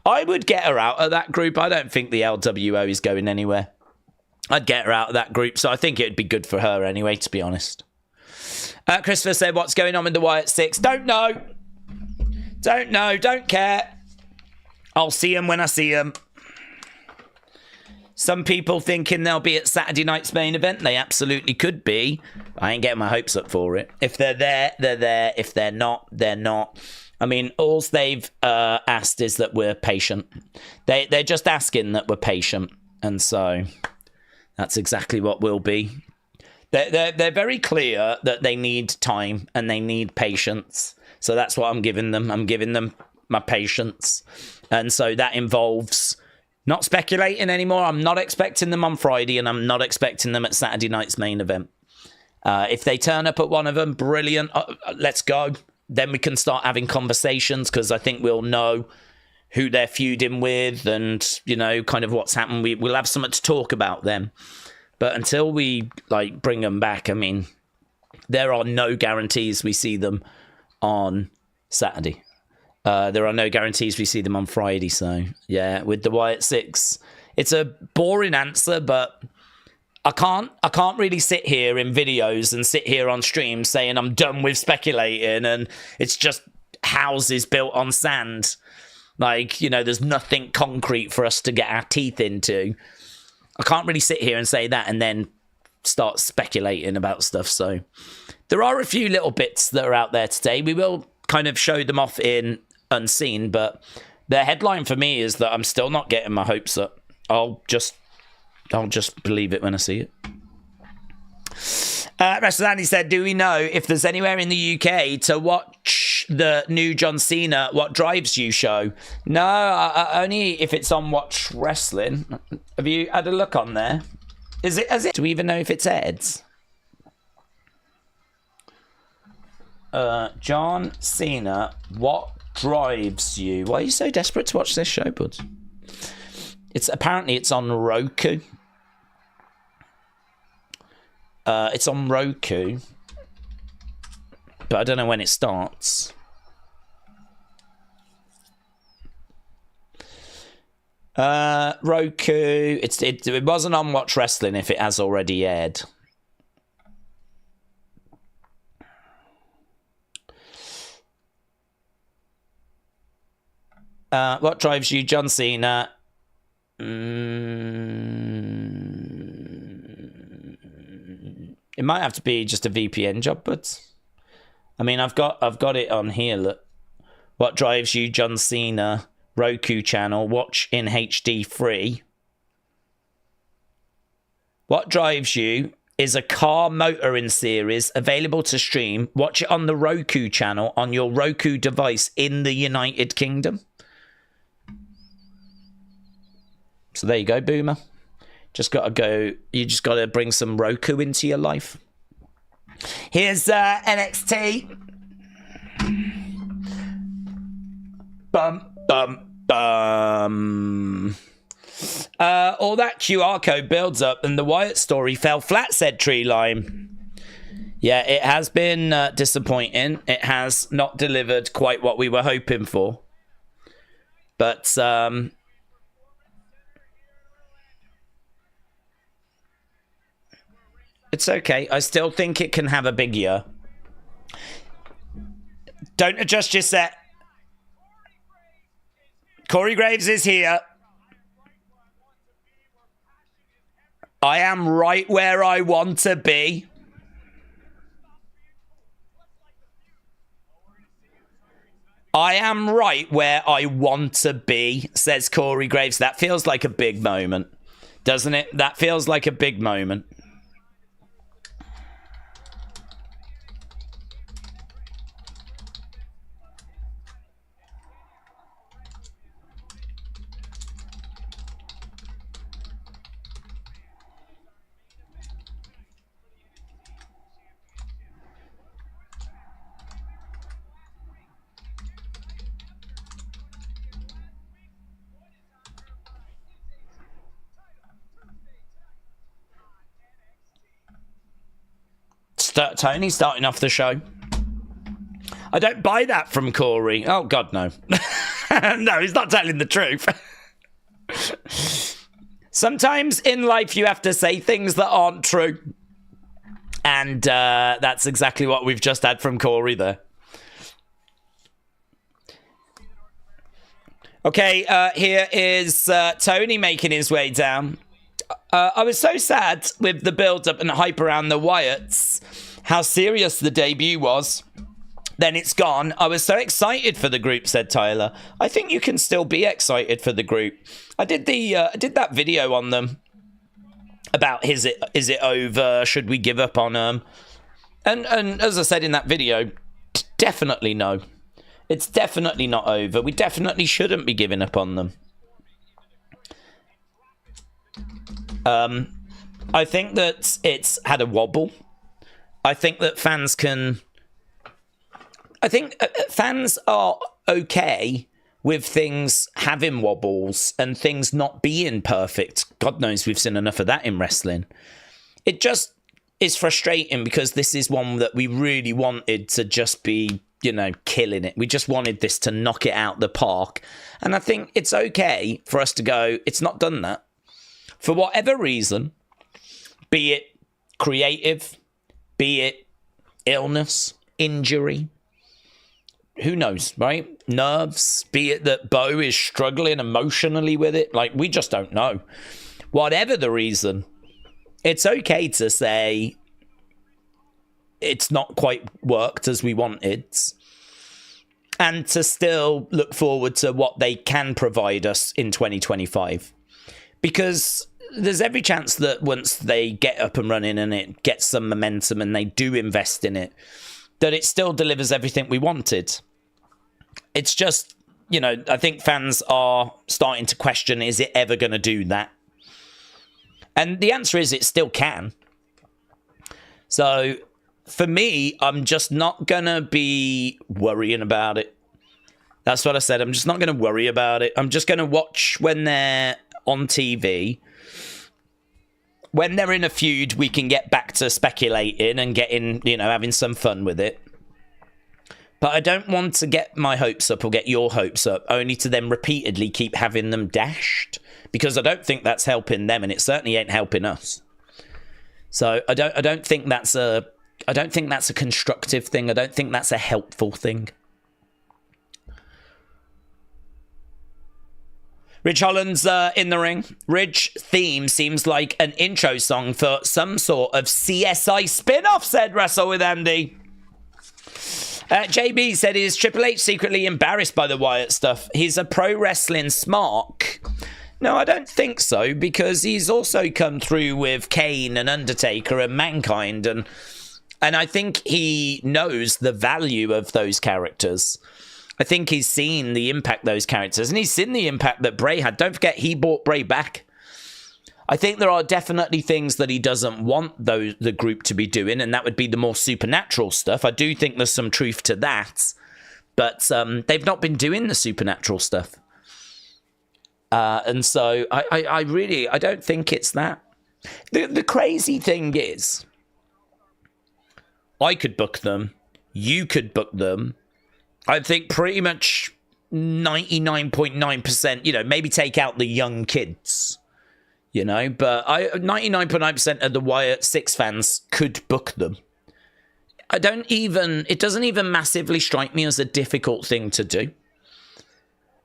I would get her out of that group. I don't think the LWO is going anywhere. I'd get her out of that group, so I think it would be good for her anyway, to be honest. Christopher said, what's going on with the Wyatt Six? Don't know. Don't know. Don't care. I'll see them when I see them. Some people thinking they'll be at Saturday night's main event. They absolutely could be. I ain't getting my hopes up for it. If they're there, they're there. If they're not, they're not. I mean, all they've asked is that we're patient. They're just asking that we're patient. And so that's exactly what we'll be. They're very clear that they need time and they need patience. So that's what I'm giving them. I'm giving them my patience. And so that involves not speculating anymore. I'm not expecting them on Friday, and I'm not expecting them at Saturday night's main event. If they turn up at one of them, brilliant. Let's go. Then we can start having conversations, because I think we'll know who they're feuding with and, you know, kind of what's happened. We'll have something to talk about then. But until we, like, bring them back, I mean, there are no guarantees we see them on Saturday. There are no guarantees we see them on Friday. So, yeah, with the Wyatt Six, it's a boring answer, but I can't really sit here in videos and sit here on stream saying I'm done with speculating and it's just houses built on sand. Like, you know, there's nothing concrete for us to get our teeth into. I can't really sit here and say that and then start speculating about stuff. So there are a few little bits that are out there today. We will kind of show them off in unseen, but the headline for me is that I'm still not getting my hopes up. I'll just believe it when I see it. Wrestling said, do we know if there's anywhere in the UK to watch the new John Cena What Drives You show? No, only if it's on Watch Wrestling. Have you had a look on there? Is it? Do we even know if it's Ed's? John Cena What Drives You? Why are you so desperate to watch this show, bud? Apparently it's on Roku. It's on Roku, but I don't know when it starts. Roku. It wasn't on Watch Wrestling if it has already aired. What Drives You, John Cena? It might have to be just a VPN job, but I mean, I've got it on here. Look, What Drives You, John Cena, Roku channel, watch in HD free. What Drives You is a car motoring series available to stream. Watch it on the Roku channel on your Roku device in the United Kingdom. So there you go, Boomer. You just got to bring some Roku into your life. Here's NXT. Bum, bum, bum. All that QR code builds up and the Wyatt story fell flat, said Tree Lime. Yeah, it has been disappointing. It has not delivered quite what we were hoping for. But it's okay. I still think it can have a big year. Don't adjust your set. Corey Graves is here. I am right where I want to be. I am right where I want to be, says Corey Graves. That feels like a big moment, doesn't it? That feels like a big moment. Tony starting off the show. I don't buy that from Corey. Oh, God, no. No, he's not telling the truth. Sometimes in life you have to say things that aren't true. And that's exactly what we've just had from Corey there. Okay, here is Tony making his way down. I was so sad with the build-up and hype around the Wyatts, how serious the debut was. Then it's gone. I was so excited for the group, said Tyler. I think you can still be excited for the group. I did that video on them about is it over? Should we give up on them? And as I said in that video, definitely no. It's definitely not over. We definitely shouldn't be giving up on them. I think that it's had a wobble. I think that fans are okay with things having wobbles and things not being perfect. God knows we've seen enough of that in wrestling. It just is frustrating because this is one that we really wanted to just be, killing it. We just wanted this to knock it out the park. And I think it's okay for us to go, it's not done that. For whatever reason, be it creative, be it illness, injury, who knows, right? Nerves, be it that Bo is struggling emotionally with it. Like, we just don't know. Whatever the reason, it's okay to say it's not quite worked as we wanted, and to still look forward to what they can provide us in 2025. Because there's every chance that once they get up and running and it gets some momentum and they do invest in it, that it still delivers everything we wanted. It's just, I think fans are starting to question, is it ever going to do that? And the answer is it still can. So for me, I'm just not going to be worrying about it. That's what I said. I'm just not going to worry about it. I'm just going to watch when they're on TV. When they're in a feud, we can get back to speculating and getting, having some fun with it. But I don't want to get my hopes up or get your hopes up, only to then repeatedly keep having them dashed, because I don't think that's helping them, and it certainly ain't helping us. So I don't think that's a constructive thing. I don't think that's a helpful thing. Rich Holland's in the ring. Rich theme seems like an intro song for some sort of CSI spin-off, said Wrestle with Andy. JB said, is Triple H secretly embarrassed by the Wyatt stuff? He's a pro wrestling smark. No, I don't think so, because he's also come through with Kane and Undertaker and Mankind, and I think he knows the value of those characters. I think he's seen the impact those characters, and he's seen the impact that Bray had. Don't forget, he brought Bray back. I think there are definitely things that he doesn't want the group to be doing, and that would be the more supernatural stuff. I do think there's some truth to that, but they've not been doing the supernatural stuff. And so I don't think it's that. The crazy thing is, I could book them, you could book them. I think pretty much 99.9%, maybe take out the young kids, but 99.9% of the Wyatt 6 fans could book them. It doesn't even massively strike me as a difficult thing to do.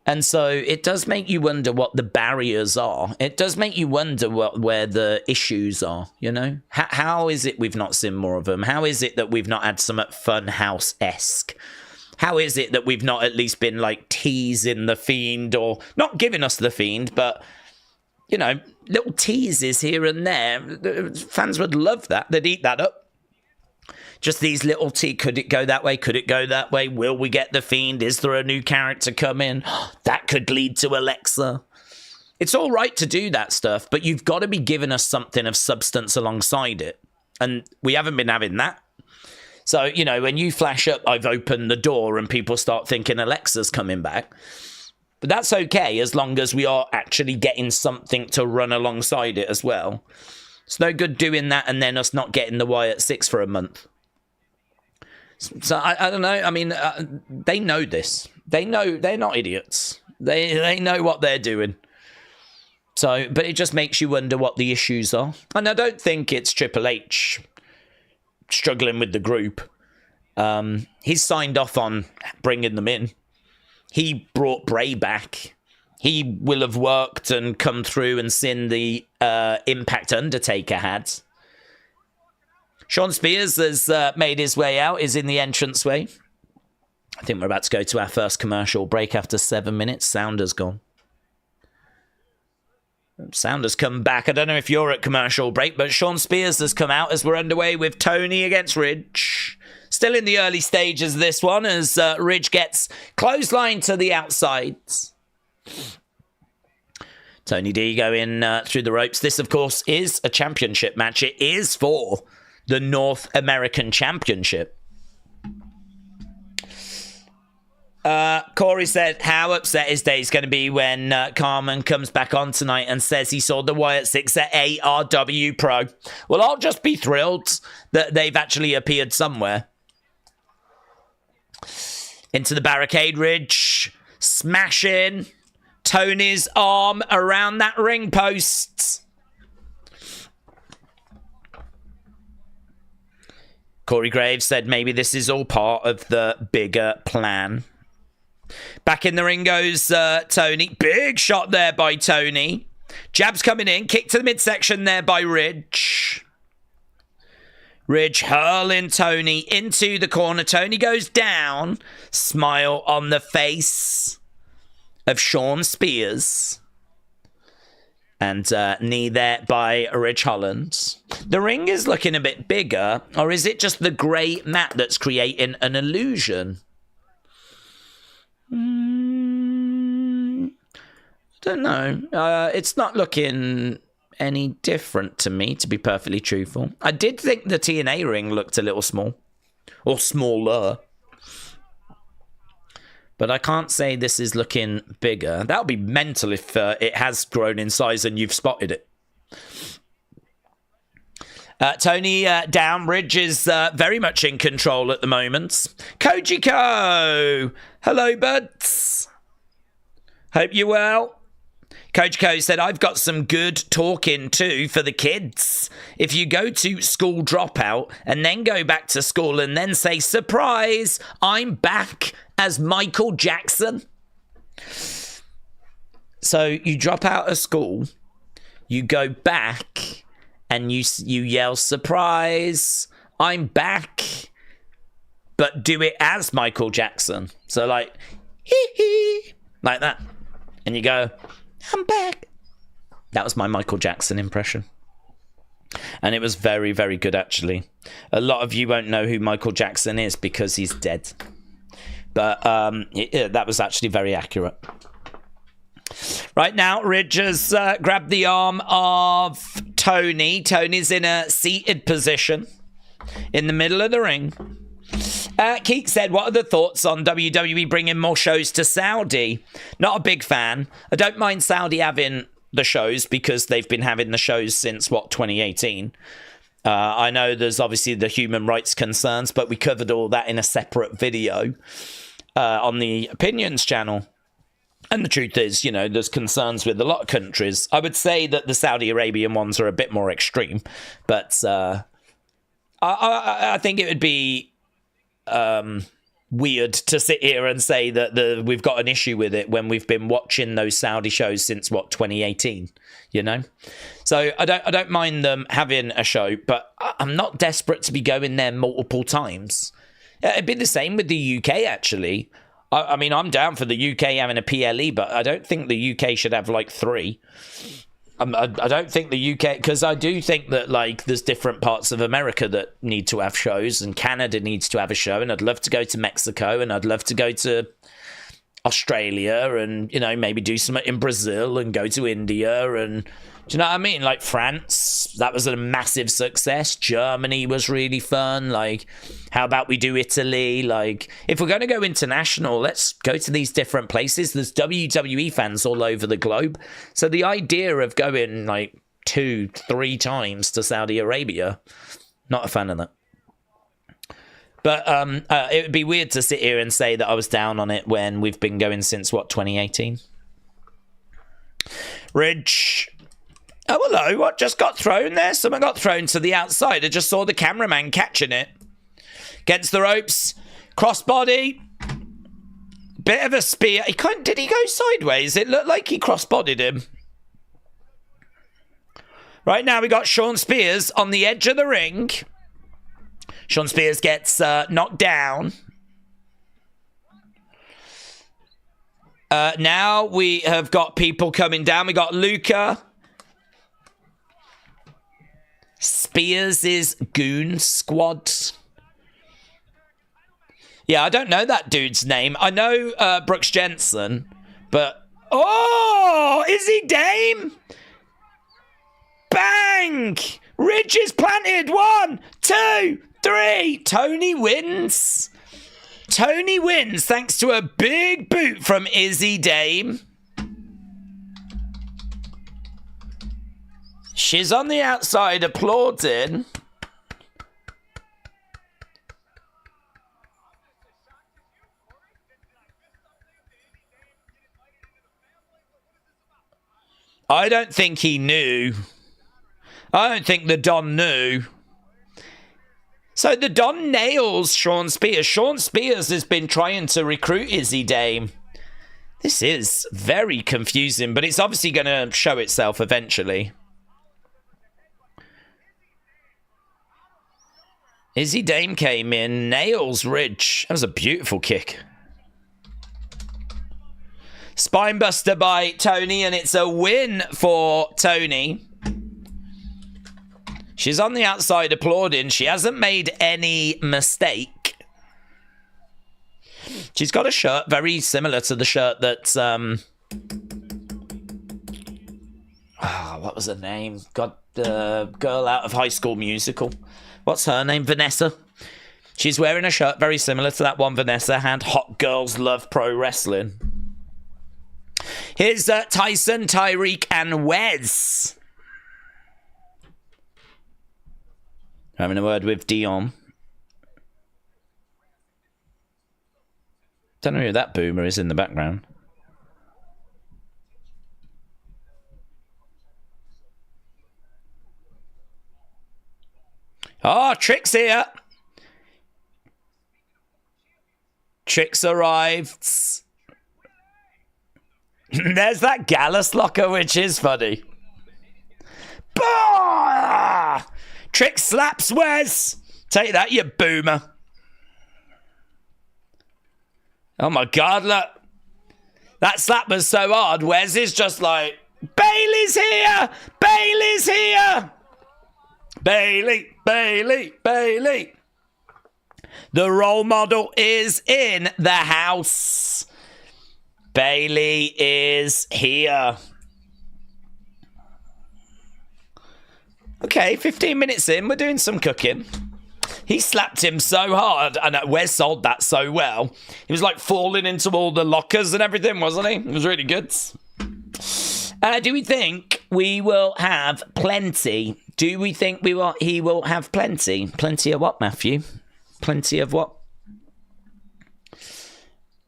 And so it does make you wonder what the barriers are. It does make you wonder where the issues are, How is it we've not seen more of them? How is it that we've not had some Funhouse-esque? How is it that we've not at least been teasing the Fiend, or not giving us the Fiend, but, little teases here and there? Fans would love that. They'd eat that up. Just these little could it go that way? Could it go that way? Will we get the Fiend? Is there a new character coming? That could lead to Alexa. It's all right to do that stuff, but you've got to be giving us something of substance alongside it. And we haven't been having that. So, when you flash up, I've opened the door, and people start thinking Alexa's coming back. But that's okay, as long as we are actually getting something to run alongside it as well. It's no good doing that and then us not getting the Wyatt 6 for a month. So I don't know. I mean, they know this. They know they're not idiots. They know what they're doing. So, but it just makes you wonder what the issues are. And I don't think it's Triple H struggling with the group. He's signed off on bringing them in. He brought Bray back. He will have worked and come through and seen the impact Undertaker had. Sean Spears has made his way out, is in the entranceway. I think we're about to go to our first commercial break after 7 minutes. Sound has gone. Sound has come back. I don't know if you're at commercial break, but Sean Spears has come out as we're underway with Tony against Ridge. Still in the early stages of this one as Ridge gets clothesline to the outsides. Tony D going through the ropes. This, of course, is a championship match. It is for the North American Championship. Corey said how upset his day is going to be when Carmen comes back on tonight and says he saw the Wyatt Six at ARW Pro. Well, I'll just be thrilled that they've actually appeared somewhere. Into the barricade, Ridge smashing Tony's arm around that ring post. Corey Graves said maybe this is all part of the bigger plan. Back in the ring goes Tony. Big shot there by Tony. Jabs coming in. Kick to the midsection there by Ridge. Ridge hurling Tony into the corner. Tony goes down. Smile on the face of Sean Spears. And knee there by Ridge Holland. The ring is looking a bit bigger. Or is it just the grey mat that's creating an illusion? I don't know. It's not looking any different to me, to be perfectly truthful. I did think the TNA ring looked a little small. Or smaller. But I can't say this is looking bigger. That would be mental if it has grown in size and you've spotted it. Tony down. Ridge is very much in control at the moment. Kojiko! Hello, buds. Hope you're well. Kojiko said, I've got some good talking too for the kids. If you go to school dropout and then go back to school and then say, surprise, I'm back as Michael Jackson. So you drop out of school, you go back, and you yell, surprise, I'm back, but do it as Michael Jackson. So like, hee hee, like that. And you go, I'm back. That was my Michael Jackson impression. And it was very, very good, actually. A lot of you won't know who Michael Jackson is because he's dead. But that was actually very accurate. Right now, Ridge has grabbed the arm of Tony. Tony's in a seated position in the middle of the ring. Keek said, what are the thoughts on WWE bringing more shows to Saudi? Not a big fan. I don't mind Saudi having the shows because they've been having the shows since, 2018. I know there's obviously the human rights concerns, but we covered all that in a separate video on the Opinions channel. And the truth is, there's concerns with a lot of countries. I would say that the Saudi Arabian ones are a bit more extreme, but I think it would be weird to sit here and say that we've got an issue with it when we've been watching those Saudi shows since 2018. So I don't mind them having a show, but I'm not desperate to be going there multiple times. It'd be the same with the UK, actually. I mean, I'm down for the UK having a PLE, but I don't think the UK should have 3. I don't think the UK, because I do think that there's different parts of America that need to have shows, and Canada needs to have a show, and I'd love to go to Mexico, and I'd love to go to Australia, and maybe do something in Brazil, and go to India, and do you know what I mean? France, that was a massive success. Germany was really fun. How about we do Italy? If we're going to go international, let's go to these different places. There's WWE fans all over the globe. So the idea of going 2-3 times to Saudi Arabia, not a fan of that. But it would be weird to sit here and say that I was down on it when we've been going since, what, 2018? Ridge. Oh, hello. What just got thrown there? Someone got thrown to the outside. I just saw the cameraman catching it. Against the ropes. Crossbody. Bit of a spear. Did he go sideways? It looked like he crossbodied him. Right now we got Shawn Spears on the edge of the ring. Shawn Spears gets knocked down. Now we have got people coming down. We got Luca. Spears' Goon Squad. Yeah, I don't know that dude's name. I know Brooks Jensen, but... Oh! Izzy Dame! Bang! Ridge is planted. 1, 2, 3. Tony wins. Tony wins thanks to a big boot from Izzy Dame. She's on the outside applauding. I don't think he knew. I don't think the Don knew. So the Don nails Shawn Spears. Shawn Spears has been trying to recruit Izzy Dame. This is very confusing, but it's obviously going to show itself eventually. Izzy Dame came in, nails Ridge. That was a beautiful kick. Spinebuster by Tony, and it's a win for Tony. She's on the outside applauding. She hasn't made any mistake. She's got a shirt very similar to the shirt that... what was her name? God, the girl out of High School Musical. What's her name? Vanessa. She's wearing a shirt very similar to that one Vanessa had. Hot Girls Love Pro Wrestling. Here's Tyson, Tyreek, and Wes. Having a word with Dion. Don't know who that boomer is in the background. Oh, Trick's here. Trick's arrived. There's that Gallus locker, which is funny. Bah! Trick slaps Wes. Take that, you boomer. Oh my God, look. That slap was so hard. Wes is just like, Bayley's here. Bayley's here. Bayley, Bayley, Bayley. The role model is in the house. Bayley is here. Okay, 15 minutes in, we're doing some cooking. He slapped him so hard, and Wes sold that so well. He was like falling into all the lockers and everything, wasn't he? It was really good. Do we think we will have plenty? Do we think he will have plenty? Plenty of what, Matthew? Plenty of what?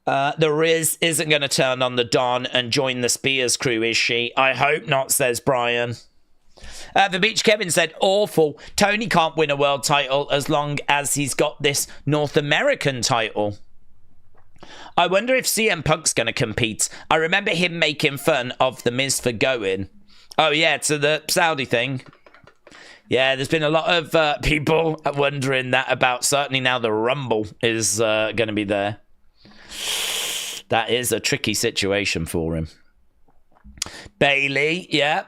The Riz isn't going to turn on the Don and join the Spears crew, is she? I hope not, says Brian. The Beach Kevin said, awful. Tony can't win a world title as long as he's got this North American title. I wonder if CM Punk's going to compete. I remember him making fun of The Miz for going. Oh, yeah, to the Saudi thing. Yeah, there's been a lot of people wondering that about. Certainly now the Rumble is going to be there. That is a tricky situation for him. Bayley, yeah.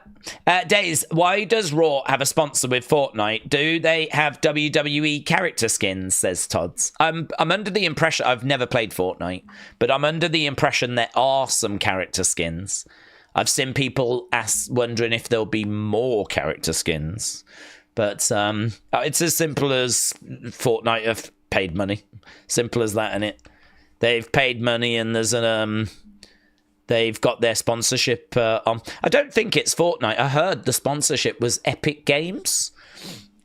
Daze, why does Raw have a sponsor with Fortnite? Do they have WWE character skins, says Todd's. I'm under the impression, I've never played Fortnite, but I'm under the impression there are some character skins. I've seen people wondering if there'll be more character skins. But it's as simple as Fortnite have paid money. Simple as that, innit? They've paid money and there's they've got their sponsorship on. I don't think it's Fortnite. I heard the sponsorship was Epic Games.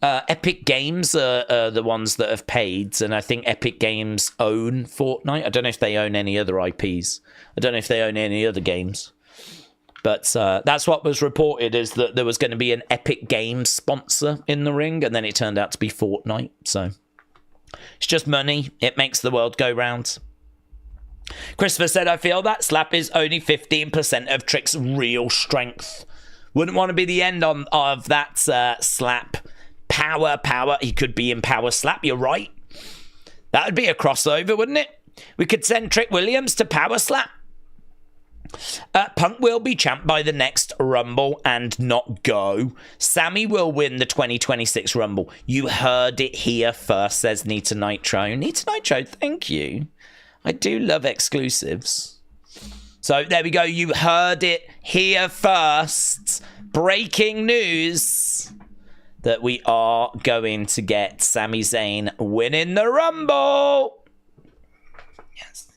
Epic Games are the ones that have paid, and I think Epic Games own Fortnite. I don't know if they own any other IPs. I don't know if they own any other games. But that's what was reported, is that there was going to be an Epic Games sponsor in the ring, and then it turned out to be Fortnite. So it's just money. It makes the world go round. Christopher said, I feel that slap is only 15% of Trick's real strength. Wouldn't want to be the end of that slap. Power. He could be in Power Slap, you're right. That would be a crossover, wouldn't it? We could send Trick Williams to Power Slap. Punk will be champ by the next Rumble and not go. Sammy will win the 2026 Rumble. You heard it here first, says Nita Nitro. Nita Nitro, thank you. I do love exclusives. So there we go. You heard it here first. Breaking news that we are going to get Sami Zayn winning the Rumble. Yes.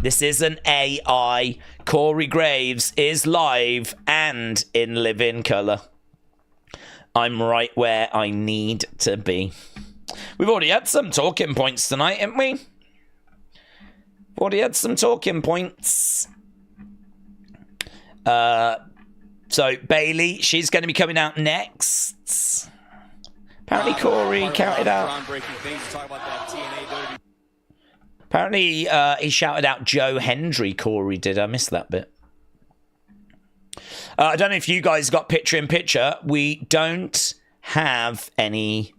This isn't AI. Corey Graves is live and in living colour. I'm right where I need to be. We've already had some talking points tonight, haven't we? Already had some talking points. So Bayley, she's going to be coming out next. Apparently Corey counted out. Apparently he shouted out Joe Hendry. Corey did. I missed that bit. I don't know if you guys got picture-in-picture. We don't have any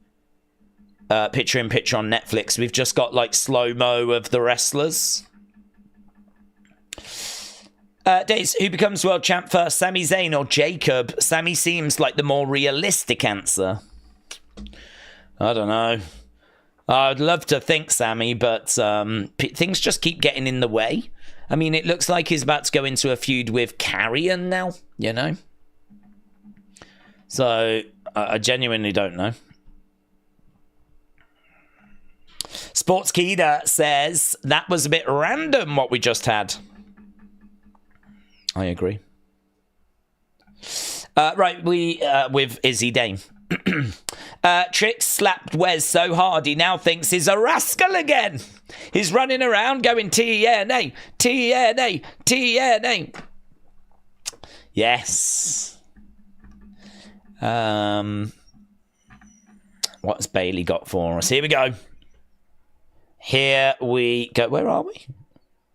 picture-in-picture on Netflix. We've just got like slow-mo of the wrestlers. Daze, who becomes world champ first, Sami Zayn or Jacob? Sami seems like the more realistic answer. I don't know. I'd love to think Sami, but things just keep getting in the way. I mean, it looks like he's about to go into a feud with Carrion now, you know? So, I genuinely don't know. Sportskida says, that was a bit random what we just had. I agree. Right, we with Izzy Dame. Trick slapped Wes so hard he now thinks he's a rascal again. He's running around going TNA, TNA, TNA. Yes. What's Bayley got for us? Here we go. Here we go. Where are we?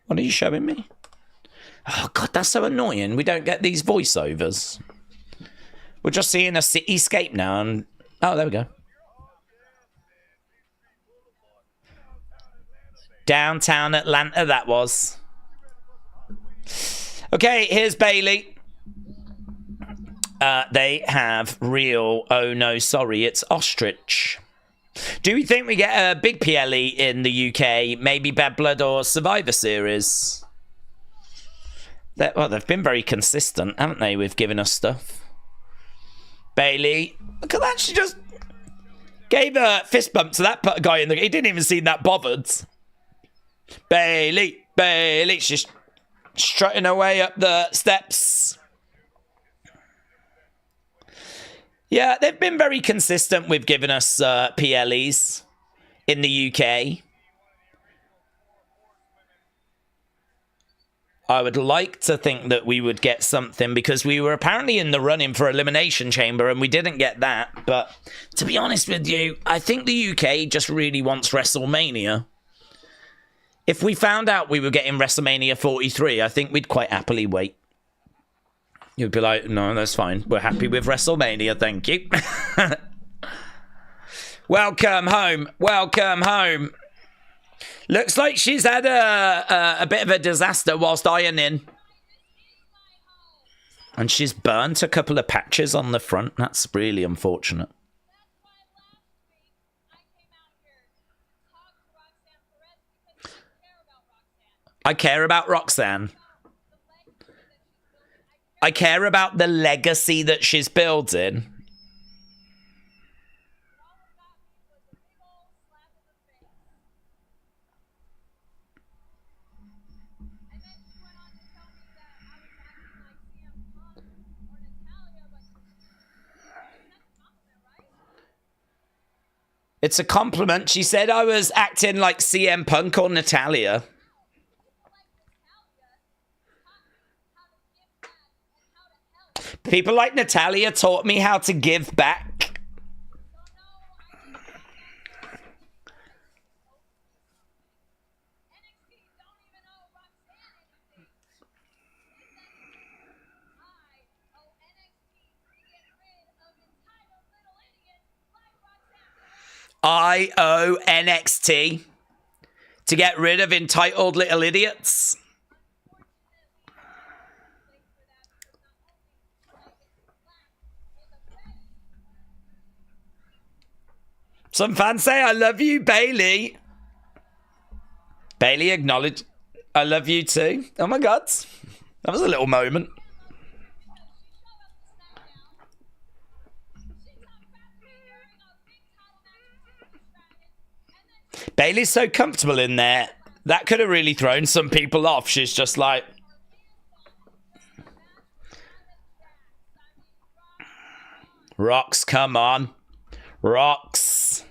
What are you showing me? Oh, God, that's so annoying. We don't get these voiceovers. We're just seeing a cityscape now. And oh, there we go. Downtown Atlanta, that was. Okay, here's Bayley. They have real, oh no, sorry, it's ostrich. Do we think we get a big PLE in the UK? Maybe Bad Blood or Survivor Series? Well, they've been very consistent, haven't they, with giving us stuff. Bayley, look at that, she just gave a fist bump to that guy in the... He didn't even seem that bothered. Bayley, she's strutting her way up the steps. Yeah, they've been very consistent with giving us PLEs in the UK. I would like to think that we would get something because we were apparently in the running for Elimination Chamber and we didn't get that. But to be honest with you, I think the UK just really wants WrestleMania. If we found out we were getting WrestleMania 43, I think we'd quite happily wait. You'd be like, no, that's fine. We're happy with WrestleMania, thank you. Welcome home. Welcome home. Looks like she's had a bit of a disaster whilst ironing. And she's burnt a couple of patches on the front. That's really unfortunate. I care about Roxanne. I care about the legacy that she's building. It's a compliment. She said I was acting like CM Punk or Natalia. People like Natalia taught me how to give back. I owe NXT to get rid of entitled little idiots. Some fans say, I love you, Bayley. Bayley acknowledged, I love you too. Oh my God. That was a little moment. Bayley's so comfortable in there. That could have really thrown some people off. She's just like... Rox, come on. Rox.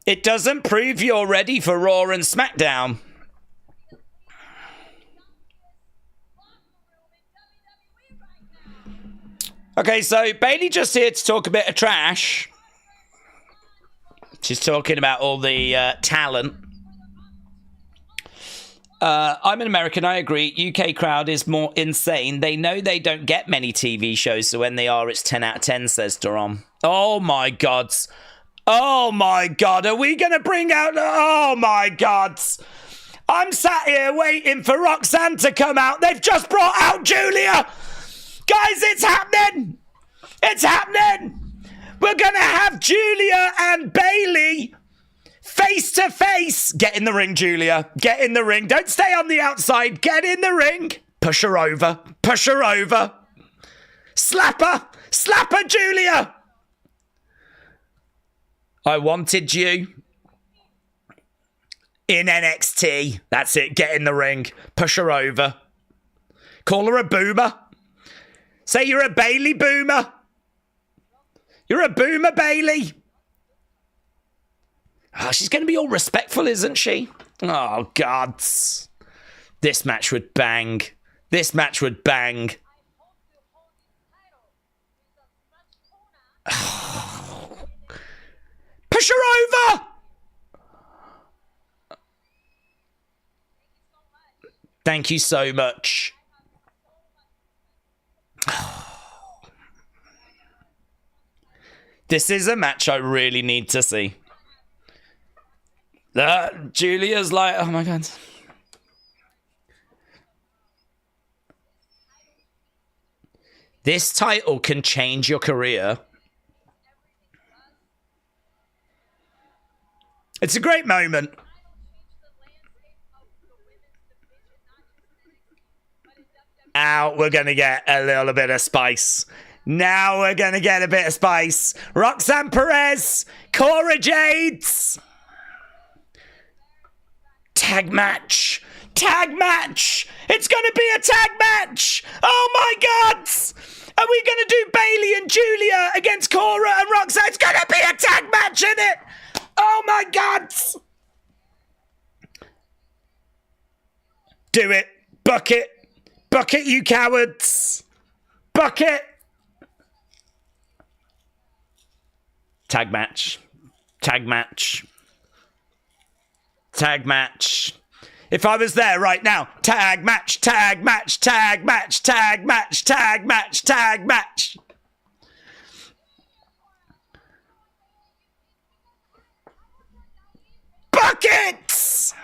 It doesn't prove you're ready for Raw and SmackDown. Okay, so Bayley just here to talk a bit of trash. She's talking about all the talent. I'm an American, I agree. UK crowd is more insane. They know they don't get many TV shows, so when they are, it's 10 out of 10, says Duran. Oh my God. Oh my God, are we going to bring out... Oh my God. I'm sat here waiting for Roxanne to come out. They've just brought out Julia. Guys, it's happening. It's happening. We're going to have Julia and Bayley face to face. Get in the ring, Julia. Get in the ring. Don't stay on the outside. Get in the ring. Push her over. Push her over. Slap her. Slap her, Julia. I wanted you in NXT. That's it. Get in the ring. Push her over. Call her a boomer. Say you're a Bayley boomer. You're a boomer, Bayley. Oh, she's going to be all respectful, isn't she? Oh, God. This match would bang. This match would bang. Push her over! Thank you so much. This is a match I really need to see. Julia's like, oh my God. This title can change your career. It's a great moment. Now we're going to get a little bit of spice. Now we're going to get a bit of spice. Roxanne Perez, Cora Jades. Tag match. Tag match. It's going to be a tag match. Oh my God. Are we going to do Bayley and Julia against Cora and Roxanne? It's going to be a tag match, isn't it? Oh my God. Do it. Bucket. Bucket, you cowards. Bucket. Tag match. Tag match. Tag match. If I was there right now, tag match, tag match, tag match, tag match, tag match, tag match. Buckets!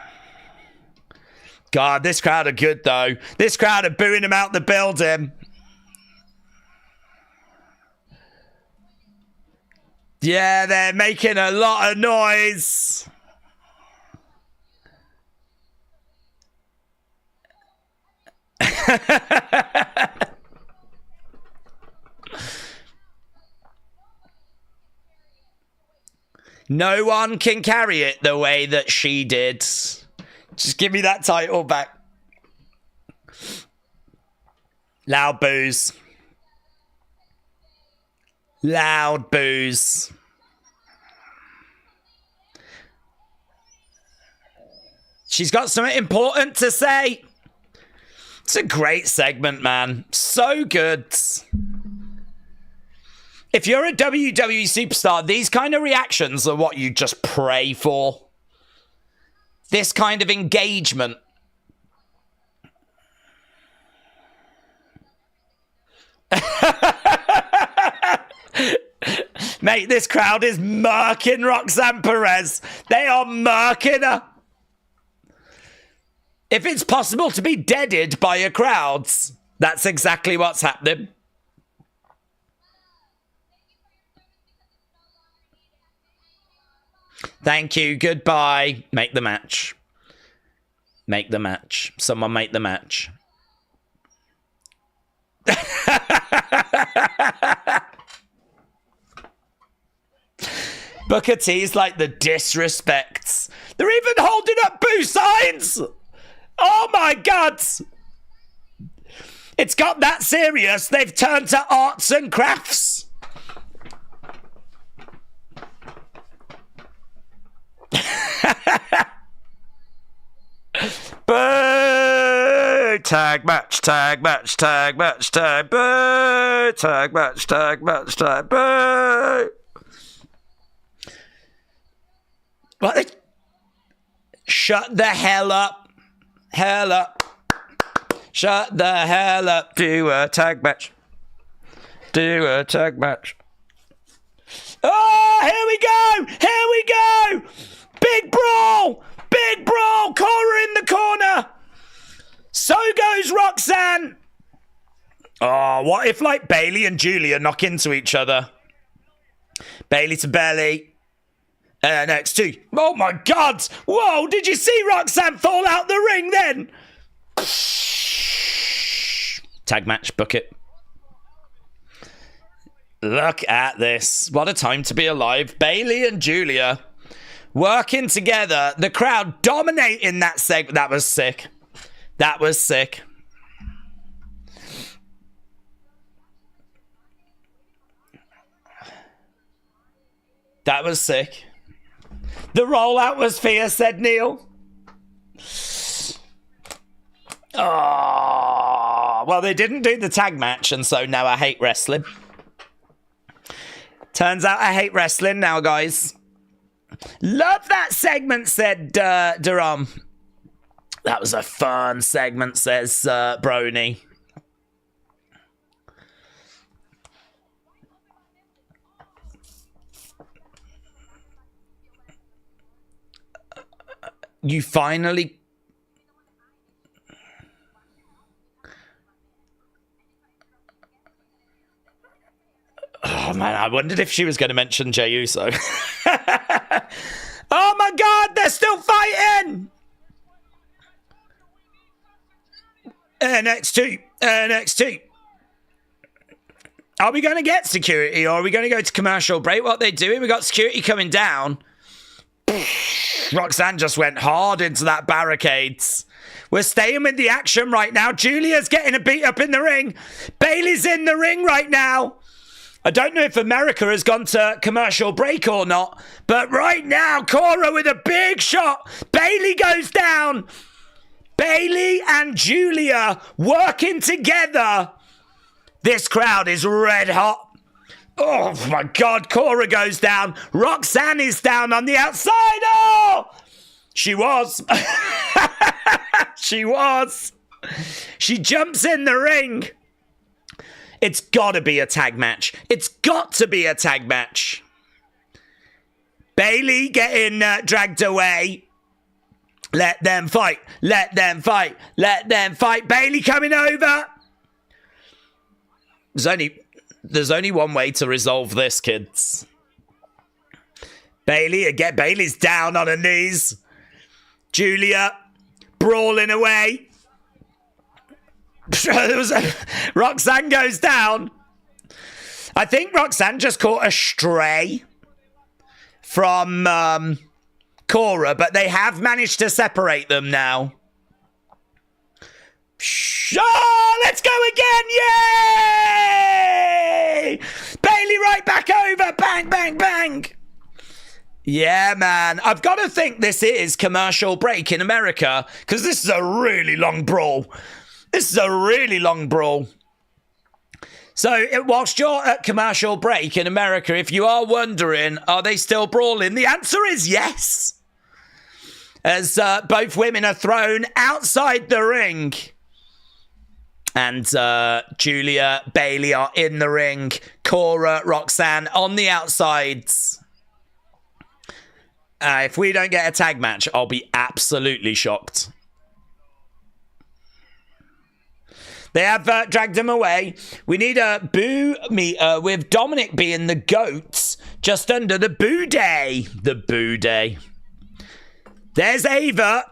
God, this crowd are good, though. This crowd are booing him out the building. Yeah, they're making a lot of noise. No one can carry it the way that she did. Just give me that title back. Loud boos. Loud boos. She's got something important to say. It's a great segment, man. So good. If you're a WWE superstar, these kind of reactions are what you just pray for. This kind of engagement. Mate, this crowd is murking Roxanne Perez. They are murking her. If it's possible to be deaded by your crowds, that's exactly what's happening. Thank you. Goodbye. Make the match. Make the match. Someone make the match. Booker T's like the disrespects. They're even holding up boo signs. Oh my God. It's got that serious. They've turned to arts and crafts. Boo! Tag match, tag match, tag match, tag boo! Tag match, tag match, tag boo! What? Shut the hell up. Hell up. Shut the hell up. Do a tag match. Do a tag match. Oh, here we go. Here we go. Big brawl. Big brawl. Cora in the corner. So goes Roxanne. Oh, what if like Bayley and Julia knock into each other? Bayley to belly. NXT. Oh my God. Whoa, did you see Roxanne fall out the ring then? Tag match, book it. Look at this. What a time to be alive. Bayley and Julia working together. The crowd dominating that segment. That was sick. That was sick. That was sick. The rollout was fierce, said Neil. Oh, well, they didn't do the tag match, and so now I hate wrestling. Turns out I hate wrestling now, guys. Love that segment, said Duram. That was a fun segment, says Brony. You finally... Oh, man, I wondered if she was going to mention Jey Uso. Oh, my God, they're still fighting! NXT, NXT. Are we going to get security, or are we going to go to commercial break? What they're doing? We got security coming down. Roxanne just went hard into that barricades. We're staying with the action right now. Julia's getting a beat up in the ring. Bayley's in the ring right now. I don't know if America has gone to commercial break or not, but right now, Cora with a big shot. Bayley goes down. Bayley and Julia working together. This crowd is red hot. Oh my God, Cora goes down. Roxanne is down on the outside. Oh! She was. She was. She jumps in the ring. It's got to be a tag match. It's got to be a tag match. Bayley getting dragged away. Let them fight. Let them fight. Let them fight. Bayley coming over. There's only one way to resolve this, kids. Bayley, again, Bayley's down on her knees. Julia, brawling away. Roxanne goes down. I think Roxanne just caught a stray from Cora, but they have managed to separate them now. Oh, let's go again! Yay! Bayley right back over. Bang, bang, bang. Yeah, man. I've got to think this is commercial break in America, because this is a really long brawl. This is a really long brawl. So, whilst you're at commercial break in America, if you are wondering, are they still brawling? The answer is yes. As both women are thrown outside the ring. And Julia, Bayley are in the ring. Cora, Roxanne on the outsides. If we don't get a tag match, I'll be absolutely shocked. They have dragged him away. We need a boo meter with Dominic being the goat just under the boo day. The boo day. There's Ava.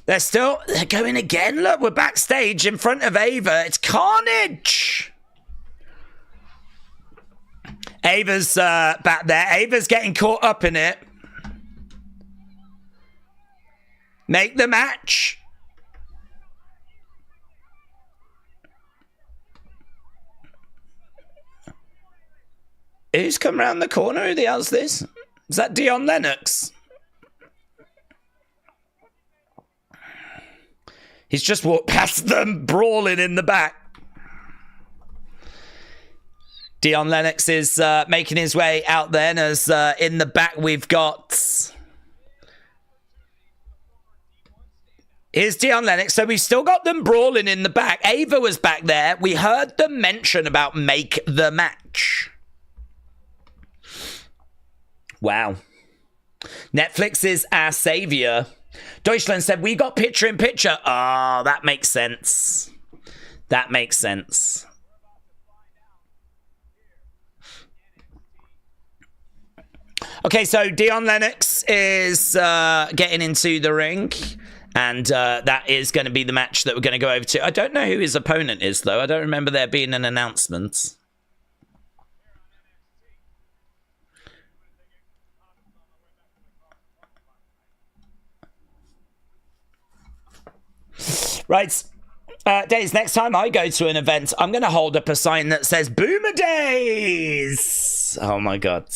They're going again. Look, we're backstage in front of Ava. It's carnage. Ava's back there. Ava's getting caught up in it. Make the match. Who's come around the corner? Who the hell's this? Is that Dion Lennox? He's just walked past them, brawling in the back. Dion Lennox is making his way out then, as in the back we've got... Here's Dion Lennox. So we've still got them brawling in the back. Ava was back there. We heard them mention about make the match. Wow. Netflix is our savior. Deutschland said, we got picture in picture. Oh, that makes sense. That makes sense. Okay, so Dion Lennox is getting into the ring. And that is going to be the match that we're going to go over to. I don't know who his opponent is, though. I don't remember there being an announcement. Right. Daze, next time I go to an event, I'm going to hold up a sign that says Boomer Days. Oh, my God.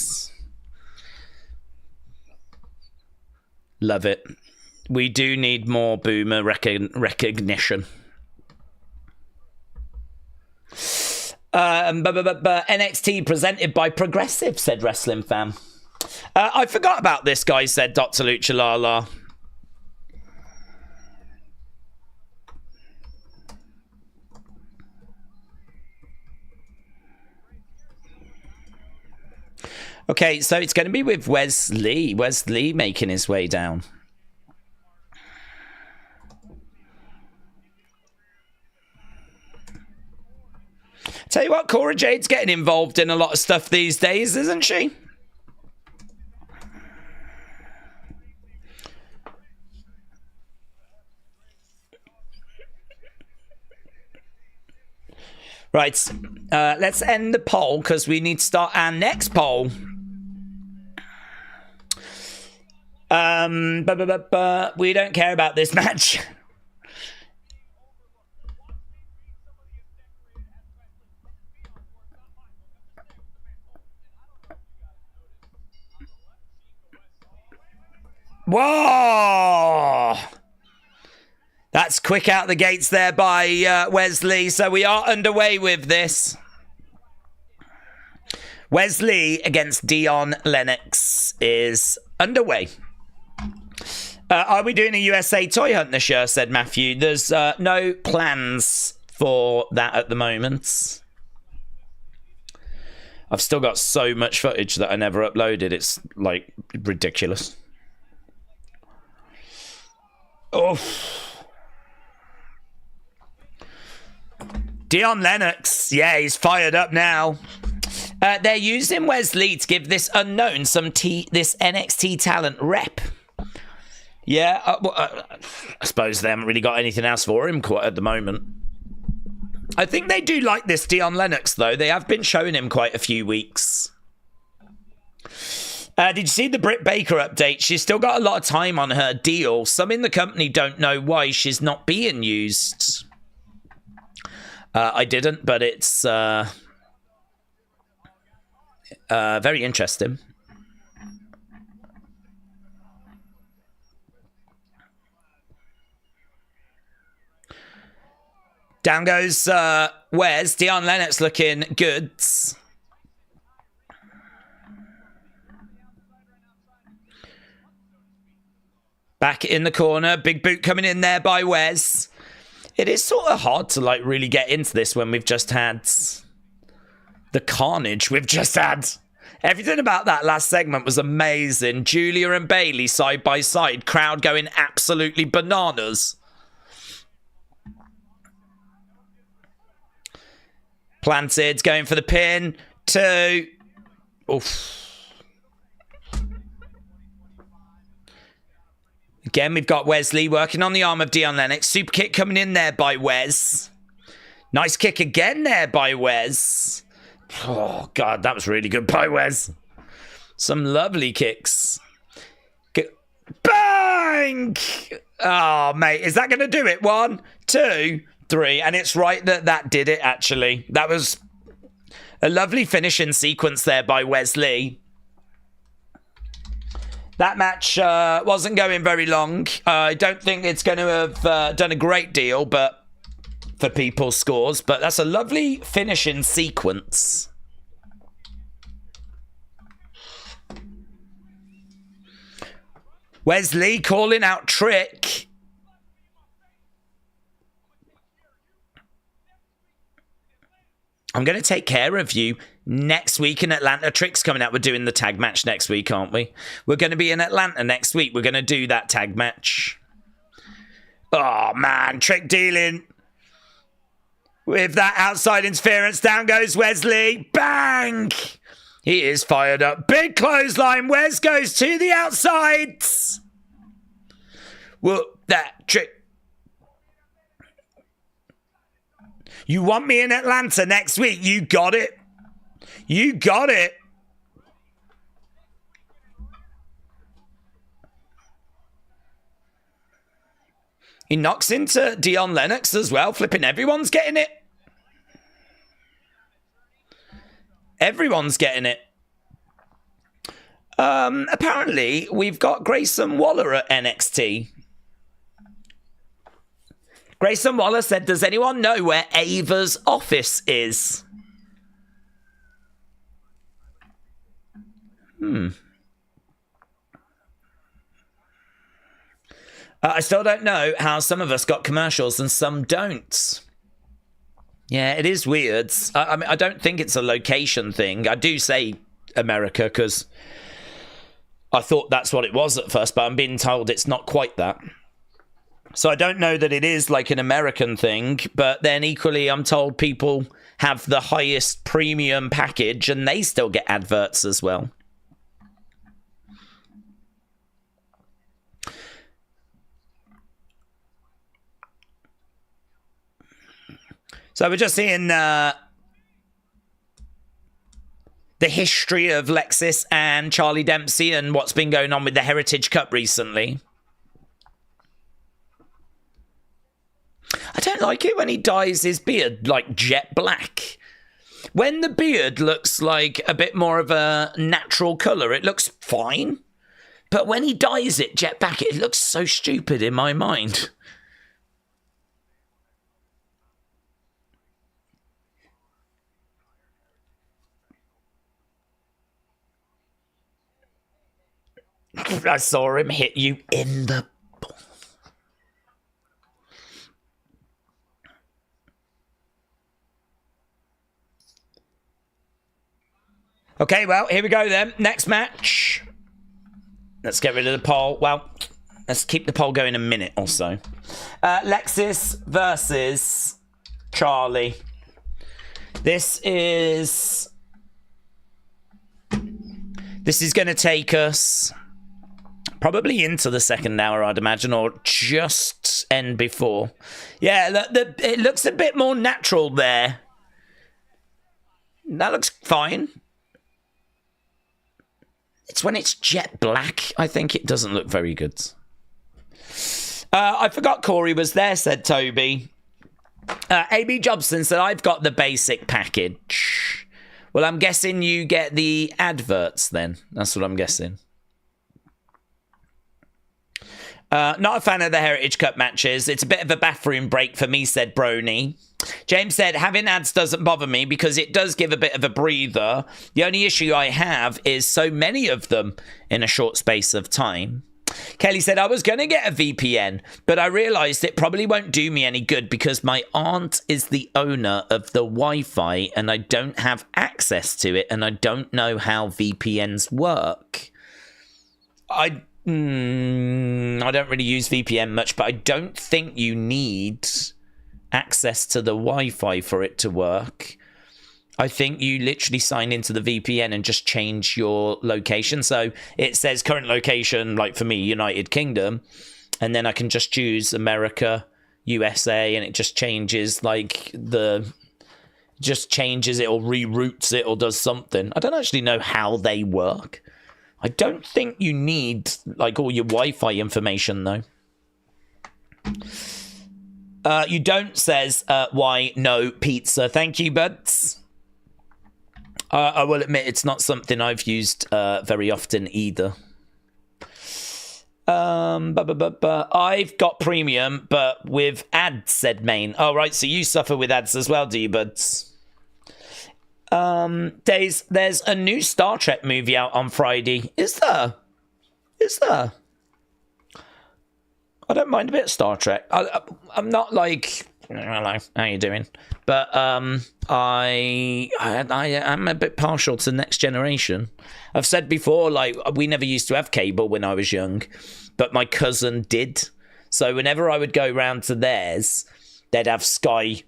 Love it. We do need more boomer recognition. NXT presented by Progressive, said Wrestling Fan. I forgot about this guy, said Dr. Lucha Lala. Okay, so it's going to be with Wesley. Wesley making his way down. Tell you what, Cora Jade's getting involved in a lot of stuff these days, isn't she? Right, let's end the poll because we need to start our next poll. We don't care about this match. Whoa! That's quick out the gates there by Wesley. So we are underway with this. Wesley against Dion Lennox is underway. Are we doing a USA Toy Hunt this year, said Matthew. There's no plans for that at the moment. I've still got so much footage that I never uploaded. It's, like, ridiculous. Oh. Dion Lennox. Yeah, he's fired up now. They're using Wesley to give this unknown this NXT talent rep. Yeah, I suppose they haven't really got anything else for him quite at the moment. I think they do like this Dion Lennox, though. They have been showing him quite a few weeks. Did you see the Britt Baker update? She's still got a lot of time on her deal. Some in the company don't know why she's not being used. I didn't, but it's very interesting. Down goes Wes. Dion Lennox looking good. Back in the corner. Big boot coming in there by Wes. It is sort of hard to like really get into this when we've just had the carnage we've just had. Everything about that last segment was amazing. Julia and Bayley side by side. Crowd going absolutely bananas. Planted, going for the pin. 2. Oof. Again, we've got Wesley working on the arm of Dion Lennox. Super kick coming in there by Wes. Nice kick again there by Wes. Oh, God, that was really good by Wes. Some lovely kicks. Bang! Oh, mate, is that going to do it? 1, 2, 3. And it's right that did it, actually. That was a lovely finishing sequence there by Wesley. That match wasn't going very long. I don't think it's going to have done a great deal but for people's scores. But that's a lovely finishing sequence. Wesley calling out Trick. I'm going to take care of you next week in Atlanta. Trick's coming out. We're doing the tag match next week, aren't we? We're going to be in Atlanta next week. We're going to do that tag match. Oh, man. Trick dealing with that outside interference. Down goes Wesley. Bang! He is fired up. Big clothesline. Wes goes to the outsides. Whoop, that Trick. You want me in Atlanta next week? You got it. You got it. He knocks into Dion Lennox as well. Flipping everyone's getting it. Everyone's getting it. Apparently, we've got Grayson Waller at NXT. Grayson Waller said, does anyone know where Ava's office is? I still don't know how some of us got commercials and some don't. Yeah, it is weird. I mean, I don't think it's a location thing. I do say America because I thought that's what it was at first, but I'm being told it's not quite that. So I don't know that it is like an American thing, but then equally I'm told people have the highest premium package and they still get adverts as well. So we're just seeing the history of Lexis and Charlie Dempsey and what's been going on with the Heritage Cup recently. I don't like it when he dyes his beard like jet black. When the beard looks like a bit more of a natural colour, it looks fine. But when he dyes it jet black, it looks so stupid in my mind. I saw him hit you in the... Okay, well, here we go then. Next match. Let's get rid of the poll. Well, let's keep the poll going a minute or so. Lexis versus Charlie. This is going to take us Probably into the second hour, I'd imagine, or just end before. Yeah, it looks a bit more natural there. That looks fine. It's when it's jet black, I think it doesn't look very good. I forgot Corey was there, said Toby. AB Jobson said, I've got the basic package. Well, I'm guessing you get the adverts then. That's what I'm guessing. Not a fan of the Heritage Cup matches. It's a bit of a bathroom break for me, said Brony. James said, having ads doesn't bother me because it does give a bit of a breather. The only issue I have is so many of them in a short space of time. Kelly said, I was going to get a VPN, but I realised it probably won't do me any good because my aunt is the owner of the Wi-Fi and I don't have access to it and I don't know how VPNs work. I don't really use VPN much, but I don't think you need access to the Wi-Fi for it to work. I think you literally sign into the VPN and just change your location. So it says current location, like for me, United Kingdom, and then I can just choose America, USA, and it just changes it or reroutes it or does something. I don't actually know how they work. I don't think you need like all your Wi-Fi information though. You don't, says why no pizza. Thank you, buds. I will admit it's not something I've used very often either. I've got premium, but with ads, said Maine. Oh, right, so you suffer with ads as well, do you, buds? Daze, there's a new Star Trek movie out on Friday. Is there? I don't mind a bit of Star Trek. I'm not like... Hello, how you doing? But I am a bit partial to Next Generation. I've said before, like, we never used to have cable when I was young, but my cousin did. So whenever I would go round to theirs, they'd have Sky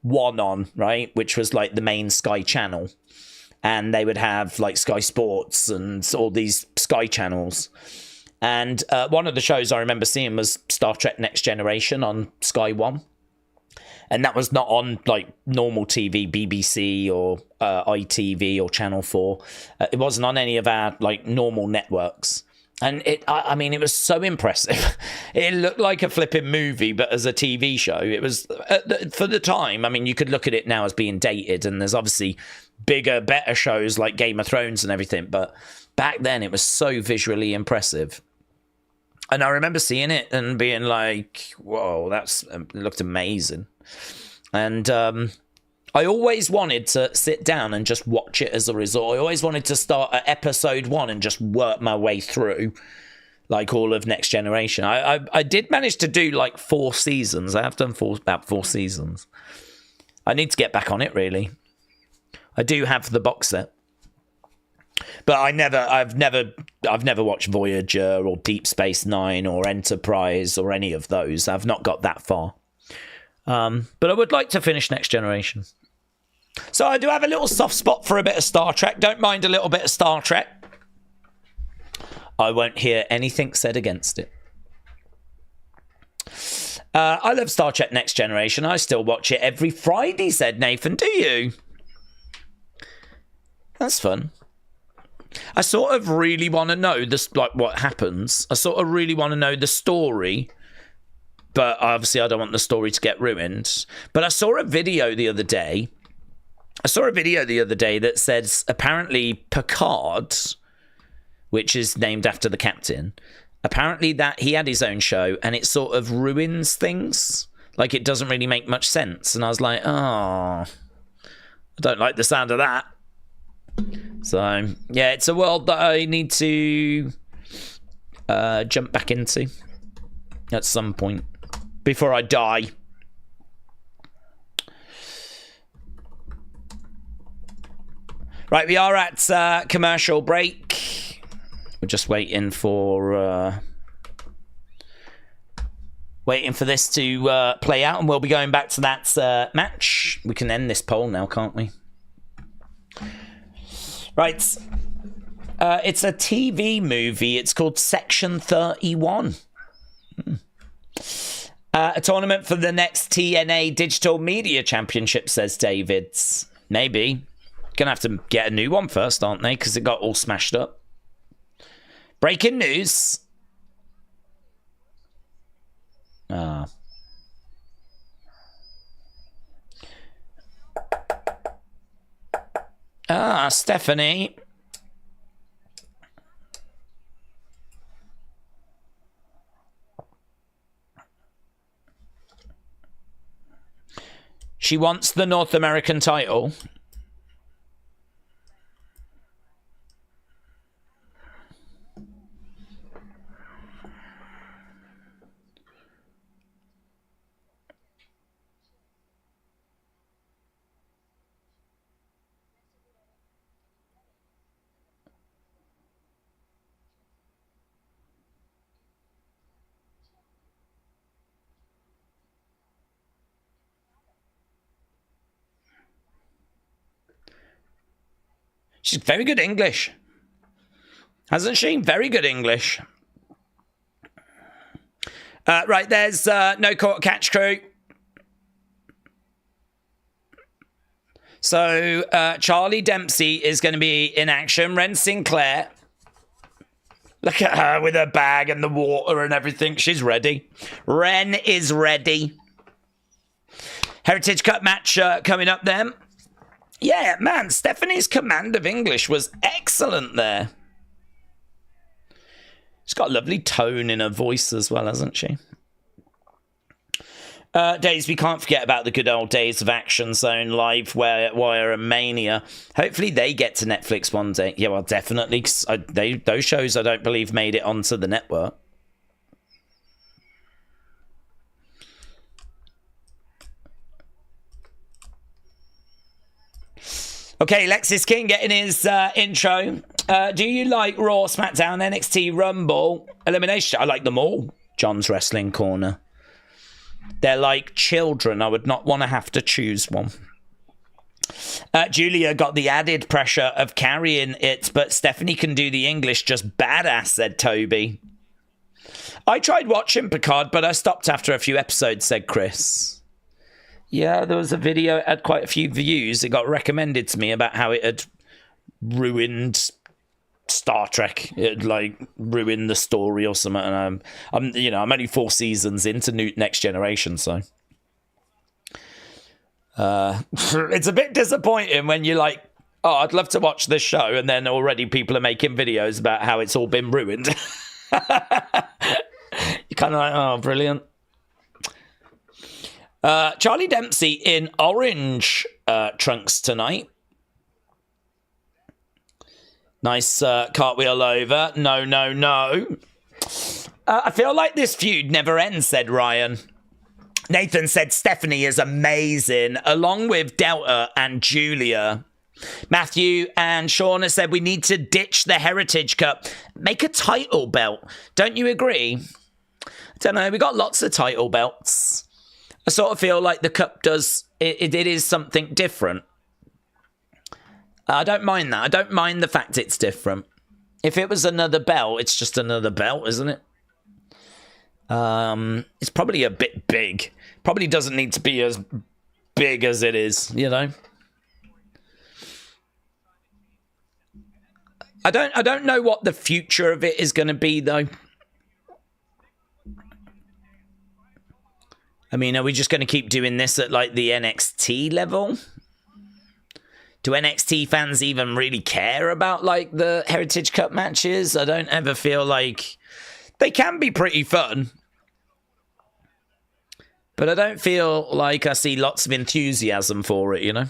1 on, right? Which was like the main Sky channel. And they would have like Sky Sports and all these Sky channels. And one of the shows I remember seeing was Star Trek Next Generation on Sky 1. And that was not on like normal TV, BBC or ITV or Channel 4. It wasn't on any of our like normal networks. And I mean, it was so impressive. It looked like a flipping movie, but as a TV show, it was, for the time, I mean, you could look at it now as being dated, and there's obviously bigger, better shows like Game of Thrones and everything, but back then it was so visually impressive. And I remember seeing it and being like, whoa, it looked amazing. And I always wanted to sit down and just watch it as a result. I always wanted to start at episode 1 and just work my way through, like, all of Next Generation. I did manage to do, like, 4 seasons. I have done about 4 seasons. I need to get back on it, really. I do have the box set. But I've never watched Voyager or Deep Space Nine or Enterprise or any of those. I've not got that far. But I would like to finish Next Generation. So I do have a little soft spot for a bit of Star Trek. Don't mind a little bit of Star Trek. I won't hear anything said against it. I love Star Trek Next Generation. I still watch it every Friday, said Nathan. Do you? That's fun. I sort of really want to know this, like, what happens. I sort of really want to know the story, but obviously I don't want the story to get ruined. But I saw a video the other day. That says apparently Picard, which is named after the captain, apparently that he had his own show and it sort of ruins things. Like, it doesn't really make much sense. And I was like, oh, I don't like the sound of that. So, yeah, it's a world that I need to jump back into at some point before I die. Right, we are at commercial break. We're just waiting for this to play out, and we'll be going back to that match. We can end this poll now, can't we? Right. It's a TV movie. It's called Section 31. A tournament for the next TNA Digital Media Championship, says Davids. Maybe. Gonna have to get a new one first, aren't they? Because it got all smashed up. Breaking news. Stephanie. She wants the North American title. She's very good English. Hasn't she? Very good English. Right, there's No Court Catch Crew. So Charlie Dempsey is going to be in action. Ren Sinclair. Look at her with her bag and the water and everything. She's ready. Ren is ready. Heritage Cup match coming up then. Yeah, man, Stephanie's command of English was excellent there. She's got a lovely tone in her voice as well, hasn't she? Days, we can't forget about the good old days of Action Zone, Live Wire and Mania. Hopefully they get to Netflix one day. Yeah, well, definitely. 'Cause those shows, I don't believe, made it onto the network. Okay, Lexis King getting his intro. Do you like Raw, SmackDown, NXT, Rumble, Elimination? I like them all. John's Wrestling Corner. They're like children. I would not want to have to choose one. Julia got the added pressure of carrying it, but Stephanie can do the English just badass, said Toby. I tried watching Picard, but I stopped after a few episodes, said Chris. Yeah, there was a video, it had quite a few views. It got recommended to me about how it had ruined Star Trek. It had, like, ruined the story or something. And I'm only 4 seasons into Next Generation, so it's a bit disappointing when you're like, oh, I'd love to watch this show, and then already people are making videos about how it's all been ruined. You're kind of like, oh, brilliant. Charlie Dempsey in orange trunks tonight. Nice cartwheel over. No. I feel like this feud never ends, said Ryan. Nathan said Stephanie is amazing, along with Delta and Julia. Matthew and Shauna said we need to ditch the Heritage Cup. Make a title belt. Don't you agree? I don't know. We got lots of title belts. I sort of feel like the cup does, it is something different. I don't mind that. I don't mind the fact it's different. If it was another belt, it's just another belt, isn't it? It's probably a bit big. Probably doesn't need to be as big as it is, you know? I don't know what the future of it is going to be, though. I mean, are we just going to keep doing this at, like, the NXT level? Do NXT fans even really care about, like, the Heritage Cup matches? I don't ever feel like... They can be pretty fun. But I don't feel like I see lots of enthusiasm for it, you know?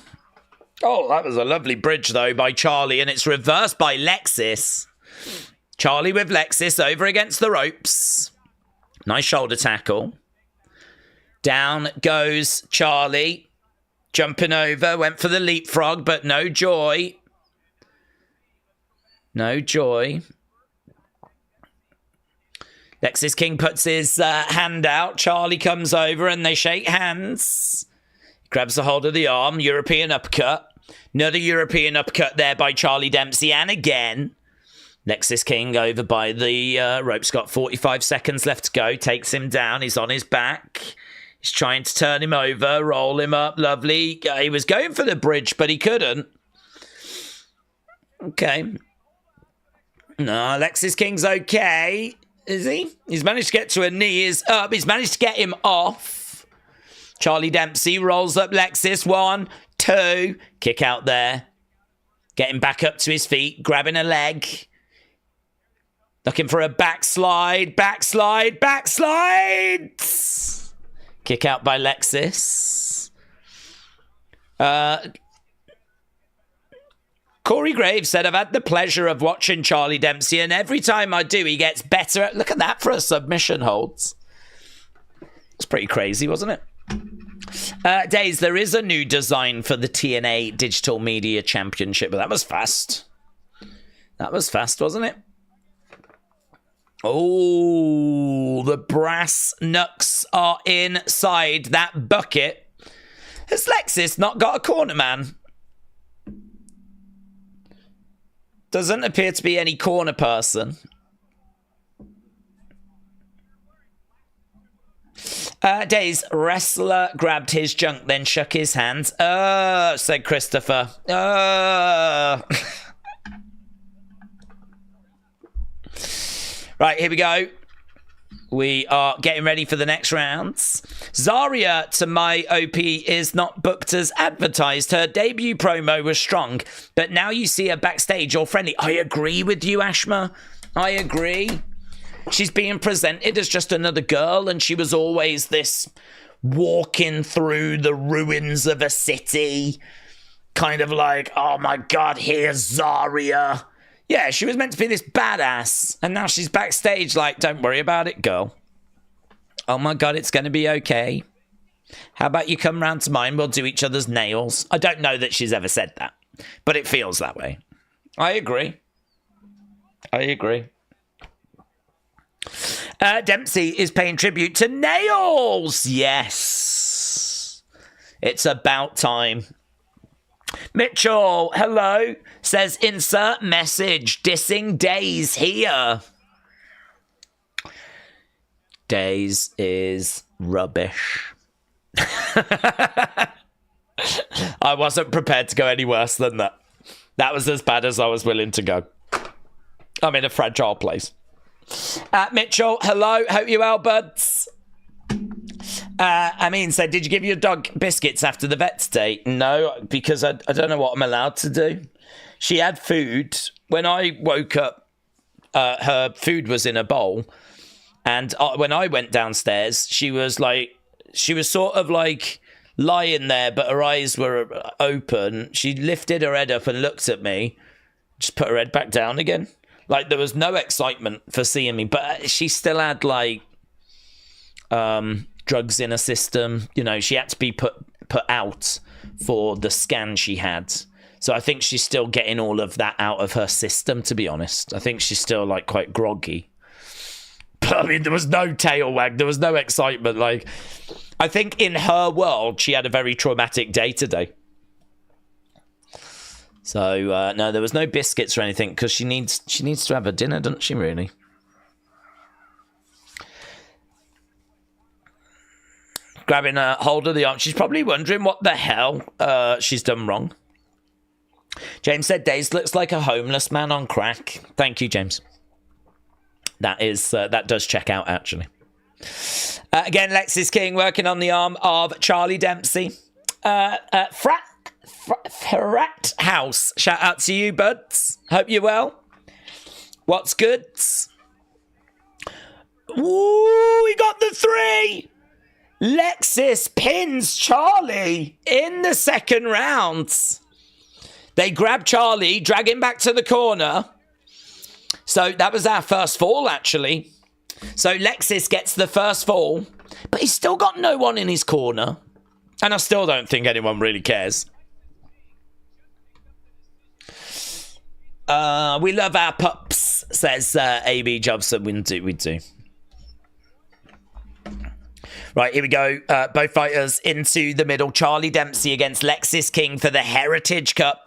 Oh, that was a lovely bridge, though, by Charlie, and it's reversed by Lexis. Charlie with Lexis over against the ropes. Nice shoulder tackle. Down goes Charlie. Jumping over. Went for the leapfrog, but no joy. No joy. Lexis King puts his hand out. Charlie comes over and they shake hands. Grabs a hold of the arm. European uppercut. Another European uppercut there by Charlie Dempsey. And again. Lexis King over by the ropes. Got 45 seconds left to go. Takes him down. He's on his back. He's trying to turn him over, roll him up. Lovely. He was going for the bridge, but he couldn't. Okay. No, Lexis King's okay. Is he? He's managed to get to a knee. He's up. He's managed to get him off. Charlie Dempsey rolls up Lexis. 1, 2. Kick out there. Getting back up to his feet. Grabbing a leg. Looking for a backslide. Backslide. Backslide. Kick out by Lexis. Corey Graves said, I've had the pleasure of watching Charlie Dempsey, and every time I do, he gets better. Look at that for a submission holds. It's pretty crazy, wasn't it? Daze, there is a new design for the TNA Digital Media Championship, but that was fast. That was fast, wasn't it? Oh, the brass knucks are inside that bucket. Has Lexis not got a corner man? Doesn't appear to be any corner person. Daze, wrestler grabbed his junk, then shook his hands. Said Christopher. Right, here we go. We are getting ready for the next rounds. Zarya, to my OP, is not booked as advertised. Her debut promo was strong, but now you see her backstage all friendly. I agree with you, Ashma. I agree. She's being presented as just another girl, and she was always this walking through the ruins of a city. Kind of like, oh my God, here's Zarya. Yeah, she was meant to be this badass, and now she's backstage like, don't worry about it, girl. Oh my God, it's going to be okay. How about you come round to mine? We'll do each other's nails. I don't know that she's ever said that, but it feels that way. I agree. I agree. Dempsey is paying tribute to nails. Yes. It's about time. Mitchell, hello, says insert message dissing Daze here. Daze is rubbish. I wasn't prepared to go any worse than that. That was as bad as I was willing to go. I'm in a fragile place. Mitchell, hello, hope you well, buds. So did you give your dog biscuits after the vet's day? No, because I don't know what I'm allowed to do. She had food. When I woke up, her food was in a bowl. And when I went downstairs, she was sort of like lying there, but her eyes were open. She lifted her head up and looked at me, just put her head back down again. Like there was no excitement for seeing me, but she still had like drugs in her system. You know, she had to be put out for the scan she had. So I think she's still getting all of that out of her system, to be honest. I think she's still like quite groggy. But I mean, there was no tail wag. There was no excitement. Like, I think in her world, she had a very traumatic day today. So, no, there was no biscuits or anything because she needs to have a dinner, doesn't she, really? Grabbing a hold of the arm. She's probably wondering what the hell she's done wrong. James said, Daze looks like a homeless man on crack. Thank you, James. That does check out, actually. Again, Lexis King working on the arm of Charlie Dempsey. Frat House, shout out to you, buds. Hope you're well. What's good? Ooh, we got the 3. Lexis pins Charlie in the second round. They grab Charlie, drag him back to the corner. So that was our first fall, actually. So Lexis gets the first fall, but he's still got no one in his corner. And I still don't think anyone really cares. We love our pups, says AB Jobson. We do. Right, here we go. Both fighters into the middle. Charlie Dempsey against Lexis King for the Heritage Cup.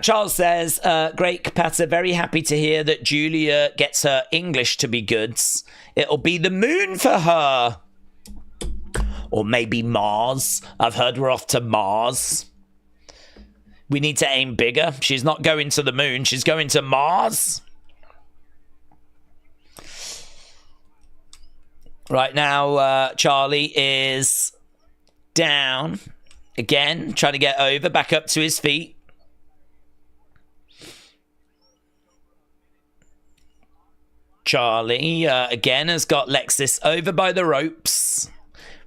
Charles says, great Kapata, very happy to hear that Julia gets her English to be goods. It'll be the moon for her. Or maybe Mars. I've heard we're off to Mars. We need to aim bigger. She's not going to the moon. She's going to Mars. Right now, Charlie is down. Again, trying to get over, back up to his feet. Charlie, again, has got Lexis over by the ropes.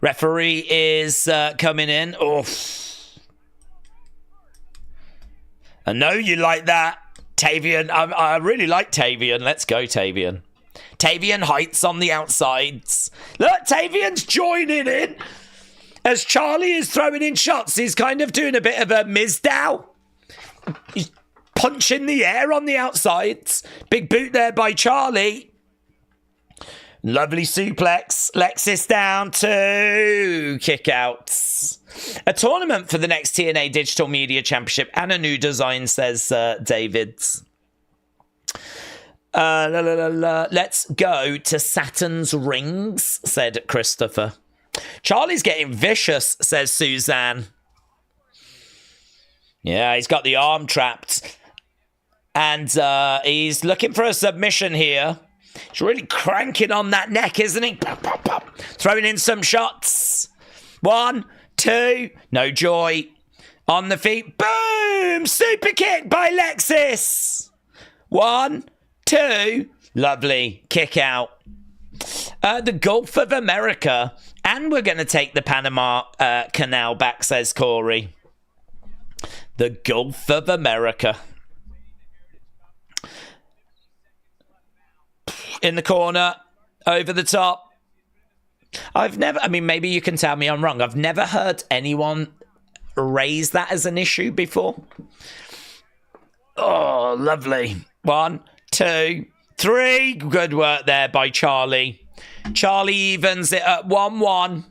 Referee is coming in. Oof. I know you like that. Tavian, I really like Tavian. Let's go, Tavian. Tavian Heights on the outsides. Look, Tavian's joining in. As Charlie is throwing in shots, he's kind of doing a bit of a Mizdow. He's punching the air on the outsides. Big boot there by Charlie. Lovely suplex. Lexis down to kickouts. A tournament for the next TNA Digital Media Championship and a new design, says David. Let's go to Saturn's rings, said Christopher. Charlie's getting vicious, says Suzanne. Yeah, he's got the arm trapped. And he's looking for a submission here. He's really cranking on that neck, isn't he? Pop, pop, pop. Throwing in some shots. 1, 2. No joy. On the feet. Boom! Super kick by Lexis. 1, 2. Lovely. Kick out. The Gulf of America. And we're going to take the Panama Canal back, says Corey. The Gulf of America. In the corner, over the top. Maybe you can tell me I'm wrong. I've never heard anyone raise that as an issue before. Oh, lovely. 1, 2, 3. Good work there by Charlie. Charlie evens it at 1-1.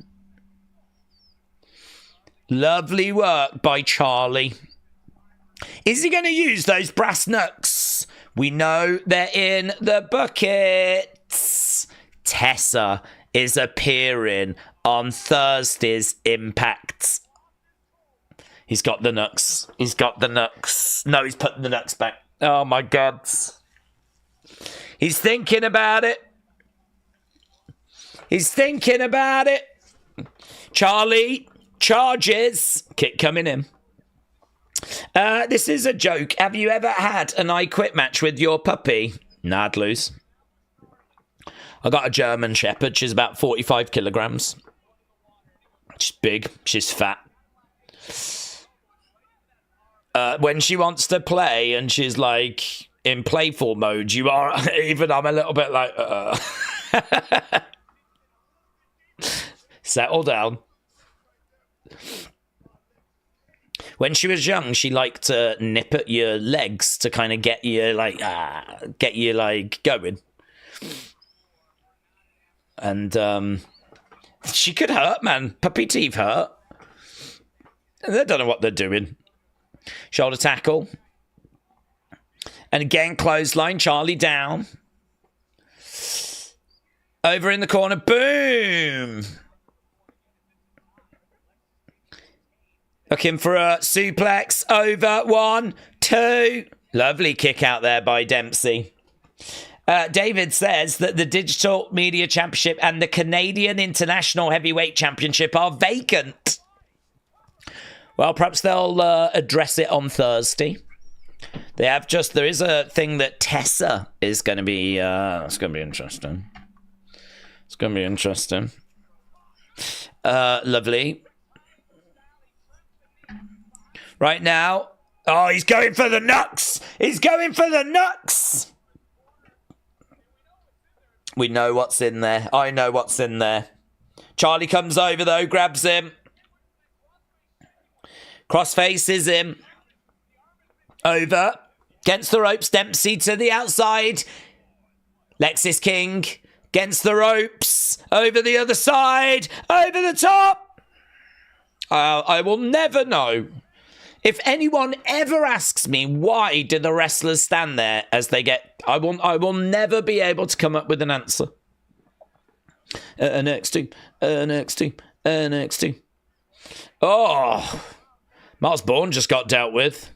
Lovely work by Charlie. Is he going to use those brass knucks? We know they're in the buckets. Tessa is appearing on Thursday's Impact. He's got the knucks. He's got the knucks. No, he's putting the knucks back. Oh, my God. He's thinking about it. He's thinking about it. Charlie charges. Kick coming in. This is a joke. Have you ever had an I Quit match with your puppy? Nah, I'd lose. I got a German Shepherd. She's about 45 kilograms. She's big. She's fat. When she wants to play and she's like in playful mode, you are even. I'm a little bit like, settle down. When she was young, she liked to nip at your legs to kind of get you like going. And she could hurt, man. Puppy teeth hurt. They don't know what they're doing. Shoulder tackle. And again, clothesline. Charlie down. Over in the corner. Boom. Looking for a suplex. Over. 1, 2. Lovely kick out there by Dempsey. David says that the Digital Media Championship and the Canadian International Heavyweight Championship are vacant. Well, perhaps they'll address it on Thursday. There is a thing that Tessa is going to be... it's going to be interesting. It's going to be interesting. Lovely. Right now. Oh, he's going for the knucks. He's going for the knucks. We know what's in there. I know what's in there. Charlie comes over, though. Grabs him. Cross faces him. Over. Against the ropes. Dempsey to the outside. Lexis King. Against the ropes. Over the other side. Over the top. I will never know If anyone ever asks me why do the wrestlers stand there as they get, I will never be able to come up with an answer. NXT, NXT, NXT. Oh, Mars Bourne just got dealt with.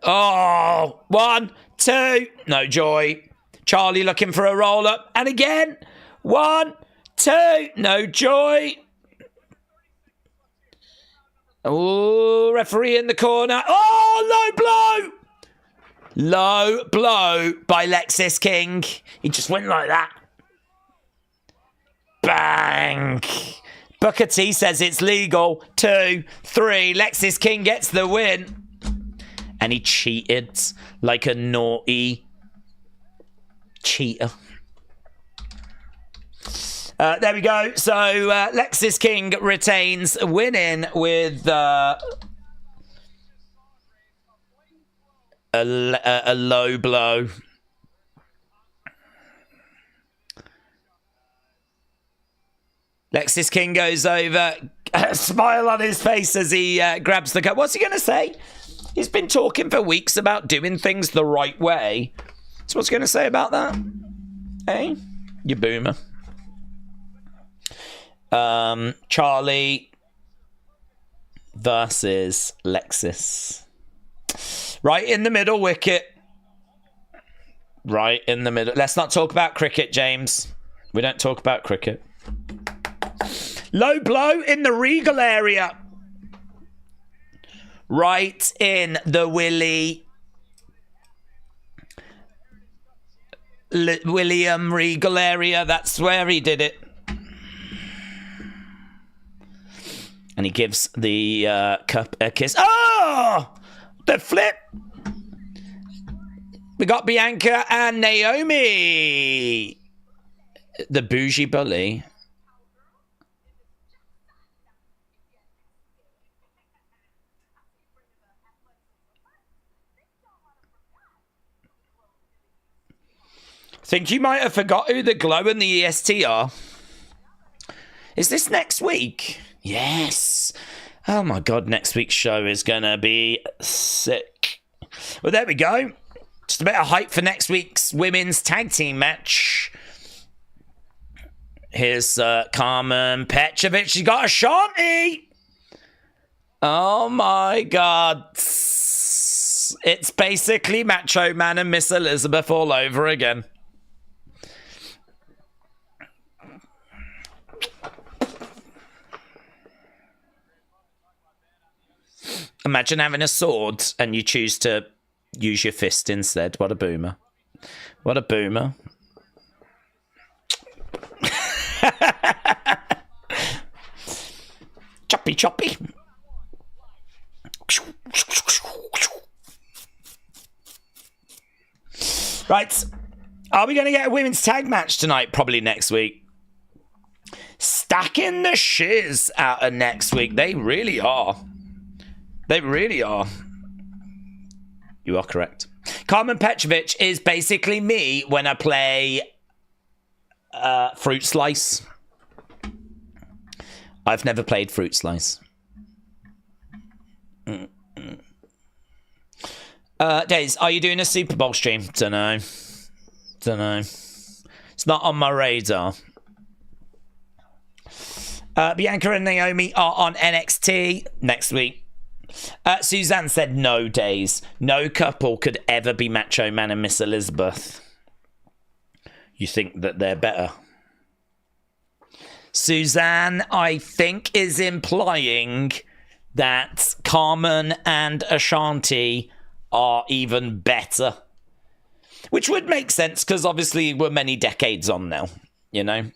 Oh, 1, 2, no joy. Charlie looking for a roll up, and again, 1, 2, no joy. Oh, referee in the corner. Oh, low blow. Low blow by Lexis King. He just went like that. Bang. Booker T says it's legal. 2, 3. Lexis King gets the win. And he cheated like a naughty cheater. There we go. So Lexis King retains, winning with a low blow. Lexis King goes over, a smile on his face as he grabs the cup. What's he going to say? He's been talking for weeks about doing things the right way. So what's he going to say about that? Hey, you boomer. Charlie versus Lexis. Right in the middle wicket. Right in the middle. Let's not talk about cricket, James. We don't talk about cricket. Low blow in the Regal area. Right in the William Regal area. That's where he did it. And he gives the cup a kiss. Oh! The flip. We got Bianca and Naomi. The bougie bully. Think you might have forgot who the Glow and the EST are. Is this next week? Yes. Oh my God, next week's show is going to be sick. Well, there we go. Just a bit of hype for next week's women's tag team match. Here's Carmen Petrovic. She's got a shanty. Oh my God. It's basically Macho Man and Miss Elizabeth all over again. Imagine having a sword and you choose to use your fist instead. What a boomer. What a boomer. Choppy, choppy. Right. Are we going to get a women's tag match tonight? Probably next week. Stacking the shiz out of next week. They really are. They really are. You are correct. Carmen Petrovic is basically me when I play Fruit Slice. I've never played Fruit Slice. Daze, are you doing a Super Bowl stream? Dunno. It's not on my radar. Bianca and Naomi are on NXT next week. Suzanne said no, Days. No couple could ever be Macho Man and Miss Elizabeth. You think that they're better? Suzanne, I think, is implying that Carmen and Ashanti are even better. Which would make sense, because obviously we're many decades on now, you know?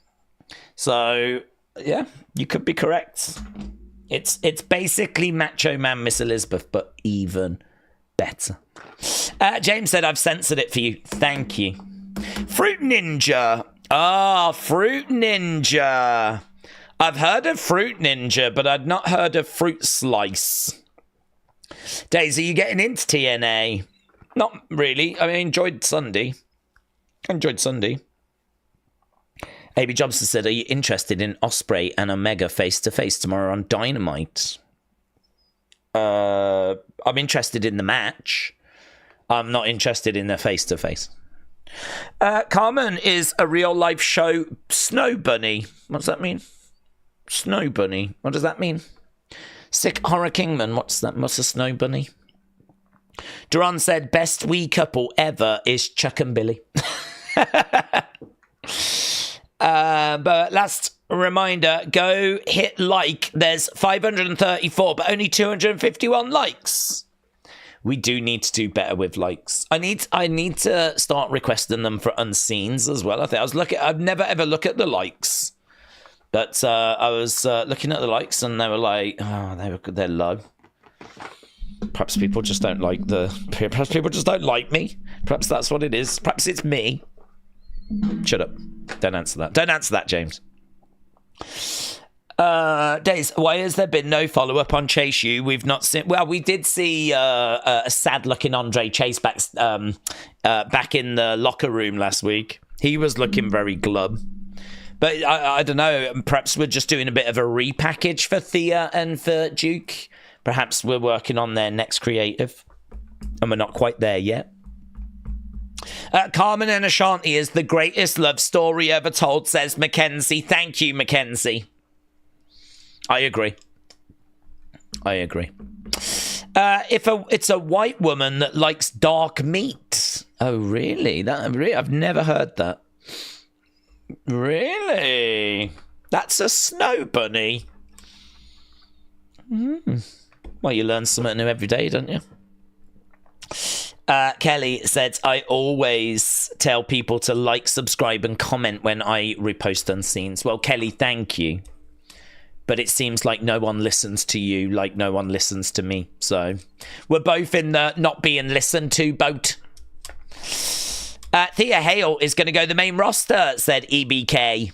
So, yeah, you could be correct. It's basically Macho Man, Miss Elizabeth, but even better. James said, I've censored it for you. Thank you. Fruit Ninja. Ah, Fruit Ninja. I've heard of Fruit Ninja, but I'd not heard of Fruit Slice. Daisy, you getting into TNA? Not really. I enjoyed Sunday. AB Johnson said, are you interested in Osprey and Omega face-to-face tomorrow on Dynamite? I'm interested in the match. I'm not interested in the face-to-face. Carmen is a real-life show snow bunny. What does that mean? Snow bunny. What does that mean? Sick Horror Kingman. What's that? What's a snow bunny? Duran said, best wee couple ever is Chuck and Billy. But last reminder, go hit like. There's 534, but only 251 likes. We do need to do better with likes. I need to start requesting them for unseens as well. I've never ever look at the likes, but I was looking at the likes and they were like, oh, they're low. Perhaps people just don't like Perhaps people just don't like me. Perhaps that's what it is. Perhaps it's me. Shut up. Don't answer that. Don't answer that, James. Daze, why has there been no follow-up on Chase U? We've not seen... Well, we did see a sad-looking Andre Chase back in the locker room last week. He was looking very glum. But I don't know. Perhaps we're just doing a bit of a repackage for Thea and for Duke. Perhaps we're working on their next creative. And we're not quite there yet. Carmen and Ashanti is the greatest love story ever told, says Mackenzie. Thank you, Mackenzie. I agree. It's a white woman that likes dark meat. Oh, really? I've never heard that. Really? That's a snow bunny. Well, you learn something new every day, don't you? Kelly said, I always tell people to like, subscribe, and comment when I repost unscenes. Well, Kelly, thank you. But it seems like no one listens to you like no one listens to me. So we're both in the not being listened to boat. Thea Hale is going to go the main roster, said EBK.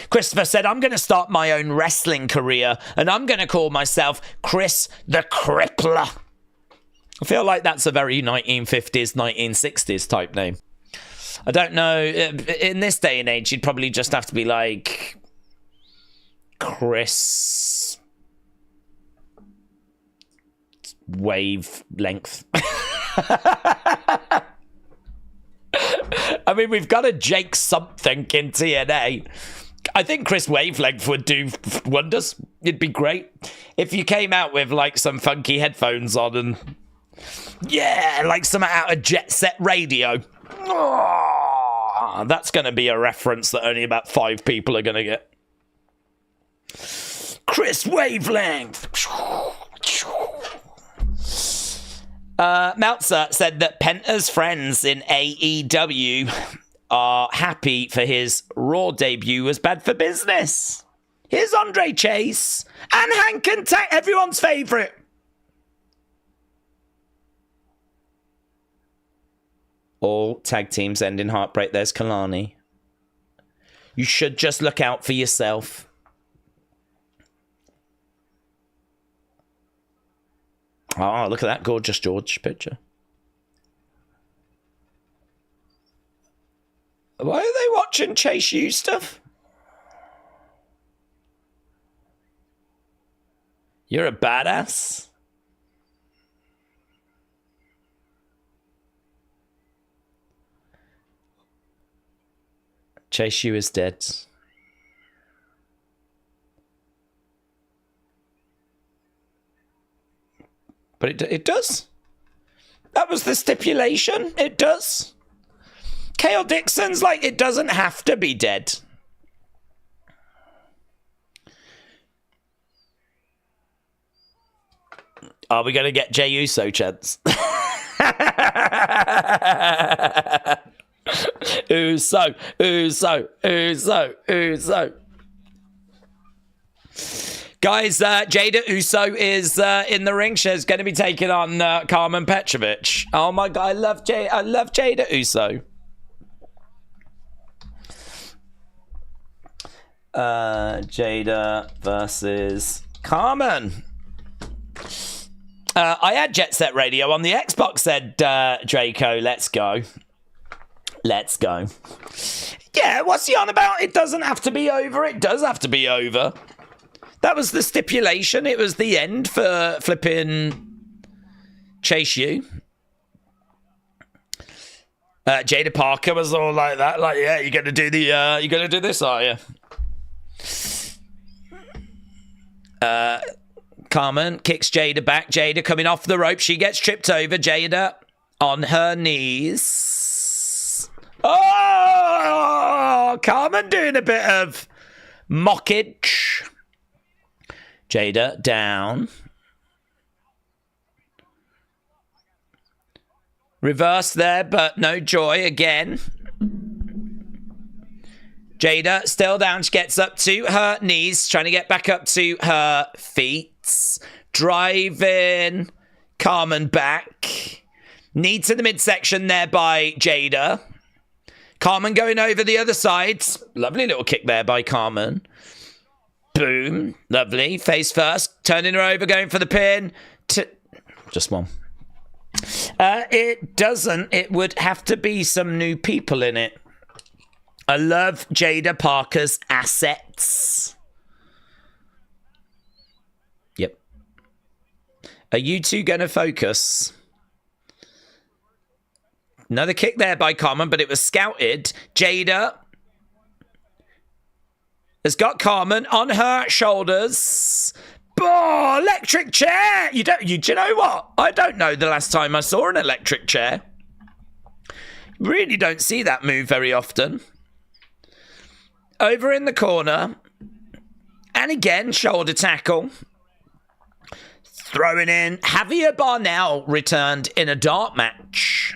Christopher said, I'm going to start my own wrestling career and I'm going to call myself Chris the Crippler. I feel like that's a very 1950s, 1960s type name. I don't know. In this day and age, you'd probably just have to be like Chris Wavelength. I mean, we've got a Jake something in TNA. I think Chris Wavelength would do wonders. It'd be great if you came out with like some funky headphones on and yeah, like something out of Jet Set Radio. Oh, that's going to be a reference that only about 5 people are going to get. Chris Wavelength. Meltzer said that Penta's friends in AEW are happy for his Raw debut was bad for business. Here's Andre Chase and Hank and Tank, everyone's favourite. All tag teams end in heartbreak. There's Kalani. You should just look out for yourself. Oh, look at that gorgeous George picture. Why are they watching Chase U stuff? You're a badass. Chase U is dead. But it does. That was the stipulation. It does. Kale Dixon's like, it doesn't have to be dead. Are we going to get Jey Uso chance? Uso. Guys, Jada Uso is in the ring. She's going to be taking on Carmen Petrovich. Oh my god, I love Jada Uso. Jada versus Carmen. I had Jet Set Radio on the Xbox, said Draco. Let's go. Let's go. Yeah, what's he on about? It doesn't have to be over. It does have to be over. That was the stipulation. It was the end for flipping Chase U. Jada Parker was all like that. Like, yeah, you're gonna do this, are you? Carmen kicks Jada back. Jada coming off the rope. She gets tripped over. Jada on her knees. Oh, Carmen doing a bit of mockage. Jada down. Reverse there, but no joy again. Jada still down. She gets up to her knees, trying to get back up to her feet. Driving Carmen back. Knee to the midsection there by Jada. Carmen going over the other side. Lovely little kick there by Carmen. Boom. Lovely. Face first. Turning her over, going for the pin. Just one. It doesn't. It would have to be some new people in it. I love Jada Parker's assets. Yep. Are you two going to focus? Another kick there by Carmen, but it was scouted. Jada has got Carmen on her shoulders. Oh, electric chair! Do you know what? I don't know the last time I saw an electric chair. Really don't see that move very often. Over in the corner. And again, shoulder tackle. Throwing in. Javier Barnell returned in a dart match.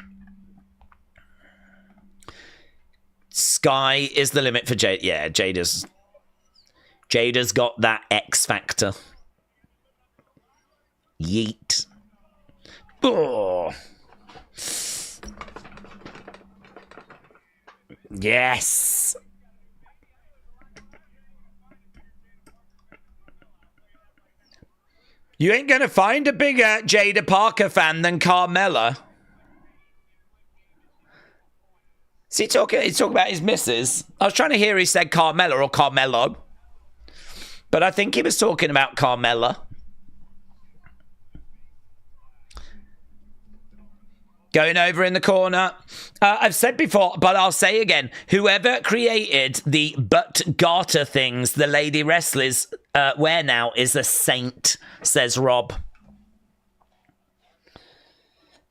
Sky is the limit for Jada. Yeah, Jada's got that X factor. Yeet. Oh. Yes. You ain't going to find a bigger Jada Parker fan than Carmella. Is he talking about his missus? I was trying to hear he said Carmella or Carmelo. But I think he was talking about Carmella. Going over in the corner. I've said before, but I'll say again. Whoever created the butt garter things the lady wrestlers wear now is a saint, says Rob.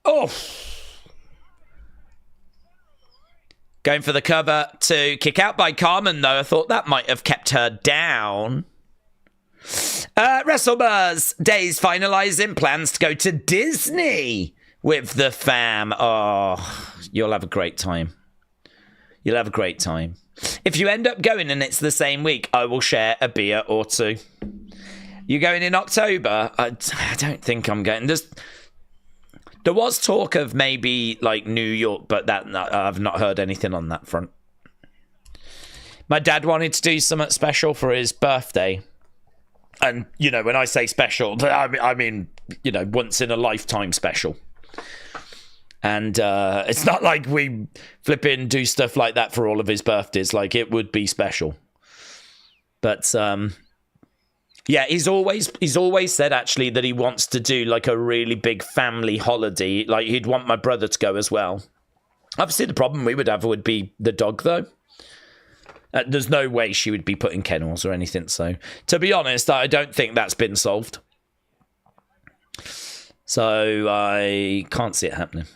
Oh. Going for the cover to kick out by Carmen, though. I thought that might have kept her down. WrestleBuzz Daze finalising plans to go to Disney with the fam. Oh, you'll have a great time. You'll have a great time. If you end up going and it's the same week, I will share a beer or two. You going in October? I don't think I'm going. There was talk of maybe like New York, but I've not heard anything on that front. My dad wanted to do something special for his birthday. And, you know, when I say special, I mean, you know, once in a lifetime special. And it's not like we flipping do stuff like that for all of his birthdays. Like, it would be special. But, yeah, he's always said, actually, that he wants to do, like, a really big family holiday. Like, he'd want my brother to go as well. Obviously, the problem we would have would be the dog, though. There's no way she would be put in kennels or anything. So, to be honest, I don't think that's been solved. So, I can't see it happening.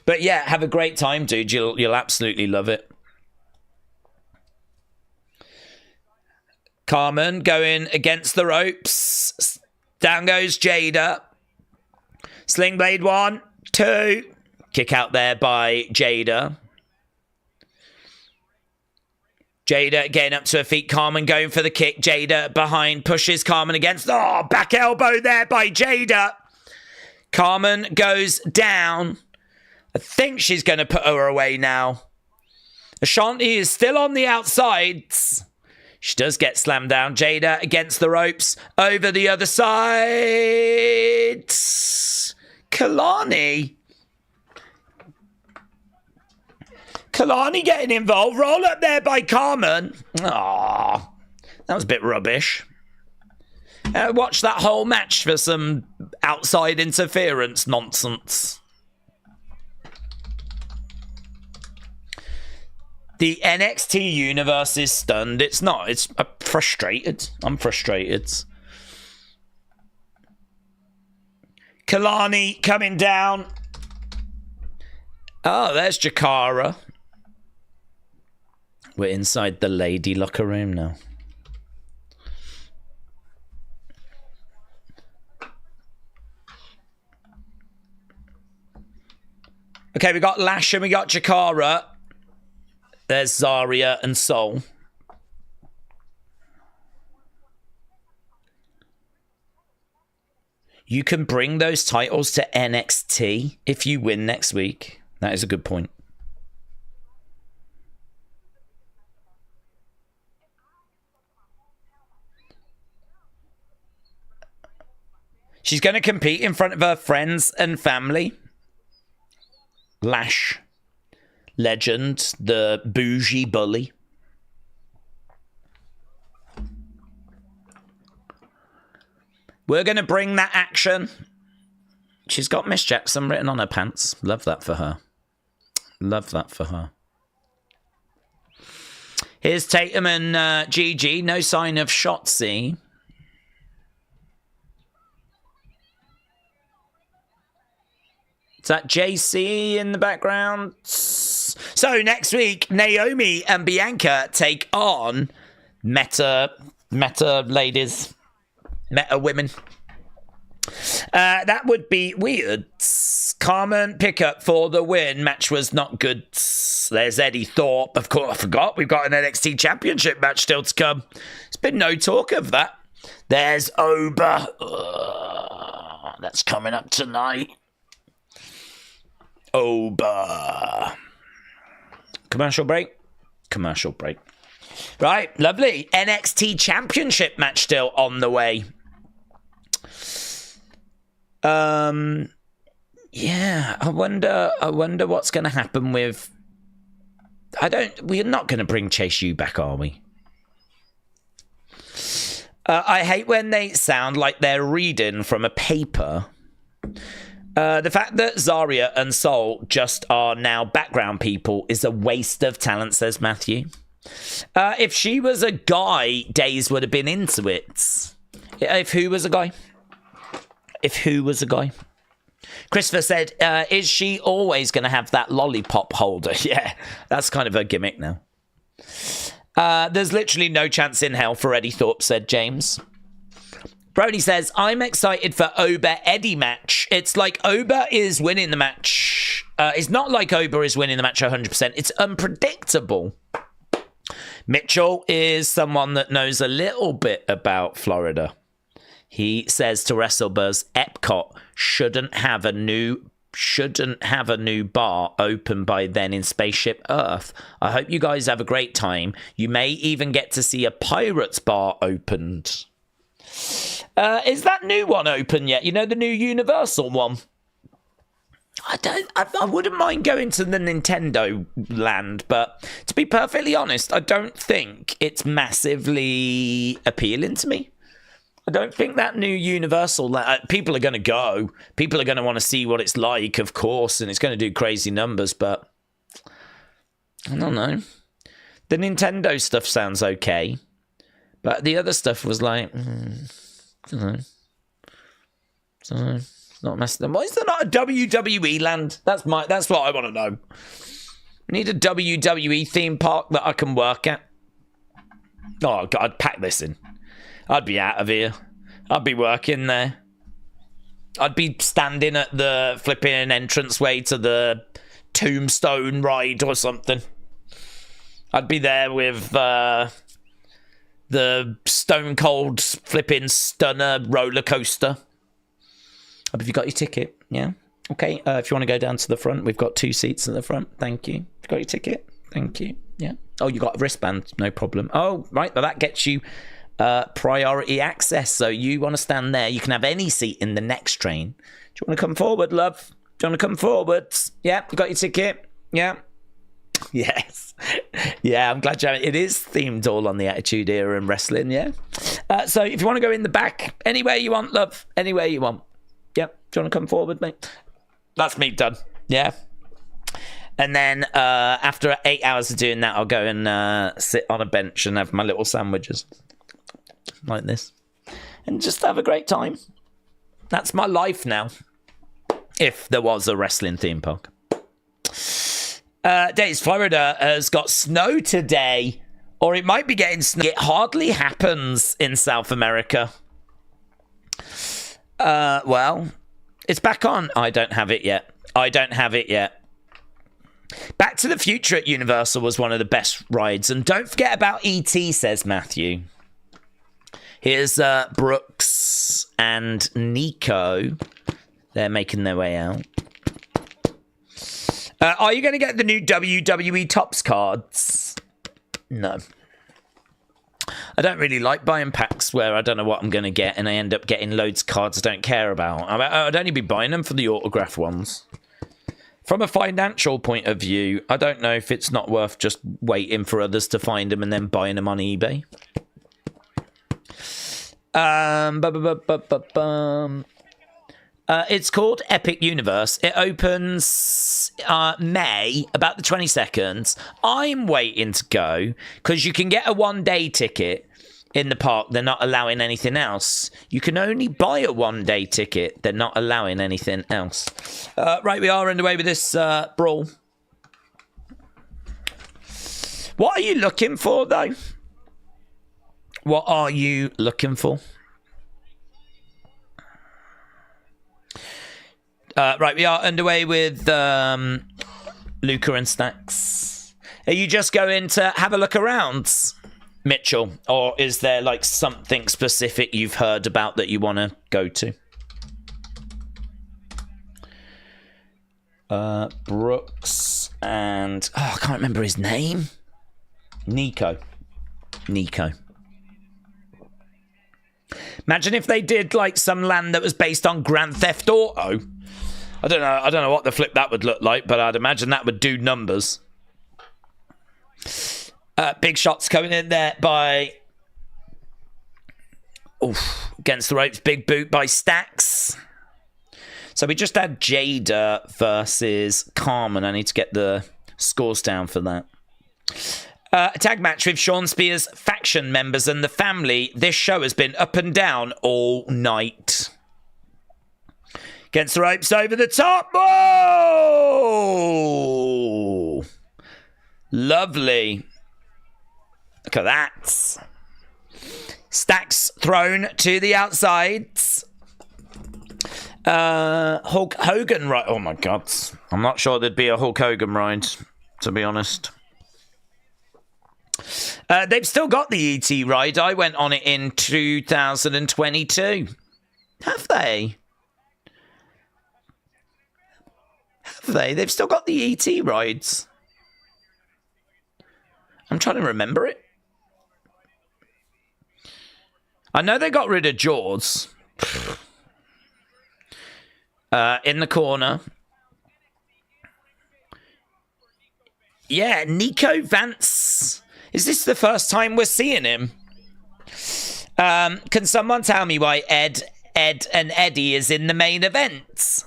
But, yeah, have a great time, dude. You'll absolutely love it. Carmen going against the ropes. Down goes Jada. Sling blade 1, 2. Kick out there by Jada. Jada getting up to her feet. Carmen going for the kick. Jada behind. Pushes Carmen against. Oh, back elbow there by Jada. Carmen goes down. I think she's going to put her away now. Ashanti is still on the outsides. She does get slammed down. Jada against the ropes. Over the other side. Kalani getting involved. Roll up there by Carmen. Aww. That was a bit rubbish. Watch that whole match for some outside interference nonsense. The NXT universe is stunned. It's not. It's frustrated. I'm frustrated. Kalani coming down. Oh, there's Jakara. We're inside the lady locker room now. Okay, we got Lash and we got Jakara. There's Zarya and Sol. You can bring those titles to NXT if you win next week. That is a good point. She's going to compete in front of her friends and family. Lash. Legend. The bougie bully. We're going to bring that action. She's got Miss Jackson written on her pants. Love that for her. Love that for her. Here's Tatum and Gigi. No sign of Shotzi. Is that JC in the background? So next week, Naomi and Bianca take on Meta ladies. Meta women. That would be weird. Carmen pickup for the win. Match was not good. There's Eddy Thorpe. Of course, I forgot. We've got an NXT Championship match still to come. There's been no talk of that. There's Oba. That's coming up tonight. Oba. Commercial break. Commercial break. Right, lovely. NXT Championship match still on the way. Yeah, I wonder what's going to happen with... We're not going to bring Chase U back, are we? I hate when they sound like they're reading from a paper. The fact that Zarya and Sol just are now background people is a waste of talent, says Matthew. If she was a guy, Daze would have been into it. If who was a guy? If who was a guy? Christopher said, is she always going to have that lollipop holder? Yeah, that's kind of a gimmick now. There's literally no chance in hell for Eddy Thorpe, said James. Brody says, I'm excited for Oba Eddy match. It's like Oba is winning the match. It's not like Oba is winning the match 100%. It's unpredictable. Mitchell is someone that knows a little bit about Florida. He says to WrestleBuzz, Epcot shouldn't have a new bar open by then in Spaceship Earth. I hope you guys have a great time. You may even get to see a Pirates bar opened. Is that new one open yet? You know, the new Universal one? I wouldn't mind going to the Nintendo land, but to be perfectly honest, I don't think it's massively appealing to me. I don't think that new Universal... people are going to go. People are going to want to see what it's like, of course, and it's going to do crazy numbers, but... I don't know. The Nintendo stuff sounds okay, but the other stuff was like... I don't know. Not messing. Why is there not a WWE land? That's what I want to know. We need a WWE theme park that I can work at. Oh, God, I'd pack this in. I'd be out of here. I'd be working there. I'd be standing at the flipping entranceway to the Tombstone ride or something. I'd be there with the Stone Cold flipping Stunner roller coaster. Have you got your ticket? Yeah. Okay. If you want to go down to the front, we've got 2 seats at the front. Thank you. You got your ticket? Thank you. Yeah. Oh, you got a wristband? No problem. Oh, right. Well, that gets you priority access. So you want to stand there? You can have any seat in the next train. Do you want to come forward, love? Do you want to come forward? Yeah. You got your ticket? Yeah. Yes. Yeah, I'm glad you have it. It is themed all on the Attitude Era and wrestling, yeah. So if you want to go in the back, anywhere you want, love, anywhere you want. Yep. Do you want to come forward, mate? That's me done. Yeah. And then after 8 hours of doing that, I'll go and sit on a bench and have my little sandwiches. Like this. And just have a great time. That's my life now. If there was a wrestling theme park. Daze, Florida has got snow today. Or it might be getting snow. It hardly happens in South America. Well, it's back on. I don't have it yet. Back to the Future at Universal was one of the best rides. And don't forget about E.T., says Matthew. Here's Brooks and Nico. They're making their way out. Are you going to get the new WWE Tops cards? No. I don't really like buying packs where I don't know what I'm going to get and I end up getting loads of cards I don't care about. I'd only be buying them for the autograph ones. From a financial point of view, I don't know if it's not worth just waiting for others to find them and then buying them on eBay. It's called Epic Universe. It opens May, about the 22nd. I'm waiting to go because you can get a one-day ticket in the park. They're not allowing anything else. You can only buy a one-day ticket. They're not allowing anything else. Right, we are underway with this brawl. What are you looking for, though? What are you looking for? Right, we are underway with Luca and Stacks. Are you just going to have a look around, Mitchell? Or is there like something specific you've heard about that you want to go to? Brooks and... Oh, I can't remember his name. Nico. Imagine if they did like some land that was based on Grand Theft Auto. I don't know what the flip that would look like, but I'd imagine that would do numbers. Big shots coming in there by... Oof, against the ropes, big boot by Stacks. So we just had Jada versus Carmen. I need to get the scores down for that. A tag match with Sean Spears' faction members and the family. This show has been up and down all night. Against the ropes, over the top. Oh! Lovely. Look at that. Stacks thrown to the outsides. Hulk Hogan ride. Oh my God. I'm not sure there'd be a Hulk Hogan ride, to be honest. They've still got the ET ride. I went on it in 2022. Have they? They've still got the ET rides. I'm trying to remember it. I know they got rid of Jaws. In the corner. Yeah, Nico Vance. Is this the first time we're seeing him? Can someone tell me why Ed and Eddie is in the main event?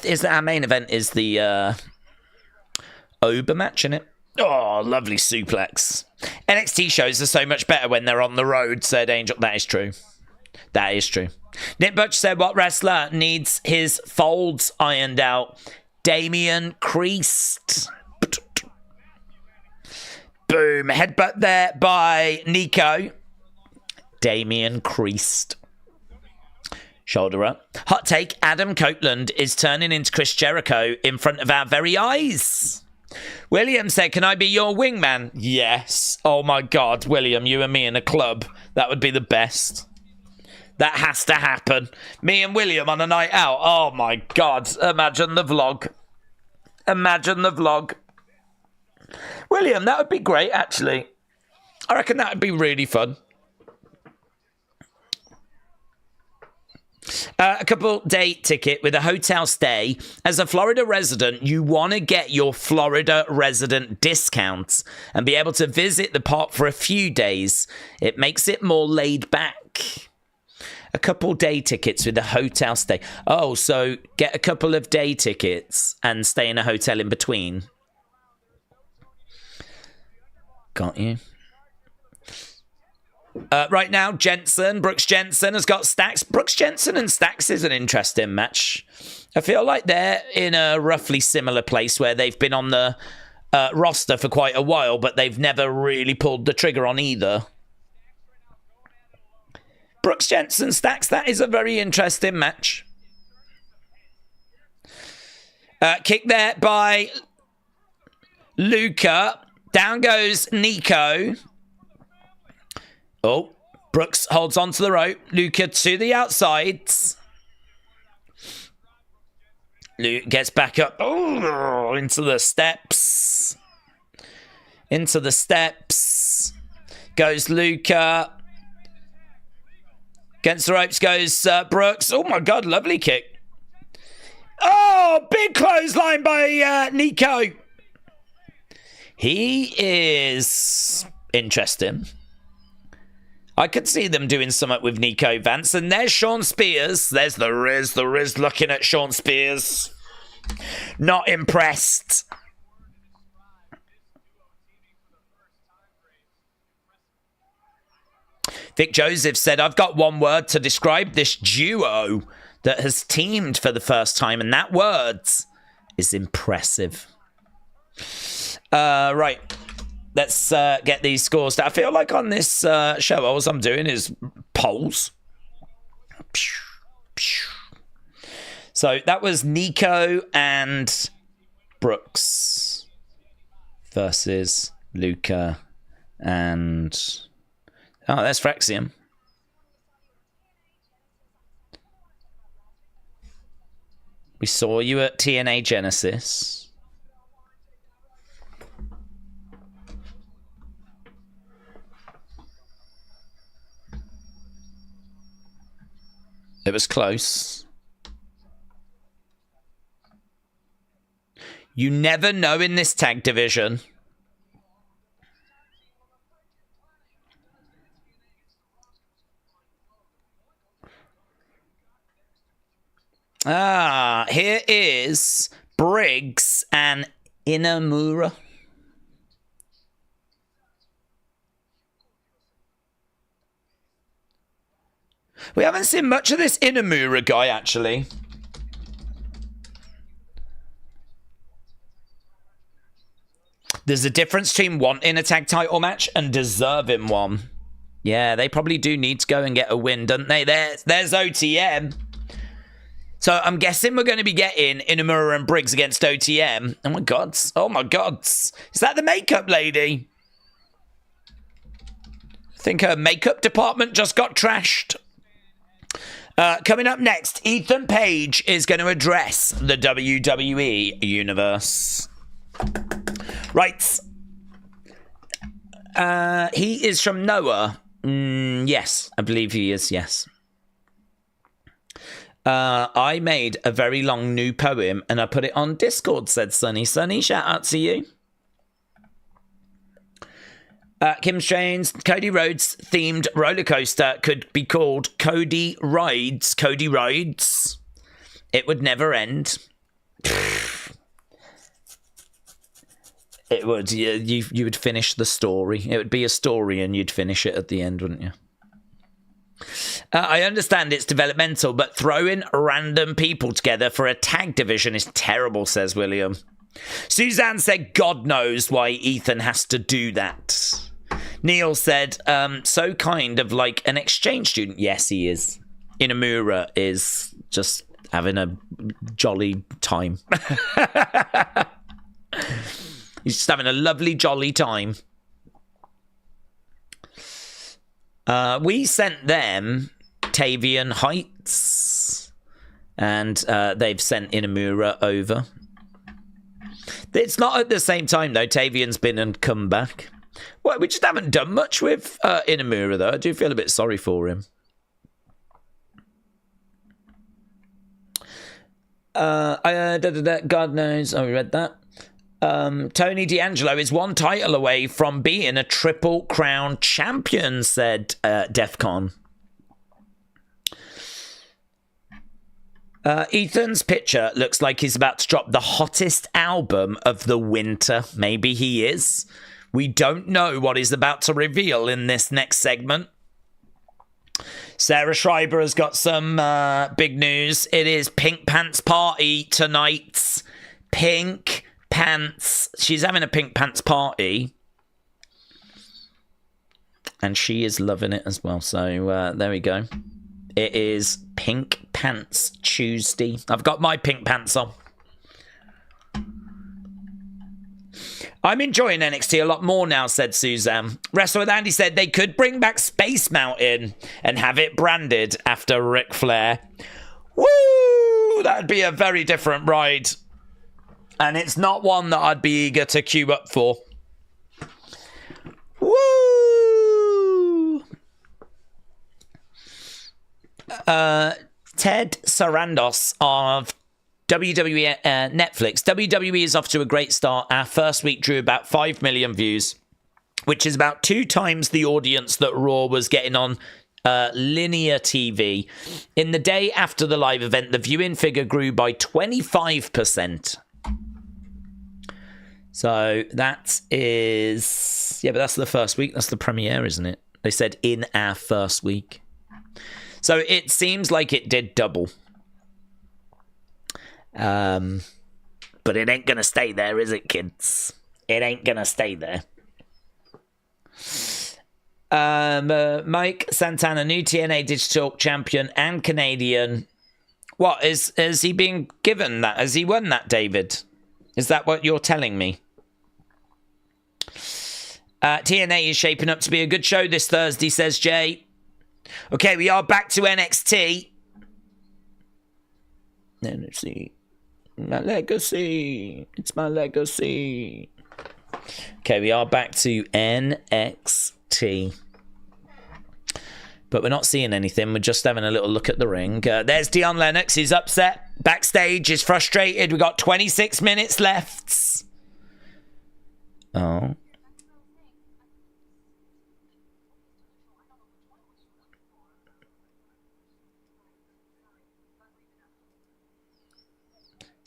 Is that our main event is the Oba match in it? Oh, lovely suplex. NXT shows are so much better when they're on the road, said Angel. That is true. That is true. Nick Butch said, what wrestler needs his folds ironed out? Damian Priest. Boom. Headbutt there by Nico. Damian Priest. Shoulder up. Hot take. Adam Copeland is turning into Chris Jericho in front of our very eyes. William said, can I be your wingman? Yes. Oh my God, William, you and me in a club. That would be the best. That has to happen. Me and William on a night out. Oh my God. Imagine the vlog. Imagine the vlog. William, that would be great, actually. I reckon that would be really fun. A couple day ticket with a hotel stay. As a Florida resident, you want to get your Florida resident discounts and be able to visit the park for a few days. It makes it more laid back. A couple day tickets with a hotel stay. Oh, so get a couple of day tickets and stay in a hotel in between. Got you. Right now, Brooks Jensen has got Stacks. Brooks Jensen and Stacks is an interesting match. I feel like they're in a roughly similar place where they've been on the roster for quite a while, but they've never really pulled the trigger on either. Brooks Jensen, Stacks, that is a very interesting match. Kick there by Luca. Down goes Nico. Oh, Brooks holds onto the rope. Luca to the outsides. Luke gets back up. Oh, into the steps. Into the steps. Goes Luca. Against the ropes goes Brooks. Oh my God, lovely kick. Oh, big clothesline by Nico. He is interesting. I could see them doing something with Nico Vance. And there's Sean Spears. There's the Riz. The Riz looking at Sean Spears. Not impressed. Vic Joseph said, I've got one word to describe this duo that has teamed for the first time. And that word is impressive. Right. Let's get these scores. I feel like on this show, all I'm doing is polls. So that was Nico and Brooks versus Luca and... Oh, there's Fraxium. We saw you at TNA Genesis. It was close. You never know in this tag division. Here is Briggs and Inamura. We haven't seen much of this Inamura guy, actually. There's a difference between wanting a tag title match and deserving one. Yeah, they probably do need to go and get a win, don't they? There's OTM. So I'm guessing we're going to be getting Inamura and Briggs against OTM. Oh my God. Oh my God. Is that the makeup lady? I think her makeup department just got trashed. Coming up next, Ethan Page is going to address the WWE Universe. Right. He is from Noah. Yes, I believe he is, yes. I made a very long new poem and I put it on Discord, said Sunny. Sunny, shout out to you. Kim Strains, Cody Rhodes themed roller coaster could be called Cody Rides. Cody Rides. It would never end. It would. You would finish the story. It would be a story and you'd finish it at the end, wouldn't you? I understand it's developmental, but throwing random people together for a tag division is terrible, says William. Suzanne said God knows why Ethan has to do that. Neil said, so kind of like an exchange student. Yes, he is. Inamura is just having a jolly time. He's just having a lovely, jolly time. We sent them Tavian Heights, and they've sent Inamura over. It's not at the same time, though. Tavian's been and come back. Well, we just haven't done much with Inamura, though. I do feel a bit sorry for him. God knows. Oh, we read that. Tony D'Angelo is one title away from being a Triple Crown champion, said Defcon. Ethan's picture looks like he's about to drop the hottest album of the winter. Maybe he is. We don't know what he's about to reveal in this next segment. Sarah Schreiber has got some big news. It is Pink Pants Party tonight. Pink Pants. She's having a Pink Pants party. And she is loving it as well. So there we go. It is Pink Pants Tuesday. I've got my pink pants on. I'm enjoying NXT a lot more now, said Suzanne. Wrestle with Andy said they could bring back Space Mountain and have it branded after Ric Flair. Woo! That'd be a very different ride. And it's not one that I'd be eager to queue up for. Woo! Ted Sarandos of WWE Netflix. WWE is off to a great start. Our first week drew about 5 million views, which is about 2 times the audience that Raw was getting on linear TV. In the day after the live event, the viewing figure grew by 25%. So that is... Yeah, but that's the first week. That's the premiere, isn't it? They said in our first week. So it seems like it did double. But it ain't going to stay there, is it, kids? It ain't going to stay there. Mike Santana, new TNA Digital Champion and Canadian. What, is he being given that? Has he won that, David? Is that what you're telling me? TNA is shaping up to be a good show this Thursday, says Jay. Okay, we are back to NXT. NXT. My legacy. It's my legacy. Okay, we are back to NXT. But we're not seeing anything. We're just having a little look at the ring. There's Dion Lennox. He's upset. Backstage. He's frustrated. We've got 26 minutes left. Oh.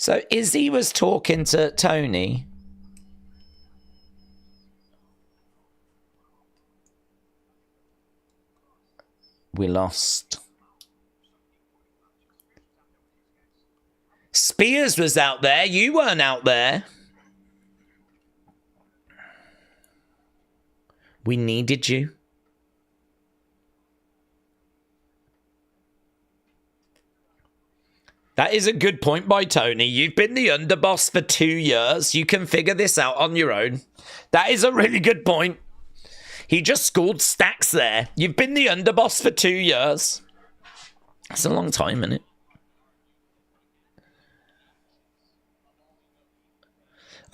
So Izzy was talking to Tony. We lost. Spears was out there. You weren't out there. We needed you. That is a good point by Tony. You've been the underboss for 2 years. You can figure this out on your own. That is a really good point. He just scored stacks there. You've been the underboss for 2 years. That's a long time, isn't it?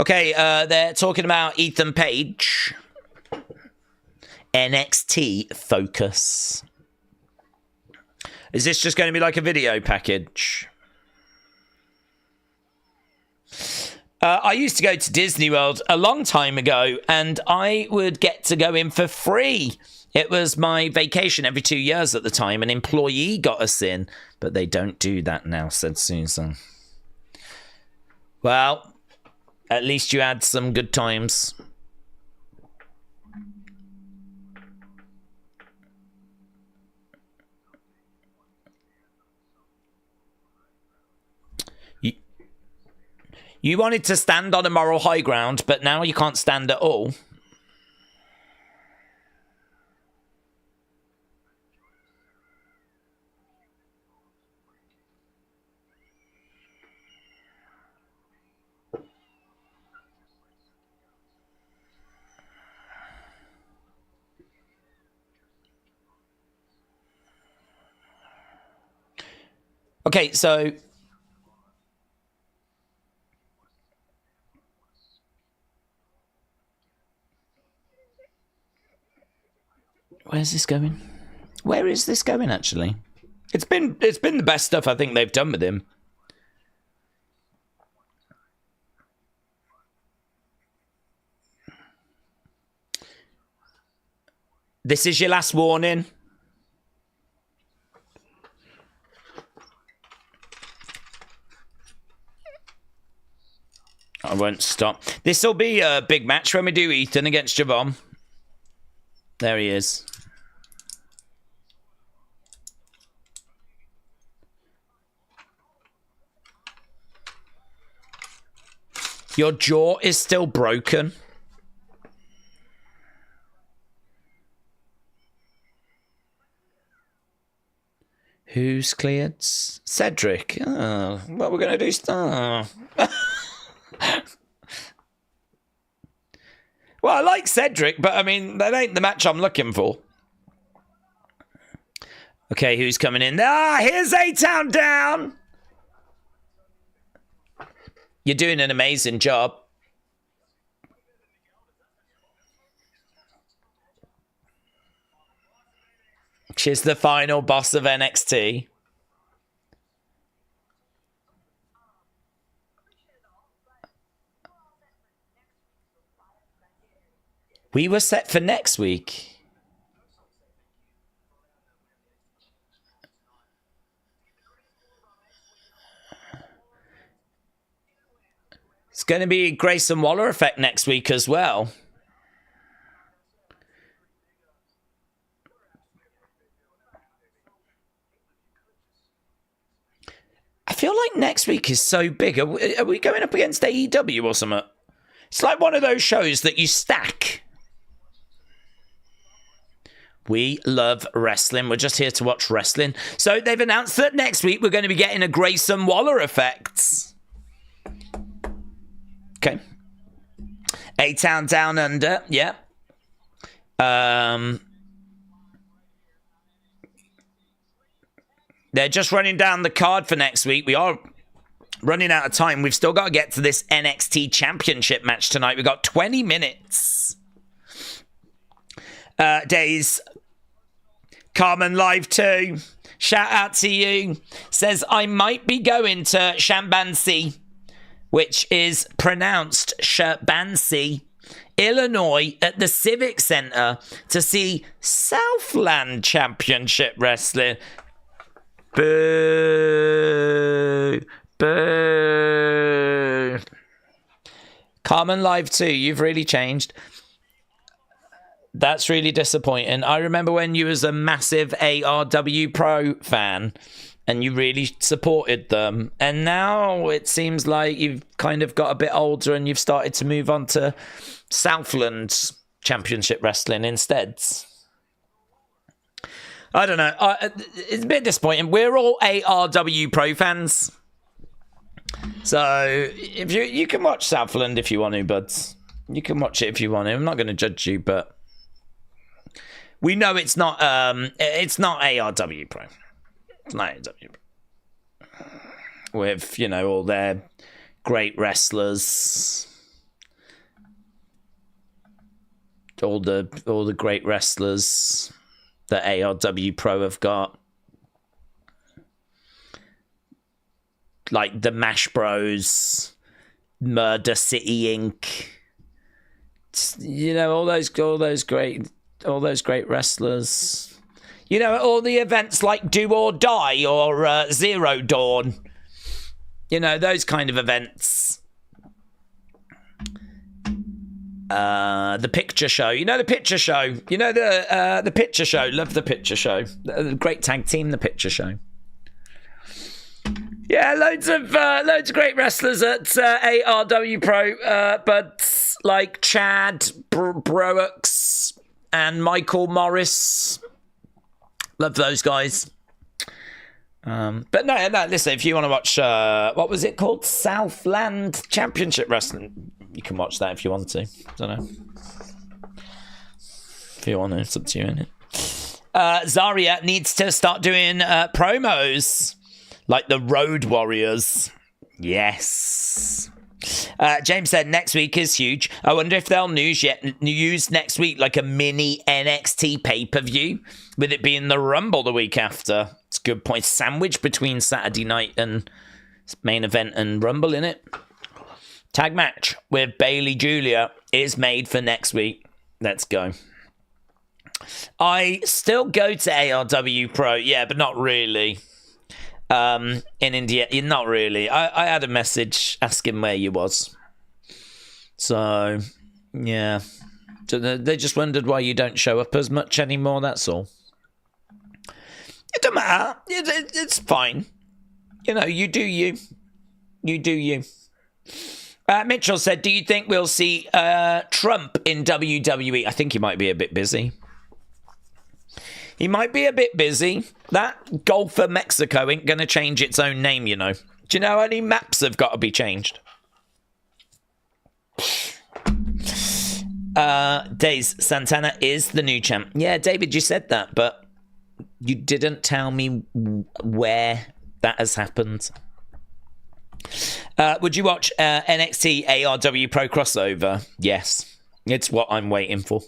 Okay, they're talking about Ethan Page. NXT Focus. Is this just going to be like a video package? I used to go to Disney World a long time ago, and I would get to go in for free. It was my vacation every 2 years at the time. An employee got us in, but they don't do that now, said Susan. Well, at least you had some good times. You wanted to stand on a moral high ground, but now you can't stand at all. Okay, so... Where's this going? Where is this going, actually? It's been the best stuff I think they've done with him. This is your last warning. I won't stop. This will be a big match when we do Ethan against Javon. There he is. Your jaw is still broken. Who's cleared? Cedric. Oh, what we're going to do? Oh. Well, I like Cedric, but I mean, that ain't the match I'm looking for. Okay, who's coming in? Ah, here's A-Town down. You're doing an amazing job. She's the final boss of NXT. We were set for next week. It's going to be Grayson Waller effect next week as well. I feel like next week is so big. Are we going up against AEW or something? It's like one of those shows that you stack. We love wrestling. We're just here to watch wrestling. So they've announced that next week we're going to be getting a Grayson Waller effect. Okay. A-Town Down Under. Yeah. They're just running down the card for next week. We are running out of time. We've still got to get to this NXT Championship match tonight. We've got 20 minutes. Daze. Carmen Live 2. Shout out to you. Says, I might be going to Shambansi, which is pronounced Shambansi, Illinois, at the Civic Center to see Southland Championship Wrestling. Boo. Boo. Carmen Live 2, you've really changed. That's really disappointing. I remember when you was a massive ARW Pro fan and you really supported them. And now it seems like you've kind of got a bit older and you've started to move on to Southland Championship Wrestling instead. I don't know. It's a bit disappointing. We're all ARW Pro fans. So if you can watch Southland if you want to, buds. You can watch it if you want to. I'm not going to judge you, but we know it's not ARW Pro. It's not ARW Pro. With, you know, all their great wrestlers. All the great wrestlers that ARW Pro have got. Like the Mash Bros, Murder City Inc. You know, all those great wrestlers. You know, all the events like Do or Die or Zero Dawn. You know, those kind of events. The Picture Show. You know the Picture Show. You know the Picture Show. Love the Picture Show. The great tag team, the Picture Show. Yeah, loads of great wrestlers at ARW Pro, but like Chad Brooks and Michael Morris. Love those guys. But no, listen, if you want to watch, what was it called? Southland Championship Wrestling. You can watch that if you want to. I don't know. If you want to, it's up to you, innit? Zarya needs to start doing promos. Like the Road Warriors. Yes. James said next week is huge. I wonder if they'll use next week like a mini NXT pay-per-view, with it being the Rumble the week after. It's a good point. Sandwich between Saturday night and main event and Rumble, innit? Tag match with Bayley Julia is made for next week. Let's go. I still go to ARW Pro, yeah, but not really. In India, not really. I had a message asking where you was. So, yeah. They just wondered why you don't show up as much anymore, that's all. It don't matter. It's fine. You know, you do you. You do you. Mitchell said, do you think we'll see Trump in WWE? I think he might be a bit busy. He might be a bit busy. That golfer Mexico ain't going to change its own name, you know. Do you know how many maps have got to be changed? Daze, Santana is the new champ. Yeah, David, you said that, but you didn't tell me where that has happened. Would you watch NXT ARW Pro crossover? Yes. It's what I'm waiting for.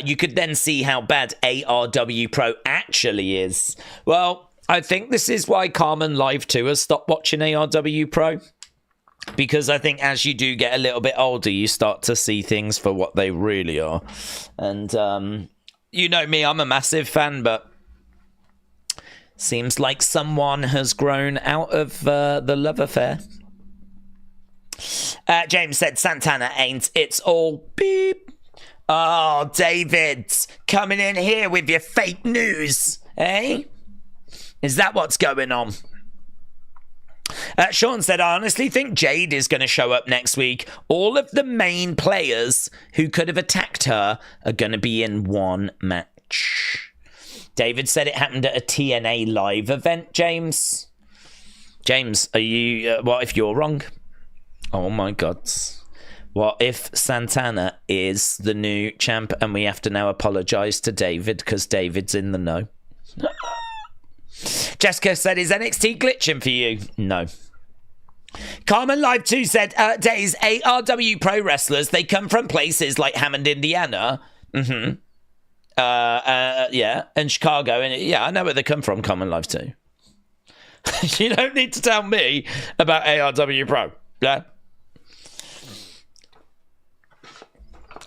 You could then see how bad ARW Pro actually is. Well, I think this is why Carmen Live 2 has stopped watching ARW Pro. Because I think as you do get a little bit older, you start to see things for what they really are. And you know me, I'm a massive fan, but seems like someone has grown out of the love affair. James said, Santana ain't. It's all beep. Oh, David, coming in here with your fake news, eh? Is that what's going on? Sean said, I honestly think Jade is going to show up next week. All of the main players who could have attacked her are going to be in one match. David said it happened at a TNA live event, James. James, are you... what if you're wrong? Oh, my God. What if Santana is the new champ and we have to now apologise to David because David's in the know? Jessica said, is NXT glitching for you? No. Carmen Live 2 said, Days, ARW pro wrestlers, they come from places like Hammond, Indiana. Mm-hmm. Yeah, and Chicago. And yeah, I know where they come from, Carmen Live 2. You don't need to tell me about ARW Pro. Yeah.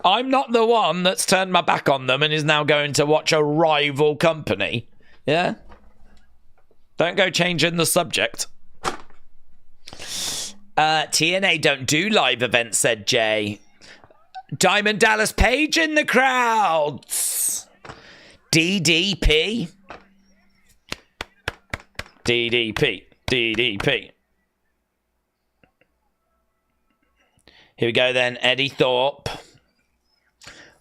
I'm not the one that's turned my back on them and is now going to watch a rival company. Yeah? Don't go changing the subject. TNA don't do live events, said Jay. Diamond Dallas Page in the crowds. DDP. DDP. DDP. Here we go then. Eddy Thorpe.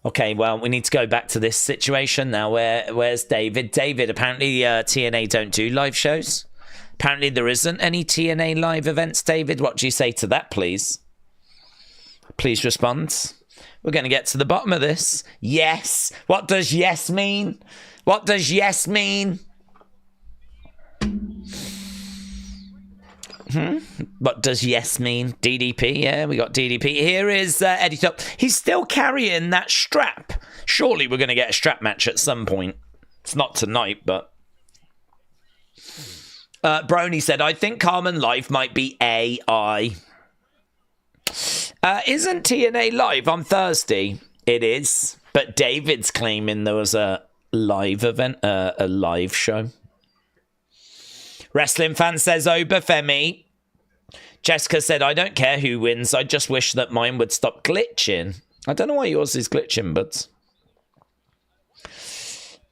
Okay, well, we need to go back to this situation now. Where's David? David, apparently TNA don't do live shows. Apparently there isn't any TNA live events, David. What do you say to that, please? Please respond. We're going to get to the bottom of this. Yes. What does yes mean? What does yes mean? What does yes mean? DDP, yeah, we got DDP. Here is Eddy Thorpe. He's still carrying that strap. Surely we're going to get a strap match at some point. It's not tonight, but... Brony said, I think Carmen Live might be AI. Isn't TNA live on Thursday? It is. But David's claiming there was a live event, a live show. Wrestling fan says Oba Femi. Jessica said, I don't care who wins. I just wish that mine would stop glitching. I don't know why yours is glitching, but...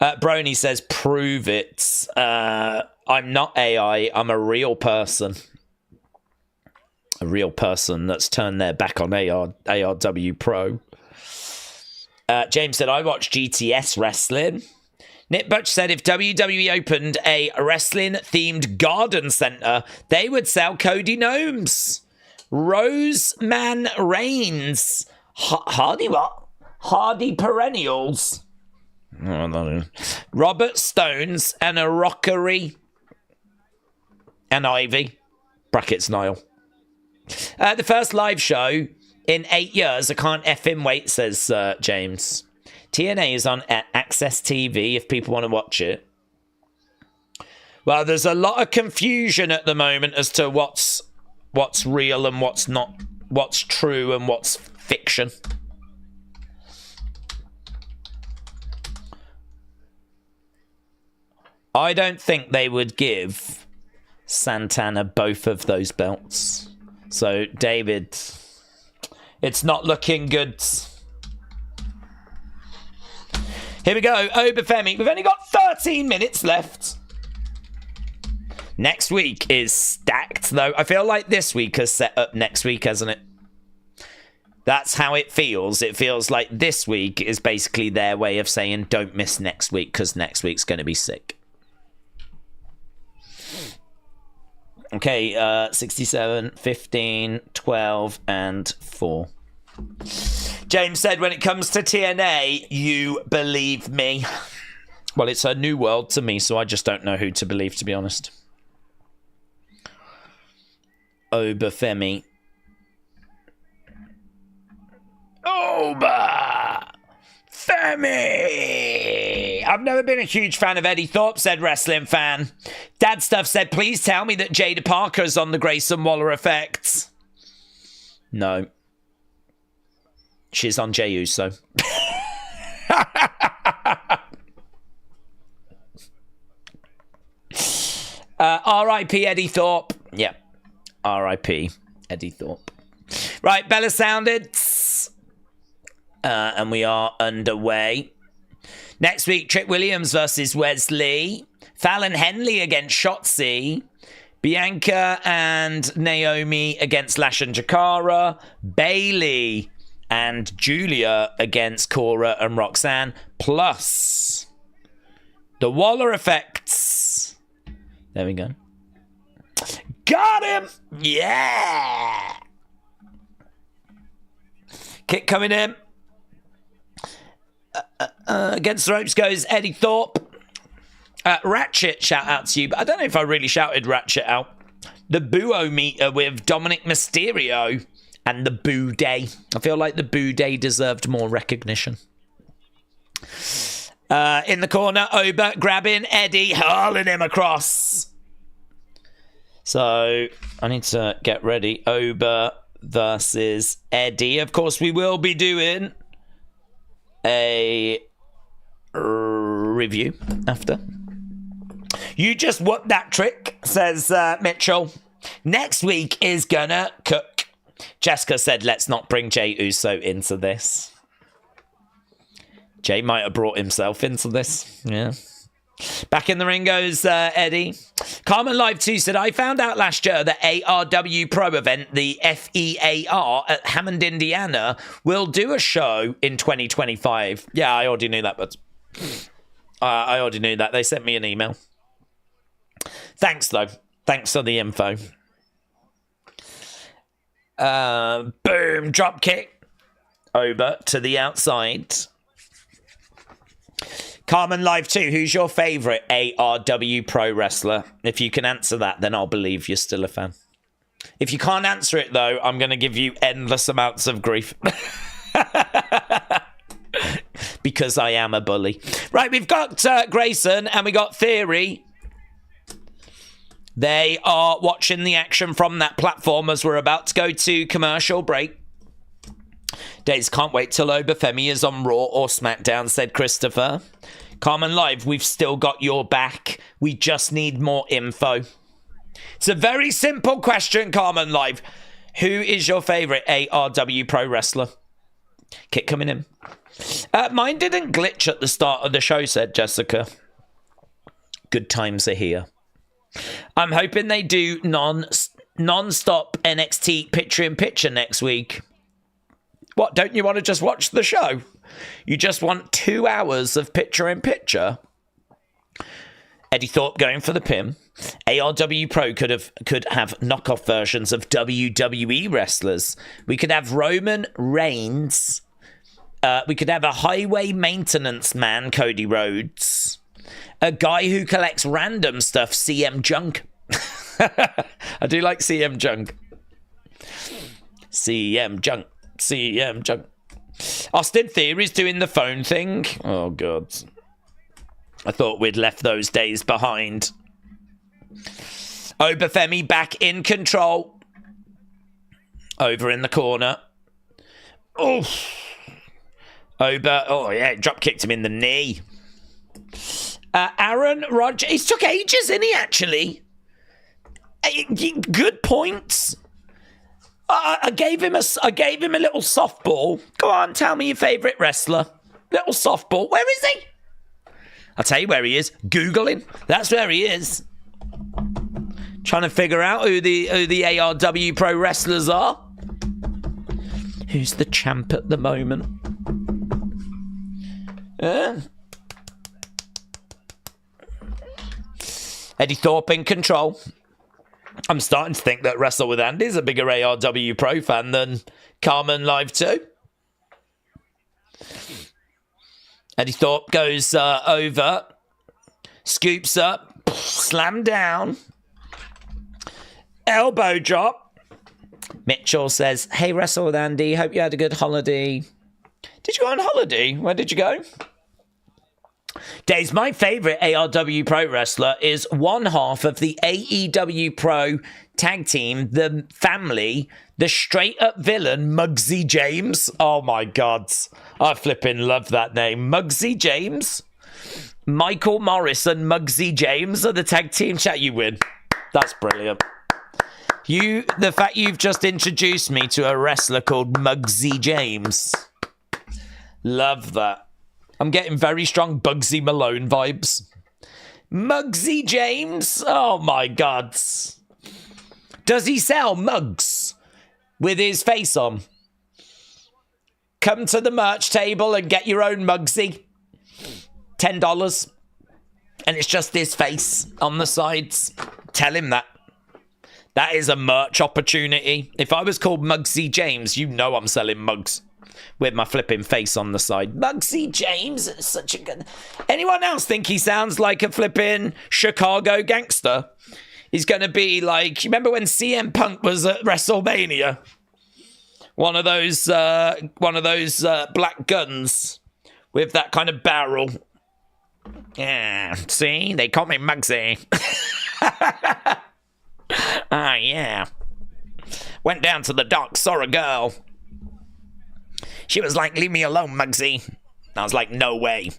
Brony says, prove it. I'm not AI. I'm a real person. A real person that's turned their back on ARW Pro. James said, I watch GTS wrestling. Nick Butch said if WWE opened a wrestling-themed garden centre, they would sell Cody Gnomes. Roseman Reigns. Hardy what? Hardy Perennials. Oh, Robert Stones and a Rockery. And Ivy. Brackets Niall. The first live show in 8 years. I can't effing wait, says James. TNA is on Access TV if people want to watch it. Well, there's a lot of confusion at the moment as to what's real and what's not, what's true and what's fiction. I don't think they would give Santana both of those belts. So, David, it's not looking good. Here we go, Oba Femi. We've only got 13 minutes left. Next week is stacked, though. I feel like this week has set up next week, hasn't it? That's how it feels. It feels like this week is basically their way of saying don't miss next week, because next week's going to be sick. Okay, 67, 15, 12, and 4. James said, when it comes to TNA, you believe me. Well, it's a new world to me, so I just don't know who to believe, to be honest. Oba Femi. Oba Femi! I've never been a huge fan of Eddy Thorpe, said Wrestling Fan. Dad Stuff said, please tell me that Jada Parker's on the Grayson Waller effect. No. She's on Jey Uso. R.I.P. Eddy Thorpe. Yeah. R.I.P. Eddy Thorpe. Right, Bella sounded. And we are underway. Next week, Trick Williams versus Wesley. Fallon Henley against Shotzi. Bianca and Naomi against Lash and Jakara. Bayley and Julia against Cora and Roxanne. Plus the Waller effects. There we go. Got him! Yeah! Kick coming in. Against the ropes goes Eddy Thorpe. Ratchet, shout out to you. But I don't know if I really shouted Ratchet out. The Boo meter with Dominic Mysterio. And the Boo Day. I feel like the Boo Day deserved more recognition. In the corner, Oba grabbing Eddie, hurling him across. So, I need to get ready. Oba versus Eddie. Of course, we will be doing a review after. You just whooped that trick, says Mitchell. Next week is gonna cook. Jessica said, let's not bring Jey Uso into this. Jay might have brought himself into this. Yeah. Back in the ring goes Eddie. Carmen Live 2 said, I found out last year that ARW Pro event, the FEAR at Hammond, Indiana, will do a show in 2025. Yeah, I already knew that, but I already knew that. They sent me an email. Thanks, though. Thanks for the info. Boom, drop kick. Over to the outside. Carmen Live 2, who's your favourite ARW pro wrestler? If you can answer that, then I'll believe you're still a fan. If you can't answer it, though, I'm going to give you endless amounts of grief. Because I am a bully. Right, we've got Grayson and we got Theory. They are watching the action from that platform as we're about to go to commercial break. Daze can't wait till Oba Femi is on Raw or SmackDown, said Christopher. Carmen Live, we've still got your back. We just need more info. It's a very simple question, Carmen Live. Who is your favourite ARW pro wrestler? Kick coming in. Mine didn't glitch at the start of the show, said Jessica. Good times are here. I'm hoping they do non-stop NXT picture-in-picture next week. What, don't you want to just watch the show? You just want 2 hours of picture-in-picture? Eddy Thorpe going for the pin. ARW Pro could have knockoff versions of WWE wrestlers. We could have Roman Reigns. We could have a highway maintenance man, Cody Rhodes. A guy who collects random stuff, CM Junk. I do like CM Junk. CM Junk. CM Junk. Austin Theory's doing the phone thing. Oh, God. I thought we'd left those days behind. Oba Femi back in control. Over in the corner. Oh. Oba. Oh, yeah. Drop kicked him in the knee. Aaron Rodgers. It took ages, didn't he, actually? Good points. I gave him a little softball. Go on, tell me your favourite wrestler. Little softball. Where is he? I'll tell you where he is. Google him. That's where he is. Trying to figure out who the ARW pro wrestlers are. Who's the champ at the moment? Eddy Thorpe in control. I'm starting to think that Wrestle with Andy's a bigger ARW pro fan than Carmen Live 2. Eddy Thorpe goes over, scoops up, slam down, elbow drop. Mitchell says, hey, Wrestle with Andy, hope you had a good holiday. Did you go on holiday? Where did you go? Daze, my favourite ARW pro wrestler is one half of the AEW pro tag team, the family, the straight up villain, Muggsy James. Oh my God. I flipping love that name. Muggsy James. Michael Morris and Muggsy James are the tag team chat. You win. That's brilliant. The fact you've just introduced me to a wrestler called Muggsy James. Love that. I'm getting very strong Bugsy Malone vibes. Muggsy James? Oh my God. Does he sell mugs with his face on? Come to the merch table and get your own Muggsy. $10. And it's just his face on the sides. Tell him that. That is a merch opportunity. If I was called Muggsy James, you know I'm selling mugs. With my flipping face on the side. Muggsy James is such a good... Anyone else think he sounds like a flipping Chicago gangster? He's going to be like... You remember when CM Punk was at WrestleMania? One of those black guns with that kind of barrel. Yeah, see? They call me Muggsy. Ah, yeah. Went down to the dock, saw a girl. She was like, leave me alone, Muggsy. I was like, no way.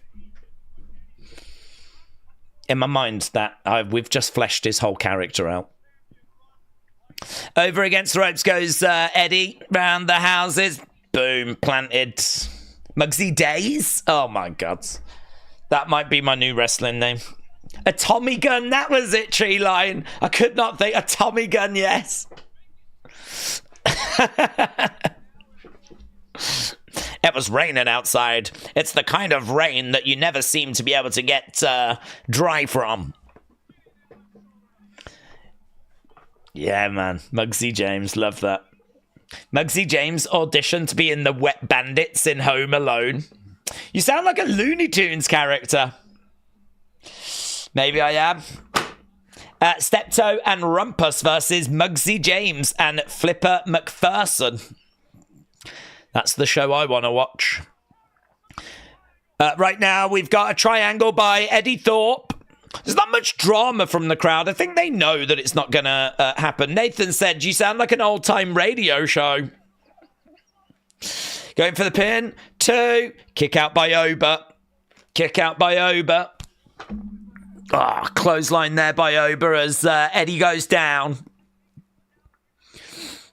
In my mind, we've just fleshed his whole character out. Over against the ropes goes Eddie. Round the houses. Boom, planted. Muggsy Daze? Oh, my God. That might be my new wrestling name. A Tommy gun, that was it, Tree Line. I could not think. A Tommy gun, yes. It was raining outside. It's the kind of rain that you never seem to be able to get dry from. Yeah, man. Muggsy James. Love that. Muggsy James auditioned to be in the Wet Bandits in Home Alone. You sound like a Looney Tunes character. Maybe I am. Steptoe and Rumpus versus Muggsy James and Flipper McPherson. That's the show I want to watch. Right now, we've got a triangle by Eddy Thorpe. There's not much drama from the crowd. I think they know that it's not going to happen. Nathan said, you sound like an old-time radio show. Going for the pin. 2. Kick out by Oba. Kick out by Oba. Clothesline there by Oba as Eddie goes down.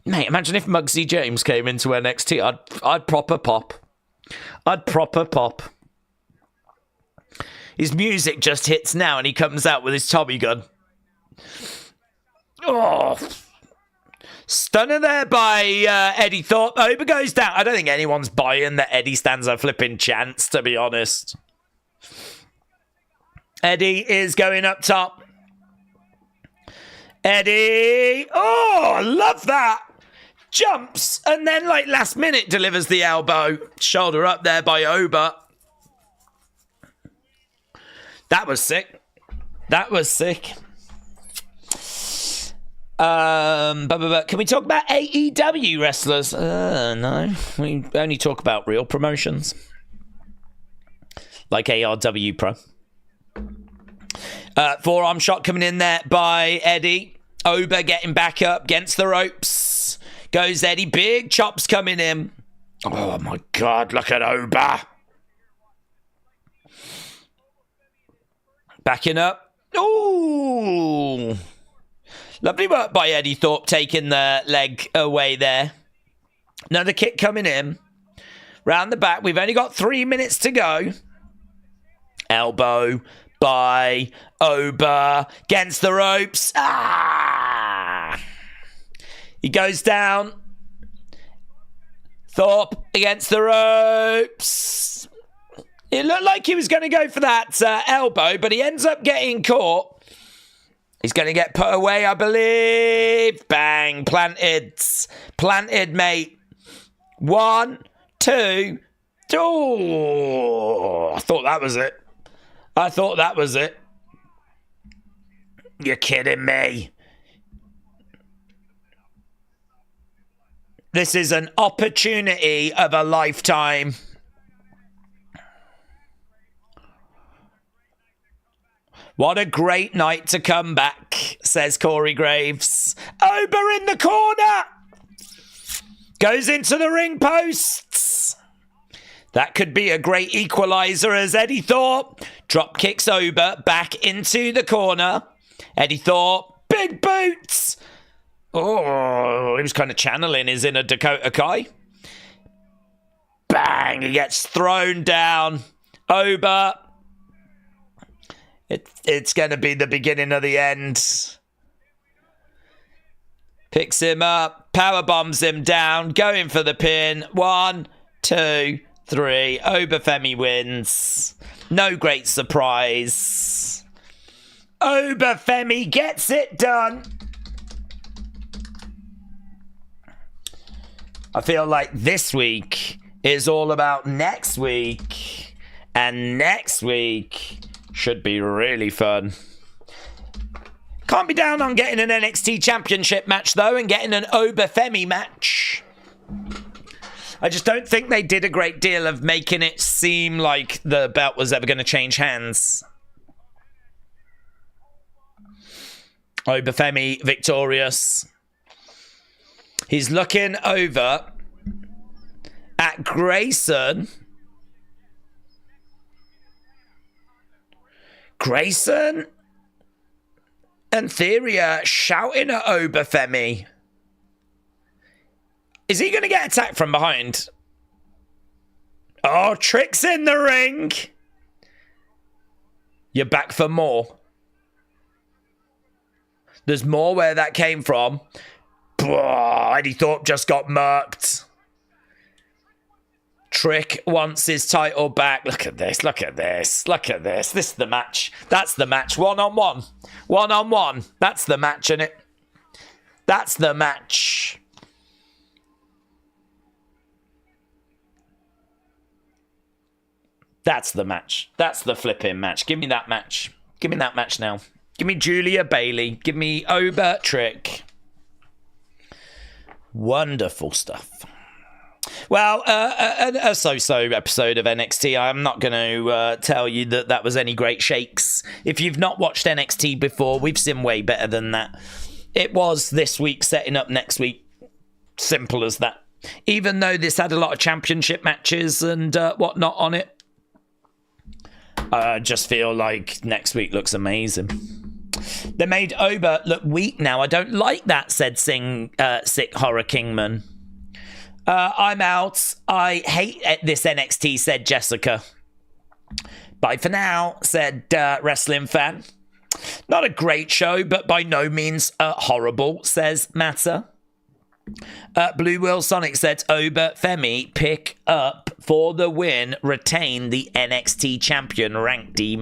Mate, imagine if Muggsy James came into NXT. I'd proper pop. I'd proper pop. His music just hits now and he comes out with his Tommy gun. Oh. Stunner there by Eddy Thorpe. Oba goes down. I don't think anyone's buying that Eddie stands a flipping chance, to be honest. Eddie is going up top. Eddie. Oh, I love that. Jumps and then like last minute delivers the elbow. Shoulder up there by Oba. That was sick. That was sick. Can we talk about AEW wrestlers? No. We only talk about real promotions. Like ARW Pro. Forearm shot coming in there by Eddie. Oba getting back up against the ropes. Goes Eddie. Big chops coming in. Oh my God, look at Oba. Backing up. Ooh. Lovely work by Eddy Thorpe, taking the leg away there. Another kick coming in. Round the back. We've only got 3 minutes to go. Elbow by Oba against the ropes. Ah! He goes down. Thorpe against the ropes. It looked like he was going to go for that elbow, but he ends up getting caught. He's going to get put away, I believe. Bang. Planted. Planted, mate. 1, 2. Oh, I thought that was it. I thought that was it. You're kidding me. This is an opportunity of a lifetime. What a great night to come back, says Corey Graves. Oba in the corner. Goes into the ring posts. That could be a great equalizer as Eddy Thorpe drop kicks Oba back into the corner. Eddy Thorpe, big boots. Oh, he was kind of channeling his inner Dakota Kai. Bang, he gets thrown down. Oba. It's going to be the beginning of the end. Picks him up, power bombs him down, going for the pin. 1, 2, 3. Oba Femi wins. No great surprise. Oba Femi gets it done. I feel like this week is all about next week. And next week should be really fun. Can't be down on getting an NXT Championship match, though, and getting an Oba Femi match. I just don't think they did a great deal of making it seem like the belt was ever going to change hands. Oba Femi victorious. He's looking over at Grayson. Grayson and Theory are shouting at Oba Femi. Is he going to get attacked from behind? Oh, Trick's in the ring. You're back for more. There's more where that came from. Eddy Thorpe just got murked. Trick wants his title back. Look at this. Look at this. Look at this. This is the match. That's the match. 1-on-1. 1-on-1. That's the match, innit? That's the match. That's the match. That's the flipping match. Give me that match. Give me that match now. Give me Julia Bayley. Give me Oba Trick. Wonderful stuff. Well, a so-so episode of NXT. I'm not going to tell you that that was any great shakes. If you've not watched NXT before, we've seen way better than that. It was this week setting up next week. Simple as that. Even though this had a lot of championship matches and whatnot on it, I just feel like next week looks amazing. They made Oba look weak now. I don't like that, said Sick Horror Kingman. I'm out. I hate this NXT, said Jessica. Bye for now, said Wrestling Fan. Not a great show, but by no means horrible, says Matter. Blue Will Sonic said Oba Femi pick up for the win, retain the NXT champion, rank D-.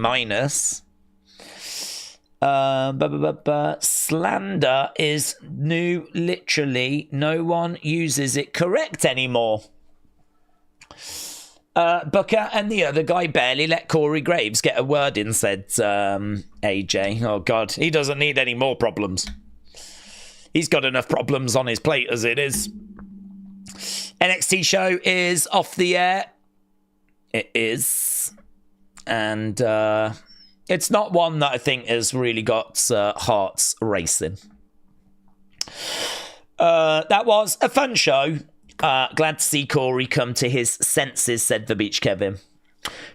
Slander is new, literally no one uses it correct anymore. Booker and the other guy barely let Corey Graves get a word in, said AJ. Oh god, he doesn't need any more problems. He's got enough problems on his plate as it is. NXT show is off the air. It is. And it's not one that I think has really got hearts racing. That was a fun show. Glad to see Corey come to his senses, said the Beach Kevin.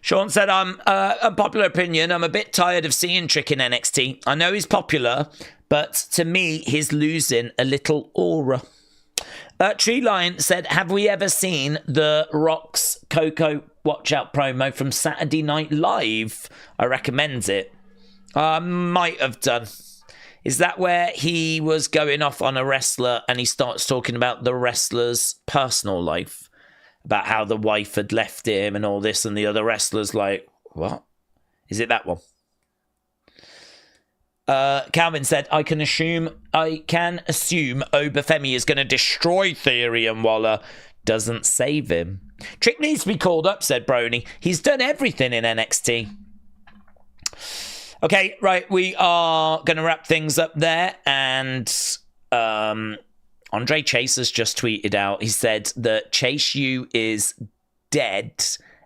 Sean said, I'm unpopular opinion. I'm a bit tired of seeing Trick in NXT. I know he's popular, but to me, he's losing a little aura. Tree Lion said, have we ever seen the Rox Coco Watch Out promo from Saturday Night Live? I recommend it. Might have done. Is that where he was going off on a wrestler and he starts talking about the wrestler's personal life? About how the wife had left him and all this, and the other wrestlers like, what? Is it that one? Calvin said, I can assume Oba Femi is going to destroy Theory and Waller doesn't save him. Trick needs to be called up, said Brony. He's done everything in NXT. Okay, right, we are going to wrap things up there, and Andre Chase has just tweeted out, he said that Chase U is dead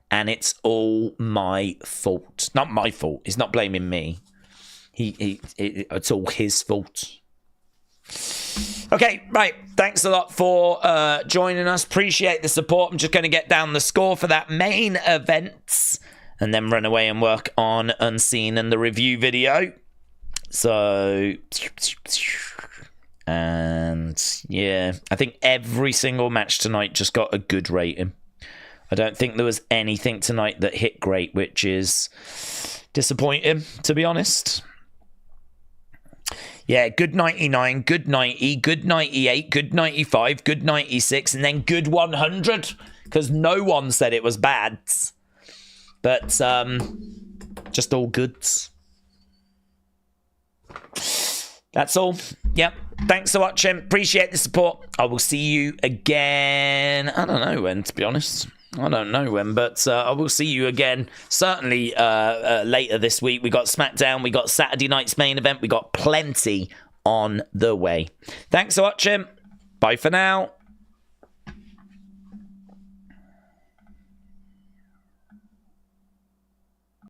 and it's all my fault. Not my fault. He's not blaming me. It's all his fault. Okay, right. Thanks a lot for joining us. Appreciate the support. I'm just going to get down the score for that main event and then run away and work on Unseen and the review video. So... And yeah, I think every single match tonight just got a good rating. I don't think there was anything tonight that hit great, which is disappointing, to be honest. Yeah, good 99, good 90, good 98, good 95, good 96, and then good 100, because no one said it was bad. But just all goods. That's all. Yep. Thanks for watching. Appreciate the support. I will see you again. I don't know when, to be honest. I don't know when, but I will see you again. Certainly later this week. We got SmackDown. We got Saturday night's main event. We got plenty on the way. Thanks for watching. Bye for now.